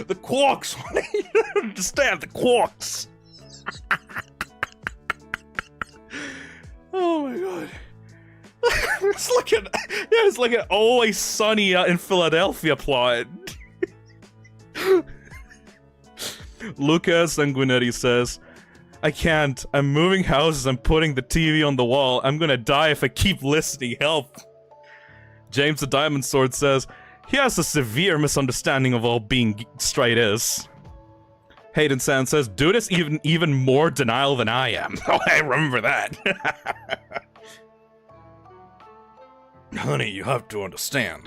The corks, honey. You don't understand the corks. Oh my god. It's like an Always Sunny in Philadelphia plot. Lucas Sanguinetti says, "I can't. I'm moving houses. I'm putting the TV on the wall. I'm gonna die if I keep listening. Help." James the Diamond Sword says, "He has a severe misunderstanding of all being straight is." Hayden San says, dude is even more denial than I am. Oh, I remember that. Honey, you have to understand.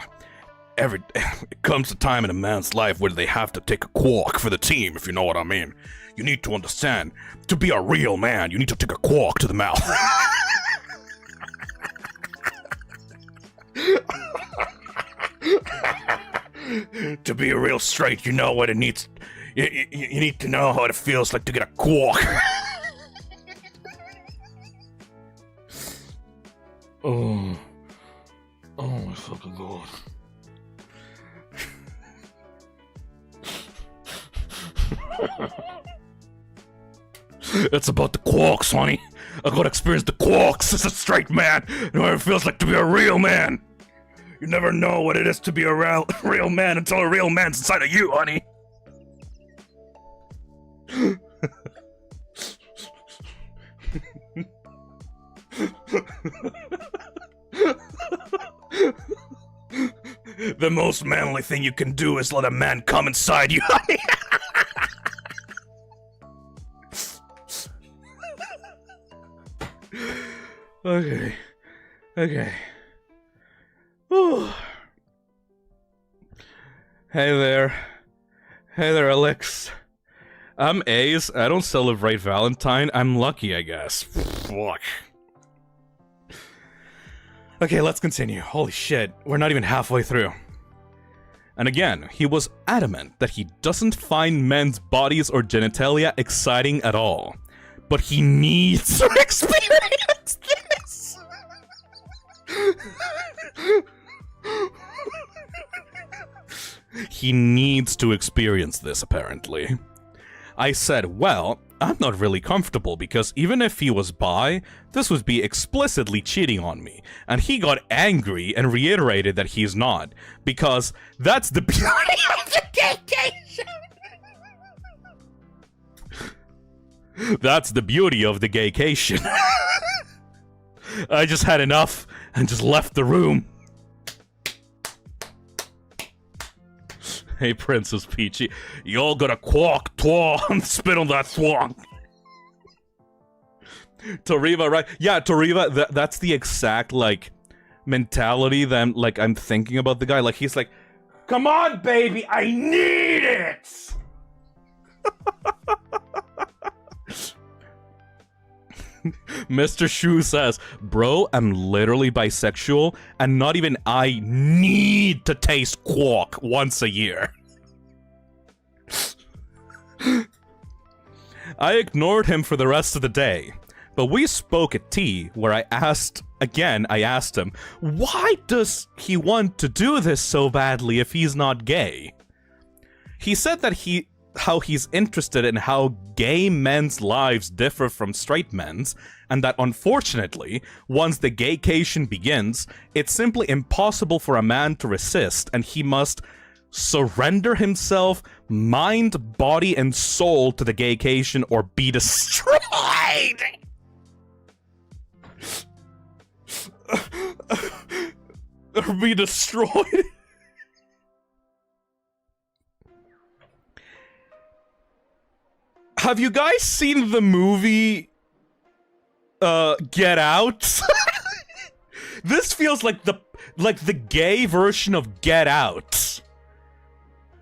It comes a time in a man's life where they have to take a quark for the team, if you know what I mean. You need to understand, to be a real man, you need to take a quark to the mouth. To be a real straight, you know what it needs. You need to know how it feels like to get a quark. Oh my fucking god. It's about the quarks, honey. I gotta experience the quarks as a straight man. You know what it feels like to be a real man. You never know what it is to be a real man until a real man's inside of you, honey. The most manly thing you can do is let a man come inside you, honey. Okay. Whew. Hey there, Alex. I'm Ace. I don't celebrate Valentine. I'm lucky, I guess. Fuck. Okay, let's continue. Holy shit, we're not even halfway through. And again, he was adamant that he doesn't find men's bodies or genitalia exciting at all. But he needs to experience this! He needs to experience this, apparently. I said, well, I'm not really comfortable because even if he was bi, this would be explicitly cheating on me. And he got angry and reiterated that he's not, because that's the beauty of the GAYCATION! That's the beauty of the GAYCATION. I just had enough and just left the room. Hey, Princess Peachy, y'all got a quark twa and spit on that twang. Toriva, right? Yeah, Toriva, that's the exact, like, mentality that, like, I'm thinking about the guy. Like, he's like, come on, baby, I need it! Mr. Shu says, bro, I'm literally bisexual, and not even I need to taste quark once a year. I ignored him for the rest of the day, but we spoke at tea, where I asked him, why does he want to do this so badly if he's not gay? He said that how he's interested in how gay men's lives differ from straight men's, and that unfortunately, once the GAYCATION begins, it's simply impossible for a man to resist, and he must surrender himself, mind, body, and soul to the GAYCATION or be destroyed! Or be destroyed? Have you guys seen the movie, Get Out? This feels like the gay version of Get Out.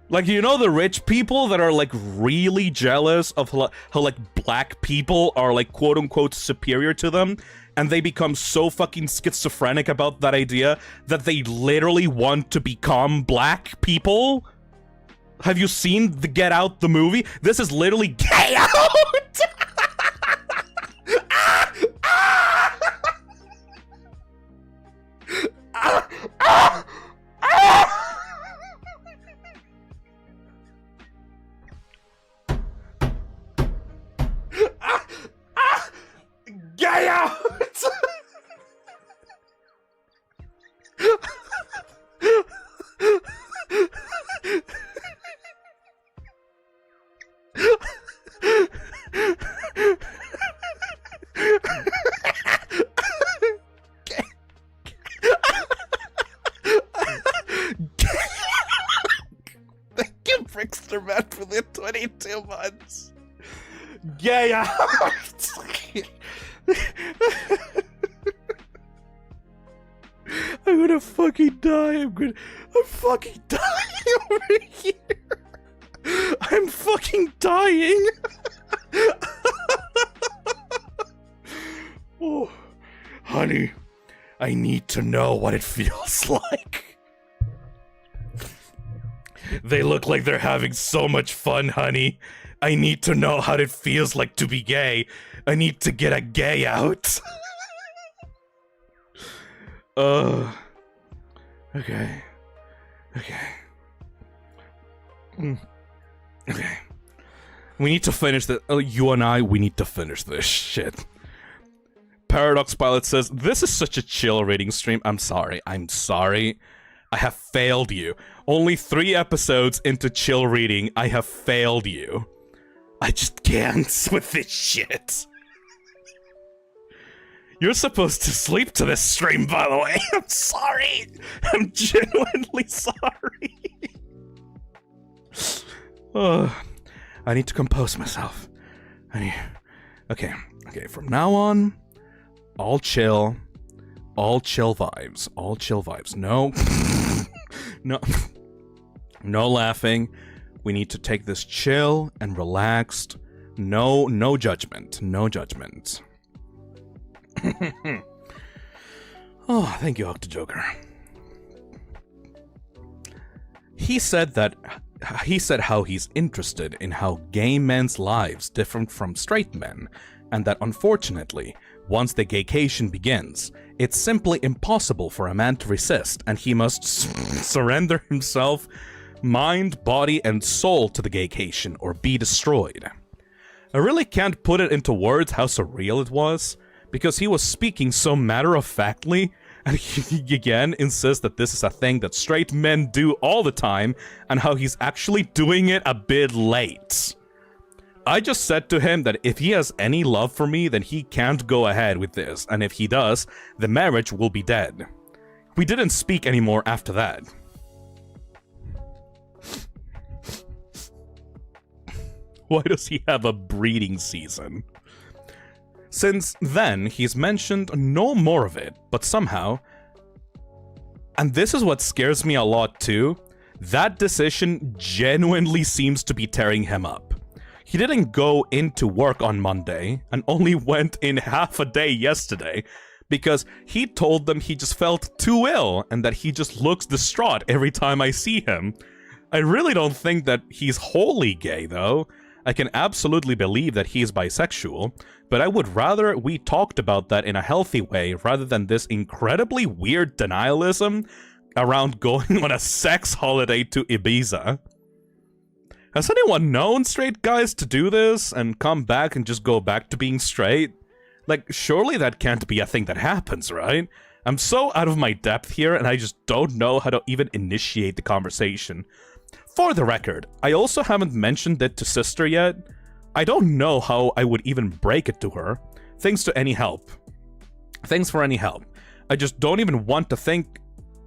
Like, you know the rich people that are, like, really jealous of how, like, black people are, like, quote-unquote superior to them, and they become so fucking schizophrenic about that idea that they literally want to become black people? Have you seen the Get Out, the movie? This is literally Get Out! Get Out! Thank you, Brickster Man, for the 22 months. Gay out! I'm gonna fucking die. I'm fucking dying over here. I'm fucking dying. Oh, honey, I need to know what it feels like. They look like they're having so much fun, honey. I need to know how it feels like to be gay. I need to get a gay out. Okay. Okay. Okay. We need to finish this. You and I, we need to finish this shit. Paradox Pilot says, this is such a chill reading stream. I'm sorry. I'm sorry. I have failed you. Only 3 episodes into chill reading, I have failed you. I just can't with this shit. You're supposed to sleep to this stream, by the way. I'm sorry. I'm genuinely sorry. I need to compose myself. Okay, from now on, all chill vibes, all chill vibes. No laughing. We need to take this chill and relaxed. No judgment, no judgment. Oh, thank you, Octojoker. He said how he's interested in how gay men's lives differ from straight men, and that unfortunately, once the gaycation begins, it's simply impossible for a man to resist, and he must surrender himself, mind, body, and soul to the gaycation or be destroyed. I really can't put it into words how surreal it was, because he was speaking so matter-of-factly, and he again insists that this is a thing that straight men do all the time, and how he's actually doing it a bit late. I just said to him that if he has any love for me, then he can't go ahead with this, and if he does, the marriage will be dead. We didn't speak anymore after that. Why does he have a breeding season? Since then, he's mentioned no more of it, but somehow, and this is what scares me a lot too, that decision genuinely seems to be tearing him up. He didn't go into work on Monday, and only went in half a day yesterday, because he told them he just felt too ill, and that he just looks distraught every time I see him. I really don't think that he's wholly gay, though. I can absolutely believe that he's bisexual, but I would rather we talked about that in a healthy way rather than this incredibly weird denialism around going on a sex holiday to Ibiza. Has anyone known straight guys to do this and come back and just go back to being straight? Like, surely that can't be a thing that happens, right? I'm so out of my depth here and I just don't know how to even initiate the conversation. For the record, I also haven't mentioned it to sister yet. I don't know how I would even break it to her. Thanks for any help. I just don't even want to think,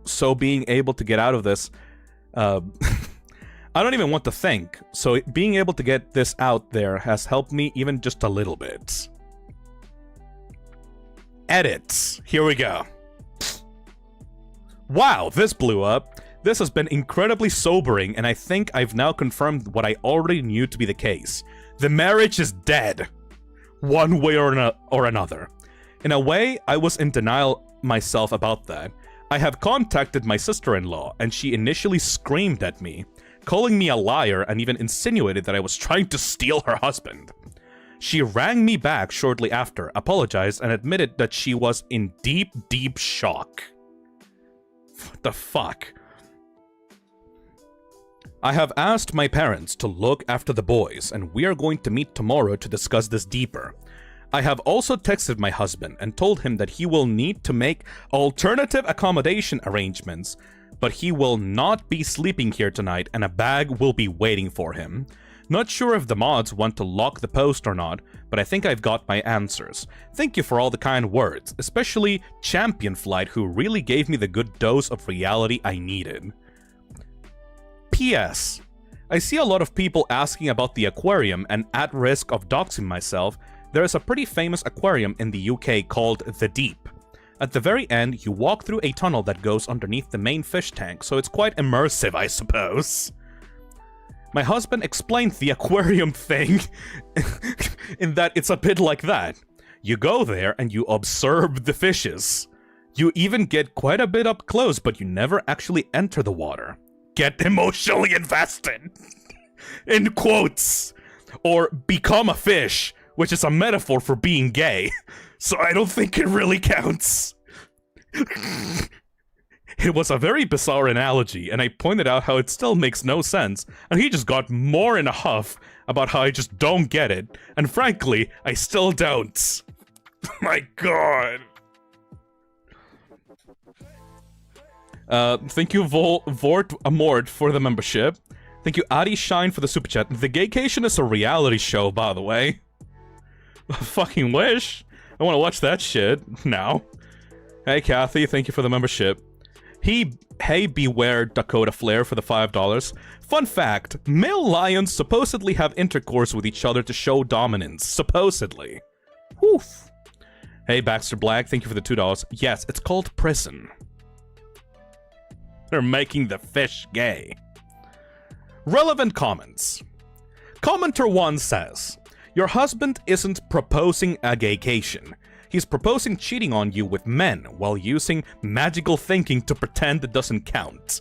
so being able to get out of this... I don't even want to think, so being able to get this out there has helped me even just a little bit. Edits. Here we go. Wow, this blew up. This has been incredibly sobering, and I think I've now confirmed what I already knew to be the case. The marriage is dead. One way or another. In a way, I was in denial myself about that. I have contacted my sister-in-law, and she initially screamed at me, calling me a liar and even insinuated that I was trying to steal her husband. She rang me back shortly after, apologized, and admitted that she was in deep, deep shock. What the fuck? I have asked my parents to look after the boys, and we are going to meet tomorrow to discuss this deeper. I have also texted my husband and told him that he will need to make alternative accommodation arrangements, but he will not be sleeping here tonight and a bag will be waiting for him. Not sure if the mods want to lock the post or not, but I think I've got my answers. Thank you for all the kind words, especially Champion Flight, who really gave me the good dose of reality I needed. P.S. I see a lot of people asking about the aquarium, and at risk of doxing myself, there is a pretty famous aquarium in the UK called The Deep. At the very end, you walk through a tunnel that goes underneath the main fish tank, so it's quite immersive, I suppose. My husband explained the aquarium thing in that it's a bit like that. You go there and you observe the fishes. You even get quite a bit up close, but you never actually enter the water. Get emotionally invested! In quotes! Or become a fish, which is a metaphor for being gay. So I don't think it really counts. It was a very bizarre analogy, and I pointed out how it still makes no sense, and he just got more in a huff about how I just don't get it, and frankly, I still don't. My god. Thank you, Vort Amort, for the membership. Thank you, Adi Shine, for the super chat. The Gaycation is a reality show, by the way. I fucking wish. I want to watch that shit now. Hey, Kathy, thank you for the membership. Hey, beware Dakota Flare for the $5. Fun fact, male lions supposedly have intercourse with each other to show dominance. Supposedly. Woof. Hey, Baxter Black, thank you for the $2. Yes, it's called prison. They're making the fish gay. Relevant comments. Commenter 1 says, your husband isn't proposing a gaycation. He's proposing cheating on you with men while using magical thinking to pretend it doesn't count.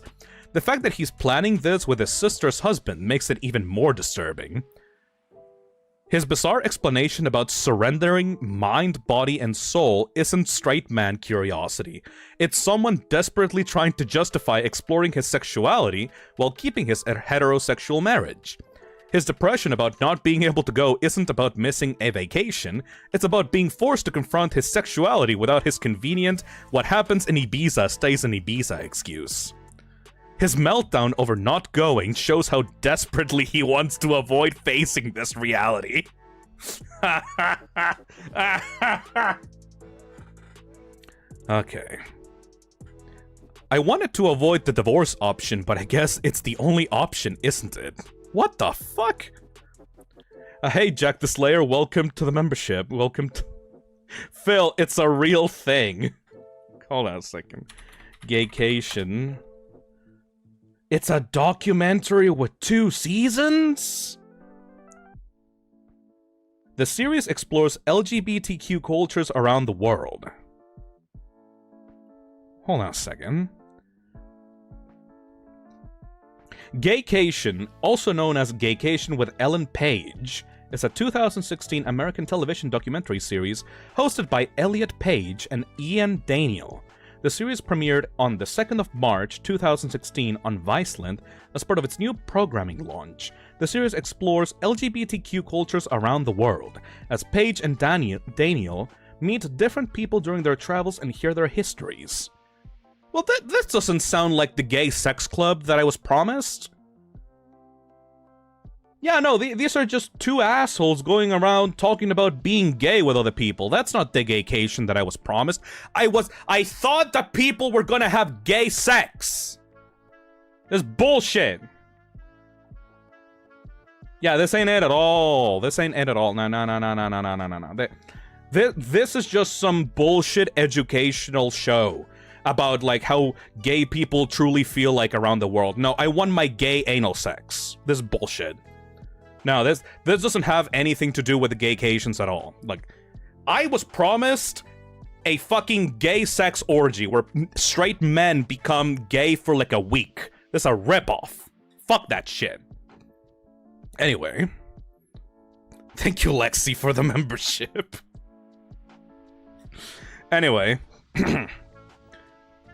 The fact that he's planning this with his sister's husband makes it even more disturbing. His bizarre explanation about surrendering mind, body, and soul isn't straight man curiosity. It's someone desperately trying to justify exploring his sexuality while keeping his heterosexual marriage. His depression about not being able to go isn't about missing a vacation, it's about being forced to confront his sexuality without his convenient "what happens in Ibiza stays in Ibiza" excuse. His meltdown over not going shows how desperately he wants to avoid facing this reality. Okay. I wanted to avoid the divorce option, but I guess it's the only option, isn't it? What the fuck? Hey, Jack the Slayer, welcome to the membership. Welcome to... Phil, it's a real thing. Hold on a second. Gaycation. It's a documentary with 2 seasons? The series explores LGBTQ cultures around the world. Hold on a second. GAYCATION, also known as GAYCATION with Ellen Page, is a 2016 American television documentary series hosted by Elliot Page and Ian Daniel. The series premiered on the 2nd of March 2016 on Viceland as part of its new programming launch. The series explores LGBTQ cultures around the world, as Page and Daniel meet different people during their travels and hear their histories. Well, this doesn't sound like the gay sex club that I was promised. Yeah, no, these are just 2 assholes going around talking about being gay with other people. That's not the gaycation that I was promised. I thought that people were gonna have gay sex. This bullshit. Yeah, this ain't it at all. This ain't it at all. No. This is just some bullshit educational show about, like, how gay people truly feel like around the world. No, I want my gay anal sex. This is bullshit. No, this doesn't have anything to do with the gaycations at all. Like, I was promised a fucking gay sex orgy where straight men become gay for like a week. This is a ripoff. Fuck that shit. Anyway. Thank you, Lexi, for the membership. Anyway.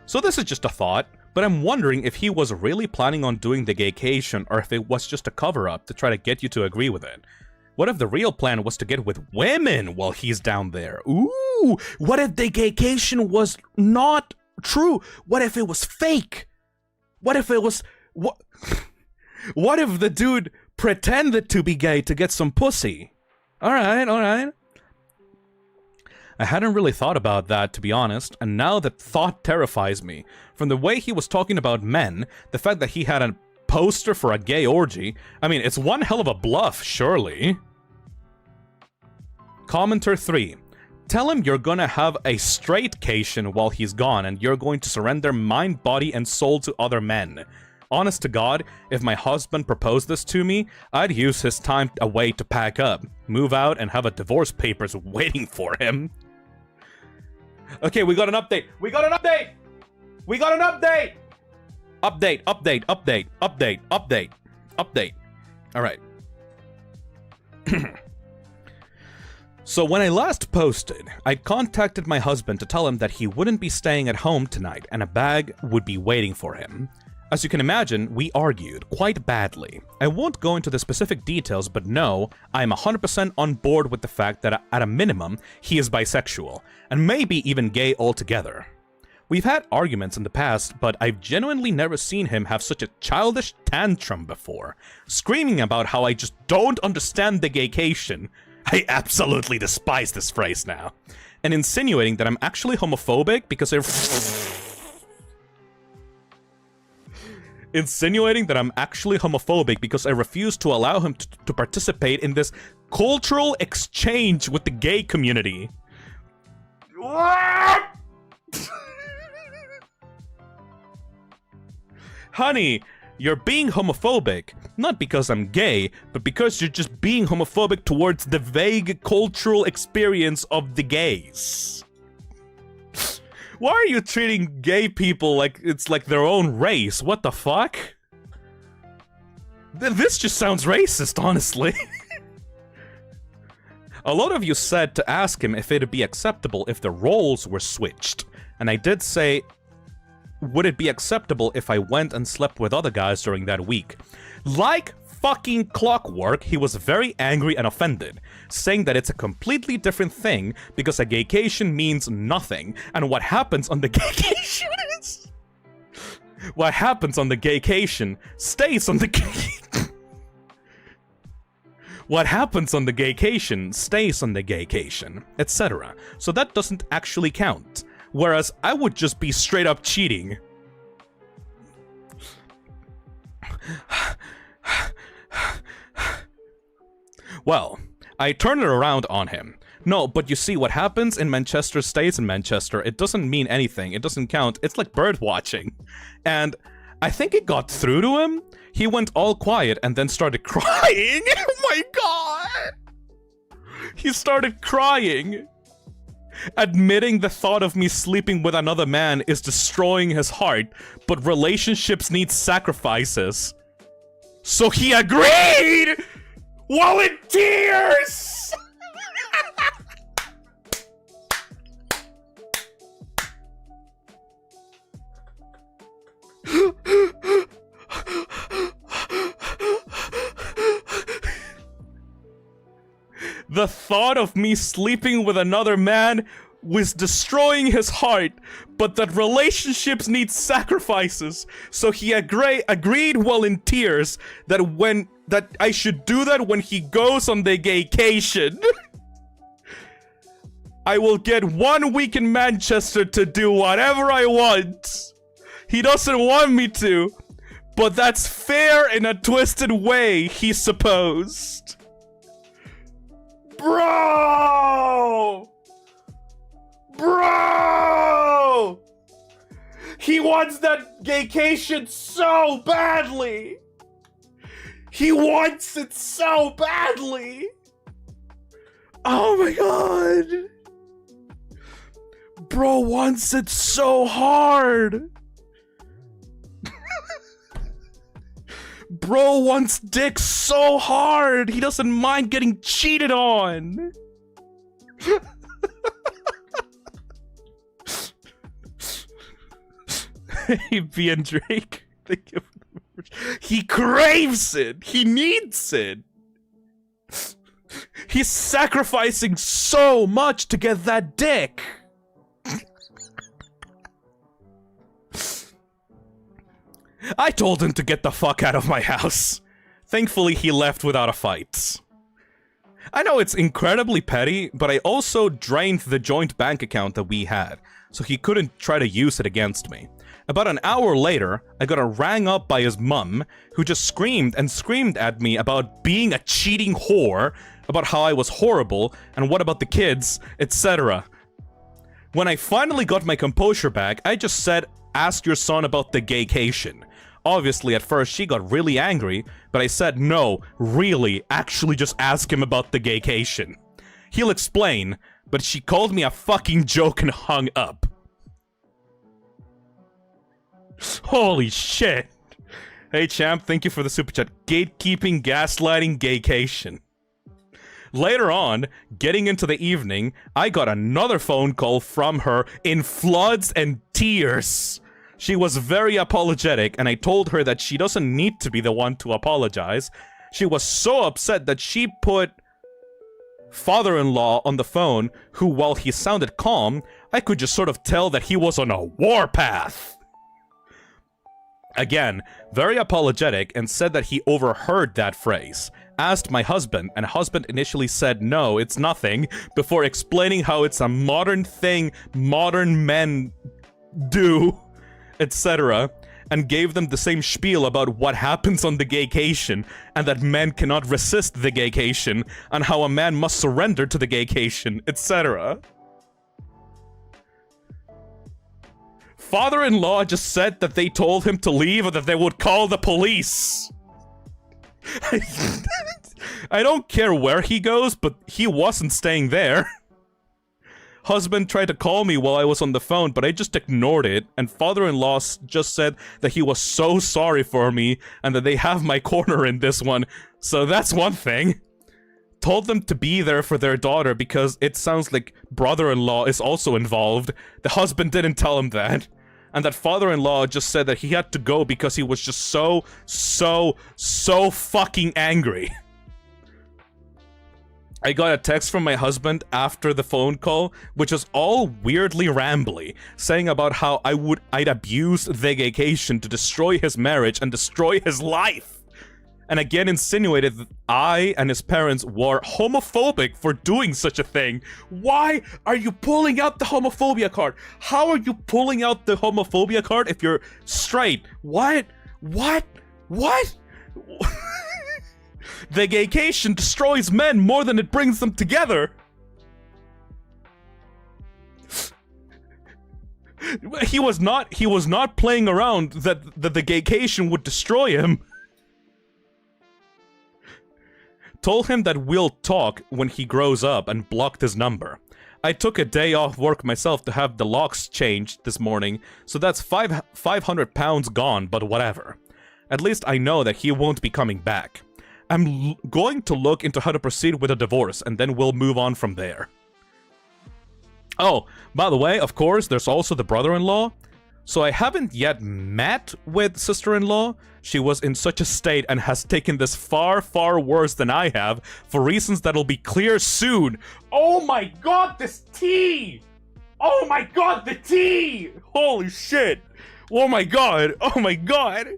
So this is just a thought, but I'm wondering if he was really planning on doing the gaycation or if it was just a cover-up to try to get you to agree with it. What if the real plan was to get with women while he's down there? Ooh, what if the gaycation was not true? What if it was fake? What if it was... What if the dude pretended to be gay to get some pussy? Alright. I hadn't really thought about that, to be honest, and now that thought terrifies me. From the way he was talking about men, the fact that he had a poster for a gay orgy. I mean, it's one hell of a bluff, surely. Commenter 3. Tell him you're gonna have a straight-cation while he's gone and you're going to surrender mind, body, and soul to other men. Honest to God, if my husband proposed this to me, I'd use his time away to pack up, move out, and have a divorce papers waiting for him. Okay, we got an update! We got an update! We got an update! Update, update, update, update, update, update. Alright. So when I last posted, I contacted my husband to tell him that he wouldn't be staying at home tonight and a bag would be waiting for him. As you can imagine, we argued quite badly. I won't go into the specific details, but no, I am 100% on board with the fact that at a minimum, he is bisexual, and maybe even gay altogether. We've had arguments in the past, but I've genuinely never seen him have such a childish tantrum before, screaming about how I just don't understand the gaycation. I absolutely despise this phrase now. And insinuating that I'm actually homophobic because I refuse to allow him to participate in this cultural exchange with the gay community. What? Honey, you're being homophobic, not because I'm gay, but because you're just being homophobic towards the vague cultural experience of the gays. Why are you treating gay people like it's like their own race? What the fuck? This just sounds racist, honestly. A lot of you said to ask him if it'd be acceptable if the roles were switched, and I did say, would it be acceptable if I went and slept with other guys during that week? Like fucking clockwork, he was very angry and offended, saying that it's a completely different thing because a gaycation means nothing, and what happens on the gaycation is... What happens on the gaycation stays on the What happens on the gaycation stays on the gaycation, etc. So that doesn't actually count. Whereas I would just be straight up cheating. Well, I turned it around on him. No, but you see, what happens in Manchester stays in Manchester. It doesn't mean anything. It doesn't count. It's like bird watching. And I think it got through to him. He went all quiet and then started crying. Oh my god! He started crying. Admitting the thought of me sleeping with another man is destroying his heart, but relationships need sacrifices. So he agreed! While in tears! The thought of me sleeping with another man was destroying his heart, but that relationships need sacrifices. So he agreed while in tears that I should do that when he goes on the gaycation. I will get 1 week in Manchester to do whatever I want. He doesn't want me to, but that's fair in a twisted way, he supposed. Bro! Bro! He wants that gaycation so badly! He wants it so badly! Oh my god! Bro wants it so hard! Bro wants dick so hard! He doesn't mind getting cheated on! Hey, B and Drake. Thank you for the... He craves it! He needs it! He's sacrificing so much to get that dick! I told him to get the fuck out of my house. Thankfully, he left without a fight. I know it's incredibly petty, but I also drained the joint bank account that we had, so he couldn't try to use it against me. About an hour later, I got rang up by his mum, who just screamed and screamed at me about being a cheating whore, about how I was horrible, and what about the kids, etc. When I finally got my composure back, I just said, ask your son about the gaycation. Obviously, at first, she got really angry, but I said, no, really, actually just ask him about the gaycation. He'll explain, but she called me a fucking joke and hung up. Holy shit. Hey champ, thank you for the super chat. Gatekeeping, gaslighting, gaycation. Later on, getting into the evening, I got another phone call from her in floods and tears. She was very apologetic, and I told her that she doesn't need to be the one to apologize. She was so upset that she put father-in-law on the phone, who, while he sounded calm, I could just sort of tell that he was on a warpath. Again, very apologetic, and said that he overheard that phrase. Asked my husband, and husband initially said no, it's nothing, before explaining how it's a modern thing modern men do, etc., and gave them the same spiel about what happens on the gaycation, and that men cannot resist the gaycation, and how a man must surrender to the gaycation, etc. Father-in-law just said that they told him to leave or that they would call the police. I don't care where he goes, but he wasn't staying there. Husband tried to call me while I was on the phone, but I just ignored it, and father-in-law just said that he was so sorry for me and that they have my corner in this one, so that's one thing. Told them to be there for their daughter because it sounds like brother-in-law is also involved. The husband didn't tell him that. And that father-in-law just said that he had to go because he was just so fucking angry. I got a text from my husband after the phone call, which was all weirdly rambly, saying about how I'd abuse the gaycation to destroy his marriage and destroy his life. And again insinuated that I and his parents were homophobic for doing such a thing. Why are you pulling out the homophobia card? How are you pulling out the homophobia card if you're straight? What? The gaycation destroys men more than it brings them together. He was not playing around that the gaycation would destroy him. Told him that we'll talk when he grows up and blocked his number. I took a day off work myself to have the locks changed this morning, so that's 500 pounds gone, but whatever. At least I know that he won't be coming back. I'm going to look into how to proceed with a divorce, and then we'll move on from there. Oh, by the way, of course, there's also the brother-in-law. So I haven't yet met with sister-in-law. She was in such a state and has taken this far, far worse than I have, for reasons that'll be clear soon. Oh my god, this tea! Oh my god, the tea! Holy shit! Oh my god, oh my god!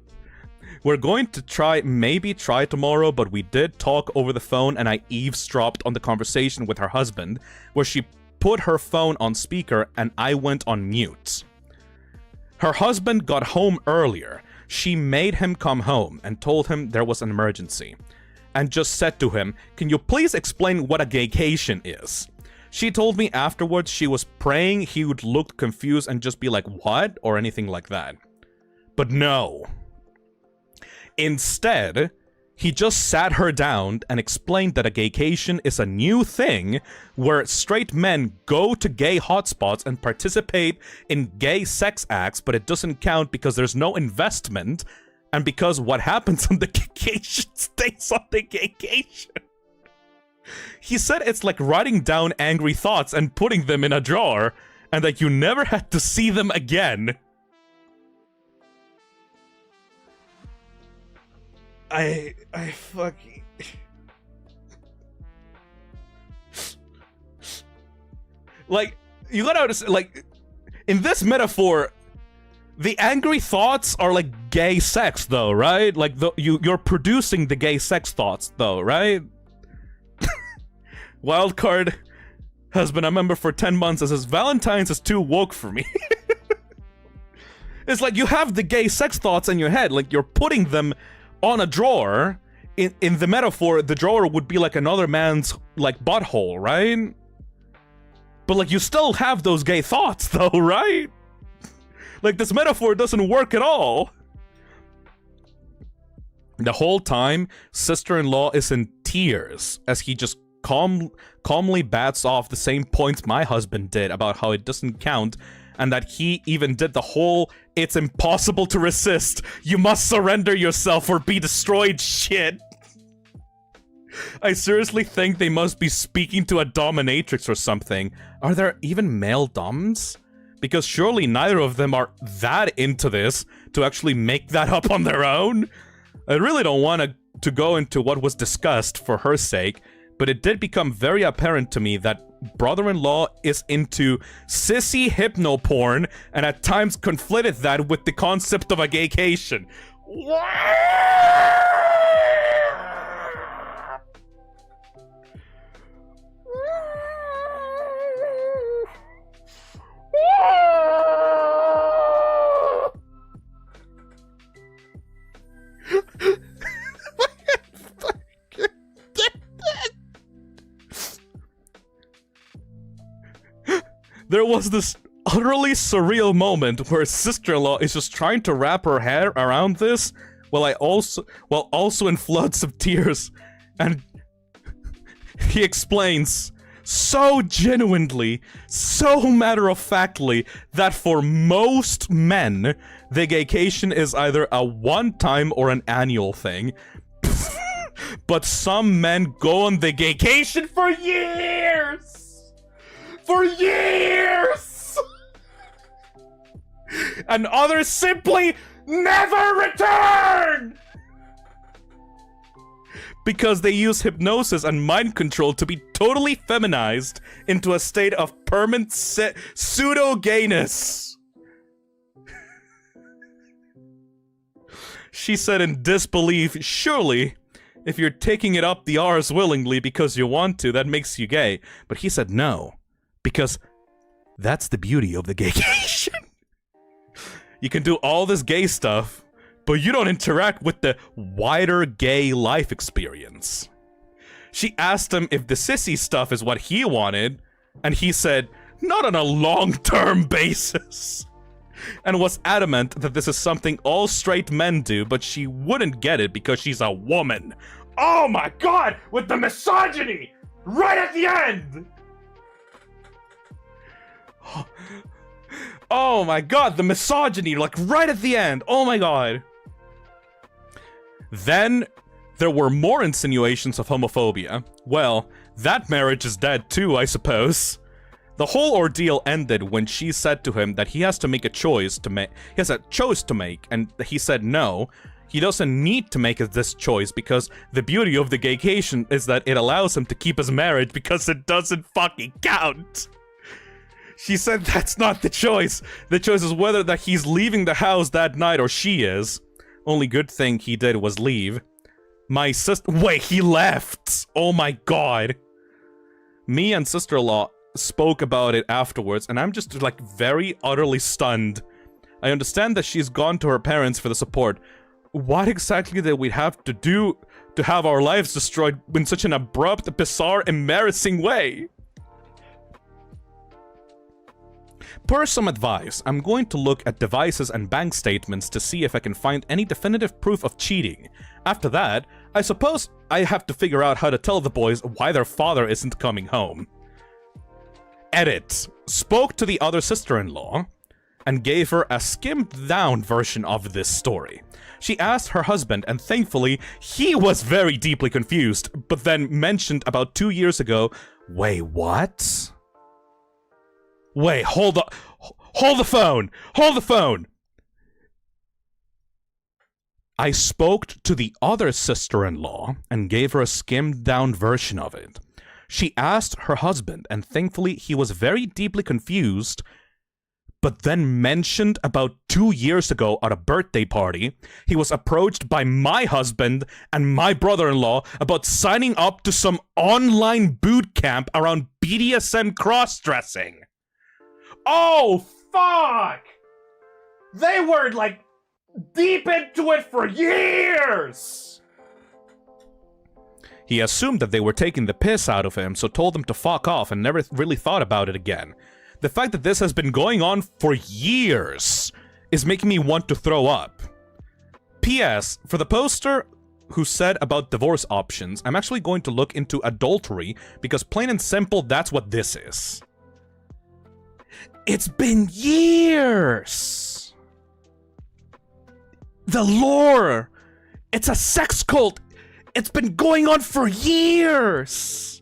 We're going to maybe try tomorrow, but we did talk over the phone and I eavesdropped on the conversation with her husband, where she put her phone on speaker and I went on mute. Her husband got home earlier. She made him come home and told him there was an emergency. And just said to him, "Can you please explain what a gaycation is?" She told me afterwards she was praying he would look confused and just be like, "What?" or anything like that. But no. Instead, he just sat her down and explained that a gaycation is a new thing where straight men go to gay hotspots and participate in gay sex acts, but it doesn't count because there's no investment, and because what happens on the gaycation stays on the gaycation. He said it's like writing down angry thoughts and putting them in a jar, and that you never had to see them again. I fucking... Like, you gotta understand, like, in this metaphor, the angry thoughts are like gay sex, though, right? Like, you're producing the gay sex thoughts, though, right? Wildcard has been a member for 10 months and says, Valentine's is too woke for me. It's like you have the gay sex thoughts in your head, like you're putting them on a drawer. In the metaphor, the drawer would be like another man's, like, butthole, right? But, like, you still have those gay thoughts, though, right? Like, this metaphor doesn't work at all. The whole time, sister-in-law is in tears as he just calmly bats off the same points my husband did about how it doesn't count, and that he even did the whole "it's impossible to resist, you must surrender yourself or be destroyed" shit. I seriously think they must be speaking to a dominatrix or something. Are there even male doms? Because surely neither of them are that into this to actually make that up on their own. I really don't want to go into what was discussed for her sake, but it did become very apparent to me that brother-in-law is into sissy hypno-porn, and at times conflated that with the concept of a gaycation. There was this utterly surreal moment where sister-in-law is just trying to wrap her hair around this while also in floods of tears, and he explains so genuinely, so matter-of-factly, that for most men, the gaycation is either a one-time or an annual thing. But some men go on the gaycation for years! For years! And others simply never return! Because they use hypnosis and mind control to be totally feminized into a state of permanent pseudo-gayness. She said in disbelief, "Surely, if you're taking it up the arse willingly because you want to, that makes you gay." But he said no. Because that's the beauty of the gaycation. You can do all this gay stuff, but you don't interact with the wider gay life experience. She asked him if the sissy stuff is what he wanted, and he said, not on a long-term basis. And was adamant that this is something all straight men do, but she wouldn't get it because she's a woman. Oh my god, with the misogyny! Right at the end! Oh my god, the misogyny, like right at the end. Oh my god. Then there were more insinuations of homophobia. Well, that marriage is dead too, I suppose. The whole ordeal ended when she said to him that he has to make a choice to make. He has a choice to make, and he said no. He doesn't need to make this choice because the beauty of the gaycation is that it allows him to keep his marriage because it doesn't fucking count. She said that's not the choice. The choice is whether that he's leaving the house that night or she is. Only good thing he did was leave. My sister— wait, he left! Oh my god. Me and sister-in-law spoke about it afterwards, and I'm just, like, very utterly stunned. I understand that she's gone to her parents for the support. What exactly did we have to do to have our lives destroyed in such an abrupt, bizarre, embarrassing way? Per some advice, I'm going to look at devices and bank statements to see if I can find any definitive proof of cheating. After that, I suppose I have to figure out how to tell the boys why their father isn't coming home. Edit. Spoke to the other sister-in-law and gave her a skimmed-down version of this story. She asked her husband, and thankfully, he was very deeply confused, but then mentioned about 2 years ago— wait, what? Wait, hold up. Hold the phone! Hold the phone! I spoke to the other sister-in-law and gave her a skimmed-down version of it. She asked her husband, and thankfully he was very deeply confused, but then mentioned about 2 years ago at a birthday party, he was approached by my husband and my brother-in-law about signing up to some online boot camp around BDSM cross-dressing. Oh, fuck! They were, like, deep into it for years! He assumed that they were taking the piss out of him, so told them to fuck off and never really thought about it again. The fact that this has been going on for years is making me want to throw up. P.S. For the poster who said about divorce options, I'm actually going to look into adultery, because plain and simple, that's what this is. It's been years! The lore! It's a sex cult! It's been going on for years!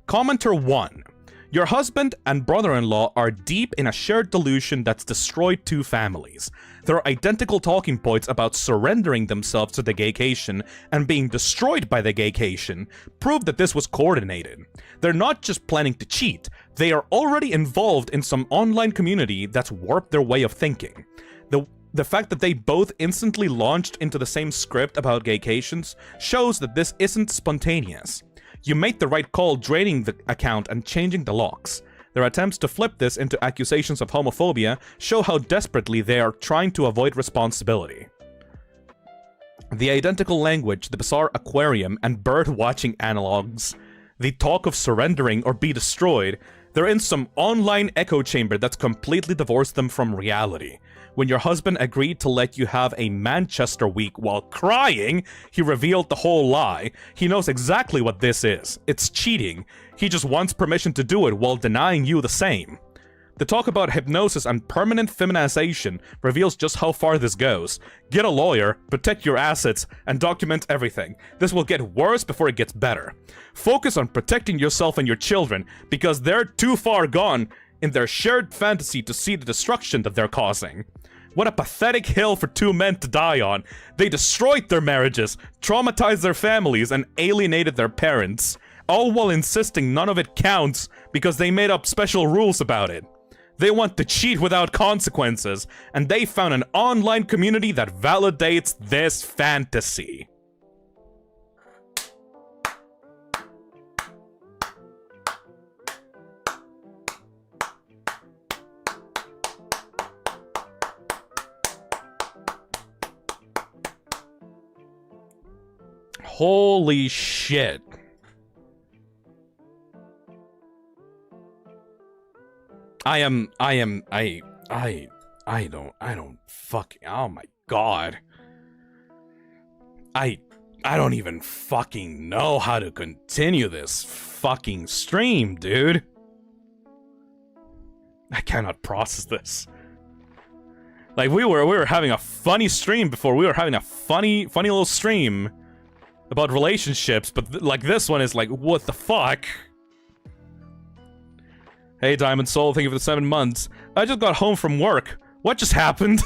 Commenter 1. Your husband and brother-in-law are deep in a shared delusion that's destroyed two families. Their identical talking points about surrendering themselves to the gaycation and being destroyed by the gaycation prove that this was coordinated. They're not just planning to cheat, they are already involved in some online community that's warped their way of thinking. The fact that they both instantly launched into the same script about gaycations shows that this isn't spontaneous. You made the right call draining the account and changing the locks. Their attempts to flip this into accusations of homophobia show how desperately they are trying to avoid responsibility. The identical language, the bizarre aquarium, and bird-watching analogs, the talk of surrendering or be destroyed, they're in some online echo chamber that's completely divorced them from reality. When your husband agreed to let you have a Manchester week while crying, he revealed the whole lie. He knows exactly what this is. It's cheating. He just wants permission to do it while denying you the same. The talk about hypnosis and permanent feminization reveals just how far this goes. Get a lawyer, protect your assets, and document everything. This will get worse before it gets better. Focus on protecting yourself and your children, because they're too far gone in their shared fantasy to see the destruction that they're causing. What a pathetic hill for two men to die on. They destroyed their marriages, traumatized their families, and alienated their parents, all while insisting none of it counts because they made up special rules about it. They want to cheat without consequences, and they found an online community that validates this fantasy. Holy shit. I don't fucking, oh my god. I don't even fucking know how to continue this fucking stream, dude. I cannot process this. Like, we were having a funny stream before. We were having a funny little stream about relationships, but like this one is like, what the fuck? Hey, Diamond Soul, thank you for the 7 months. I just got home from work. What just happened?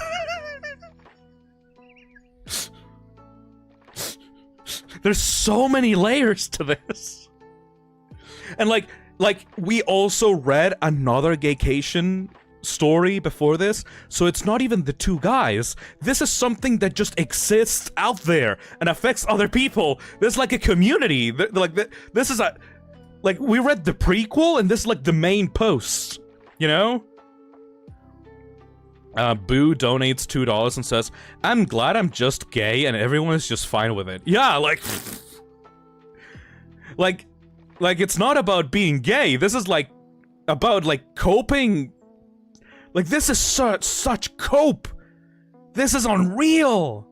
There's so many layers to this. And like we also read another gaycation story before this, so it's not even the two guys. This is something that just exists out there and affects other people. There's like a community. This is a... Like, we read the prequel, and this is like the main post, you know? Boo donates $2 and says, I'm glad I'm just gay and everyone is just fine with it. Yeah, like... like, it's not about being gay. This is like, about like coping. Like, this is such cope. This is unreal.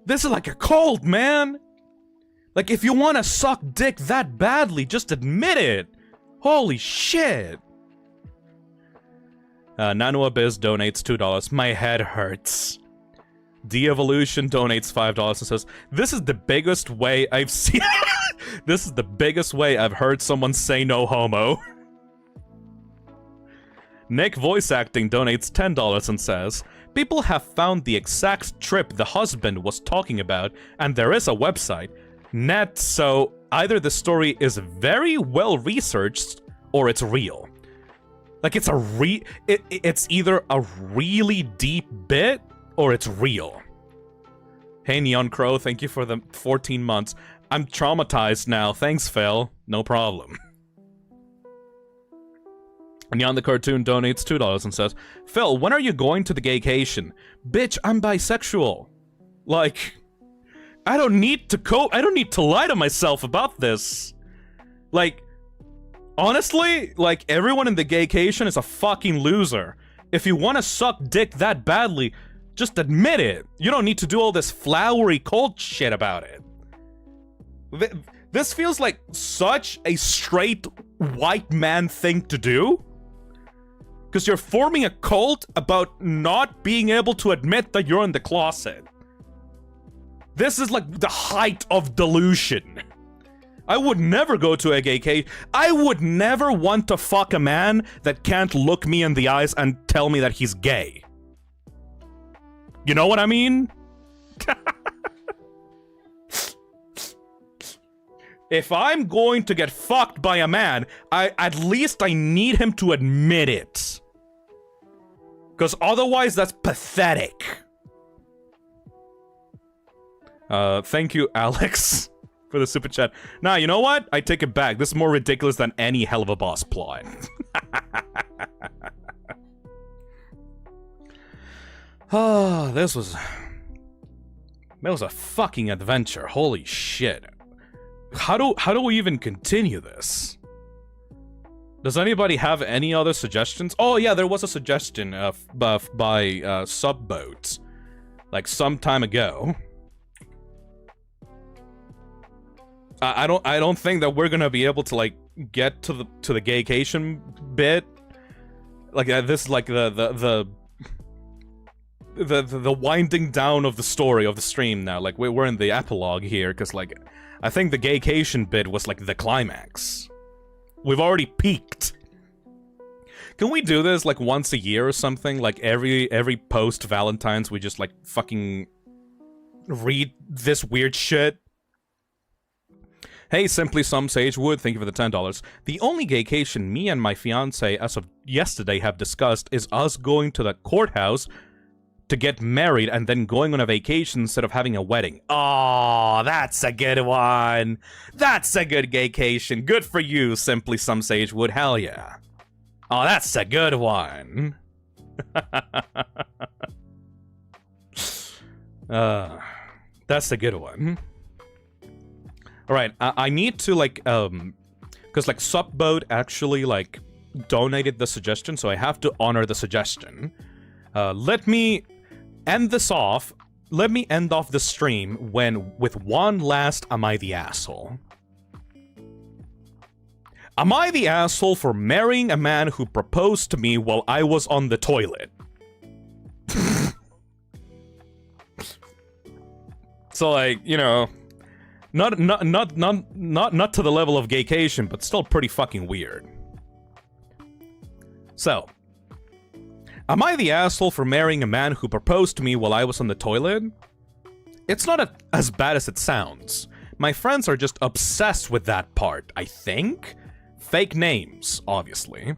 This is like a cult, man. Like, if you want to suck dick that badly, just admit it. Holy shit. Nano Abyss donates $2. My head hurts. De-Evolution donates $5 and says, this is the biggest way I've seen... This is the biggest way I've heard someone say no homo. Nick Voice Acting donates $10 and says, people have found the exact trip the husband was talking about, and there is a website. Net, so either the story is very well researched or it's real. Like, it's it's either a really deep bit or it's real. Hey Neon Crow, thank you for the 14 months. I'm traumatized now. Thanks, Phil. No problem. Neon the Cartoon donates $2 and says, Phil, when are you going to the gaycation? Bitch, I'm bisexual. Like, I don't need to lie to myself about this. Like, honestly, like, everyone in the gaycation is a fucking loser. If you want to suck dick that badly, just admit it. You don't need to do all this flowery cult shit about it. This feels like such a straight white man thing to do. Because you're forming a cult about not being able to admit that you're in the closet. This is like the height of delusion. I would never go to a gaycation. I would never want to fuck a man that can't look me in the eyes and tell me that he's gay. You know what I mean? If I'm going to get fucked by a man, at least I need him to admit it. Because otherwise, that's pathetic. Thank you, Alex, for the super chat. Nah, you know what? I take it back. This is more ridiculous than any Hell of a Boss plot. Oh, that was a fucking adventure. Holy shit. How do we even continue this? Does anybody have any other suggestions? Oh yeah, there was a suggestion by Subboat, like some time ago. I don't think that we're gonna be able to like get to the gaycation bit. Like this, like the winding down of the story of the stream now. Like we're in the epilogue here, because like I think the gaycation bit was like the climax. We've already peaked. Can we do this like once a year or something? Like every post-Valentine's we just like fucking read this weird shit? Hey, Simply Some Sagewood, thank you for the $10. The only gaycation me and my fiance as of yesterday have discussed is us going to the courthouse to get married and then going on a vacation instead of having a wedding. Oh, that's a good one. That's a good gaycation. Good for you, Simply Some Sagewood. Hell yeah. Oh, that's a good one. That's a good one. Alright, I need to, like, because, like, Subboat actually, like, donated the suggestion, so I have to honor the suggestion. Let me end this off. Let me end off the stream with one last Am I the Asshole? Am I the asshole for marrying a man who proposed to me while I was on the toilet? So, like, you know, not to the level of gaycation, but still pretty fucking weird. So, am I the asshole for marrying a man who proposed to me while I was on the toilet? It's not as bad as it sounds. My friends are just obsessed with that part, I think. Fake names, obviously.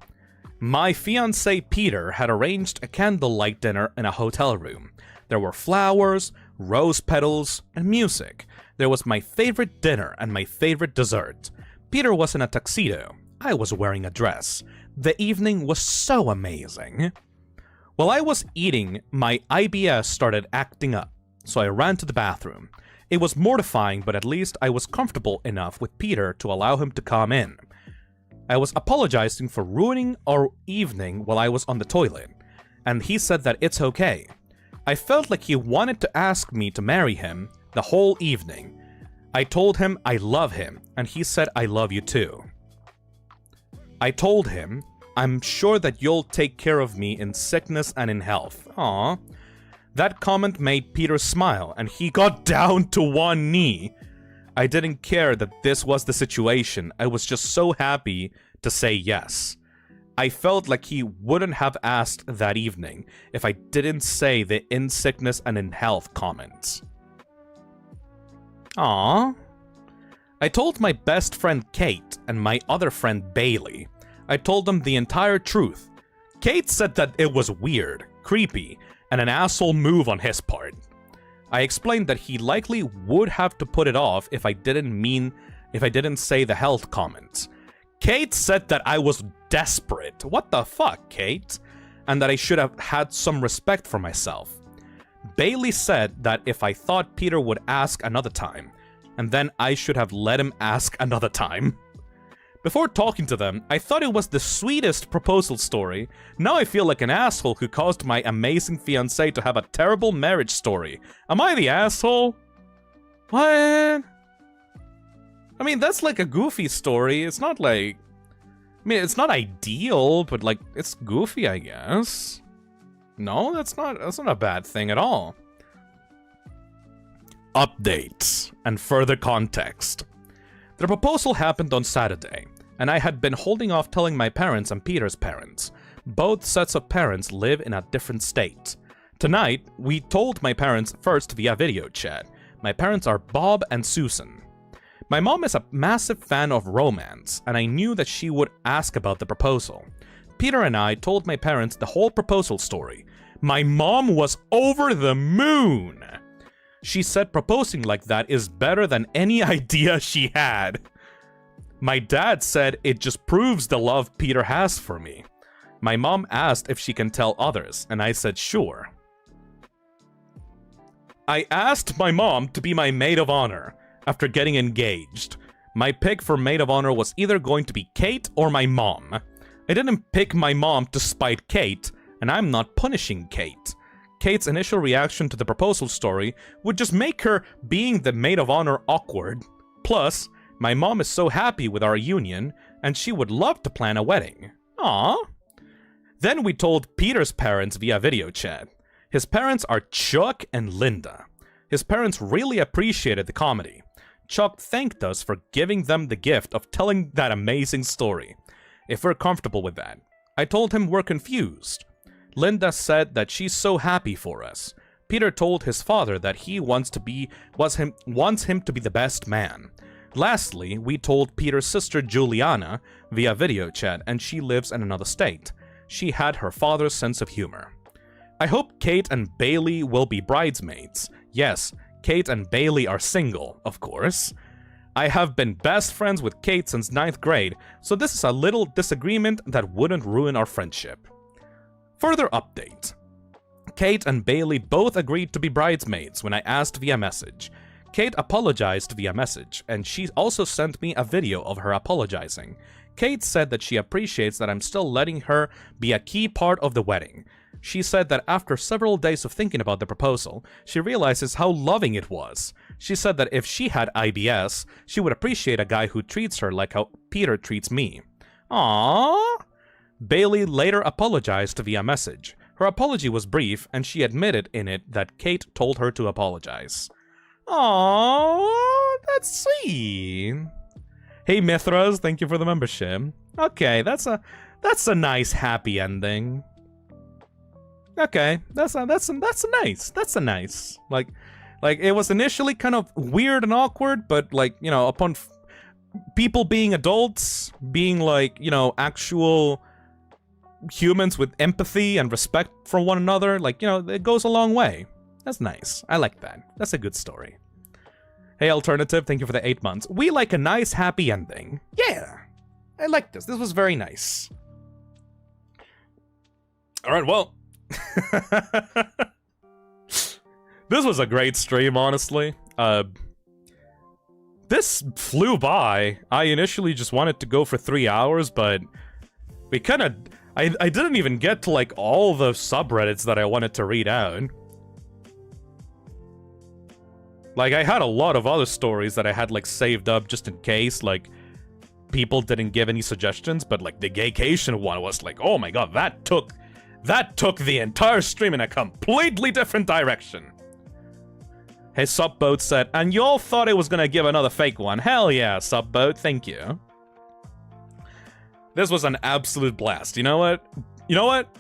My fiancé Peter had arranged a candlelight dinner in a hotel room. There were flowers, rose petals, and music. There was my favorite dinner and my favorite dessert. Peter was in a tuxedo. I was wearing a dress. The evening was so amazing. While I was eating, my IBS started acting up, so I ran to the bathroom. It was mortifying, but at least I was comfortable enough with Peter to allow him to come in. I was apologizing for ruining our evening while I was on the toilet, and he said that it's okay. I felt like he wanted to ask me to marry him the whole evening. I told him I love him, and he said I love you too. I told him, I'm sure that you'll take care of me in sickness and in health. Aww. That comment made Peter smile, and he got down to one knee. I didn't care that this was the situation. I was just so happy to say yes. I felt like he wouldn't have asked that evening if I didn't say the in sickness and in health comments. Aww. I told my best friend Kate and my other friend Bailey. I told them the entire truth. Kate said that it was weird, creepy, and an asshole move on his part. I explained that he likely would have to put it off if I didn't say the health comments. Kate said that I was desperate. What the fuck, Kate? And that I should have had some respect for myself. Bailey said that if I thought Peter would ask another time, and then I should have let him ask another time. Before talking to them, I thought it was the sweetest proposal story. Now I feel like an asshole who caused my amazing fiancé to have a terrible marriage story. Am I the asshole? What? I mean, that's like a goofy story. It's not like... I mean, it's not ideal, but like, it's goofy, I guess. No, that's not a bad thing at all. Updates and further context. The proposal happened on Saturday, and I had been holding off telling my parents and Peter's parents. Both sets of parents live in a different state. Tonight, we told my parents first via video chat. My parents are Bob and Susan. My mom is a massive fan of romance, and I knew that she would ask about the proposal. Peter and I told my parents the whole proposal story. My mom was over the moon! She said proposing like that is better than any idea she had. My dad said it just proves the love Peter has for me. My mom asked if she can tell others, and I said sure. I asked my mom to be my maid of honor after getting engaged. My pick for maid of honor was either going to be Kate or my mom. I didn't pick my mom to spite Kate, and I'm not punishing Kate. Kate's initial reaction to the proposal story would just make her being the maid of honor awkward. Plus, my mom is so happy with our union, and she would love to plan a wedding. Aww. Then we told Peter's parents via video chat. His parents are Chuck and Linda. His parents really appreciated the comedy. Chuck thanked us for giving them the gift of telling that amazing story. If we're comfortable with that. I told him we're confused. Linda said that she's so happy for us. Peter told his father that he wants him to be the best man. Lastly, we told Peter's sister Juliana via video chat, and she lives in another state. She had her father's sense of humor. I hope Kate and Bailey will be bridesmaids. Yes, Kate and Bailey are single, of course. I have been best friends with Kate since 9th grade, so this is a little disagreement that wouldn't ruin our friendship. Further update. Kate and Bailey both agreed to be bridesmaids when I asked via message. Kate apologized via message, and she also sent me a video of her apologizing. Kate said that she appreciates that I'm still letting her be a key part of the wedding. She said that after several days of thinking about the proposal, she realizes how loving it was. She said that if she had IBS, she would appreciate a guy who treats her like how Peter treats me. Aww. Bailey later apologized via message. Her apology was brief, and she admitted in it that Kate told her to apologize. Aww, that's sweet. Hey Mithras, thank you for the membership. Okay, that's a nice happy ending. Okay, that's a nice. Like it was initially kind of weird and awkward, but like, you know, upon people being adults, being like, you know, actual humans with empathy and respect for one another, like, you know, it goes a long way. That's nice. I like that. That's a good story. Hey Alternative, thank you for the 8 months. We like a nice happy ending. Yeah, I like this. This was very nice. Alright, well. This was a great stream, honestly. This flew by. I initially just wanted to go for 3 hours, but we kind of... I didn't even get to, like, all the subreddits that I wanted to read out. Like, I had a lot of other stories that I had, like, saved up just in case, like, people didn't give any suggestions, but, like, the GAYCATION one was like, oh my god, that took the entire stream in a completely different direction. Hey, Subboat said, and y'all thought I was gonna give another fake one. Hell yeah, Subboat, thank you. This was an absolute blast. You know what? You know what?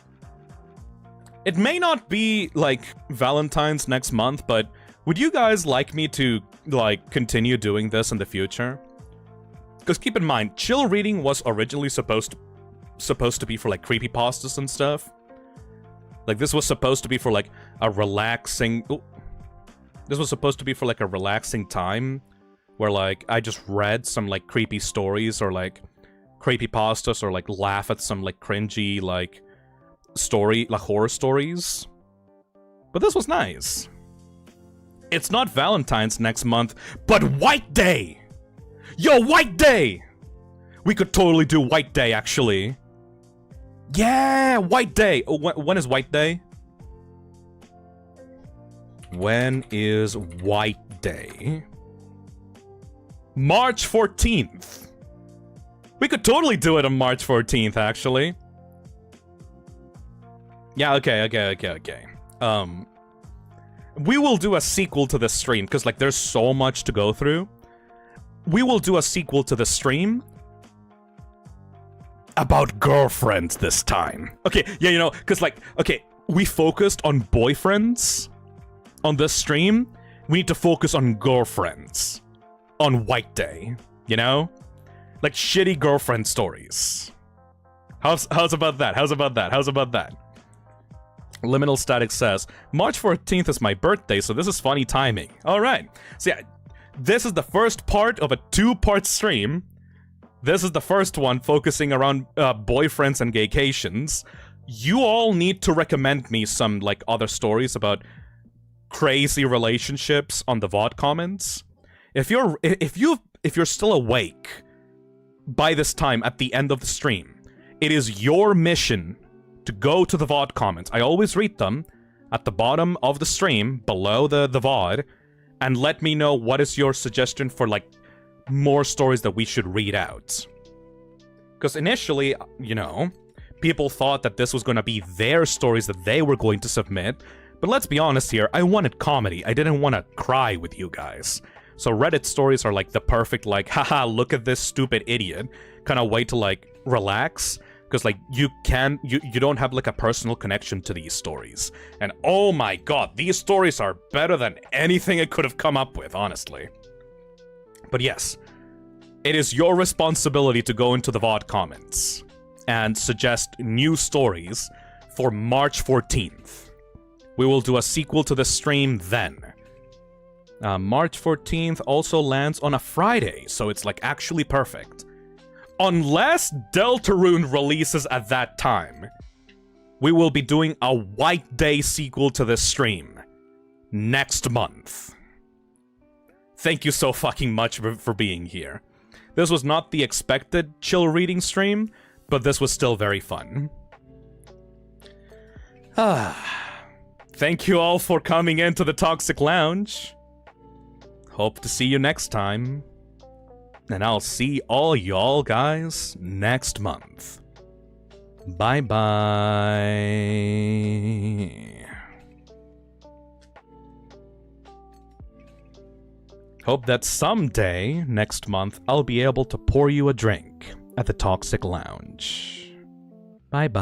It may not be, like, Valentine's next month, but would you guys like me to, like, continue doing this in the future? Because keep in mind, chill reading was originally supposed to be for, like, creepypastas and stuff. Like, this was supposed to be for, like, a relaxing... Ooh. This was supposed to be for, like, a relaxing time where, like, I just read some, like, creepy stories or, like, creepypastas or like laugh at some like cringy like horror stories. But this was nice. It's not Valentine's next month, but White Day! Yo, White Day! We could totally do White Day, actually. Yeah, White Day! Oh, when is White Day? When is White Day? March 14th. We could totally do it on March 14th, actually. Yeah, okay. We will do a sequel to this stream, because, like, there's so much to go through. We will do a sequel to the stream about girlfriends this time. Okay, yeah, you know, because, like, okay, we focused on boyfriends on this stream. We need to focus on girlfriends on White Day, you know? Like, shitty girlfriend stories. How's about that? How's about that? Liminal Static says, March 14th is my birthday, so this is funny timing. Alright. So yeah, this is the first part of a 2-part stream. This is the first one focusing around boyfriends and gaycations. You all need to recommend me some, like, other stories about crazy relationships on the VOD comments. If you're still awake by this time at the end of the stream, it is your mission to go to the VOD comments. I always read them at the bottom of the stream, below the VOD, and let me know what is your suggestion for, like, more stories that we should read out. Because initially, you know, people thought that this was going to be their stories that they were going to submit, but let's be honest here, I wanted comedy. I didn't want to cry with you guys. So Reddit stories are, like, the perfect, like, haha, look at this stupid idiot kind of way to, like, relax. Because, like, you don't have, like, a personal connection to these stories. And oh my god, these stories are better than anything I could have come up with, honestly. But yes, it is your responsibility to go into the VOD comments and suggest new stories for March 14th. We will do a sequel to the stream then. March 14th also lands on a Friday, so it's, like, actually perfect. Unless Deltarune releases at that time, we will be doing a White Day sequel to this stream next month. Thank you so fucking much for being here. This was not the expected chill reading stream, but this was still very fun. Thank you all for coming into the Toxic Lounge. Hope to see you next time. And I'll see all y'all guys next month. Bye-bye. Hope that someday, next month, I'll be able to pour you a drink at the Toxic Lounge. Bye-bye.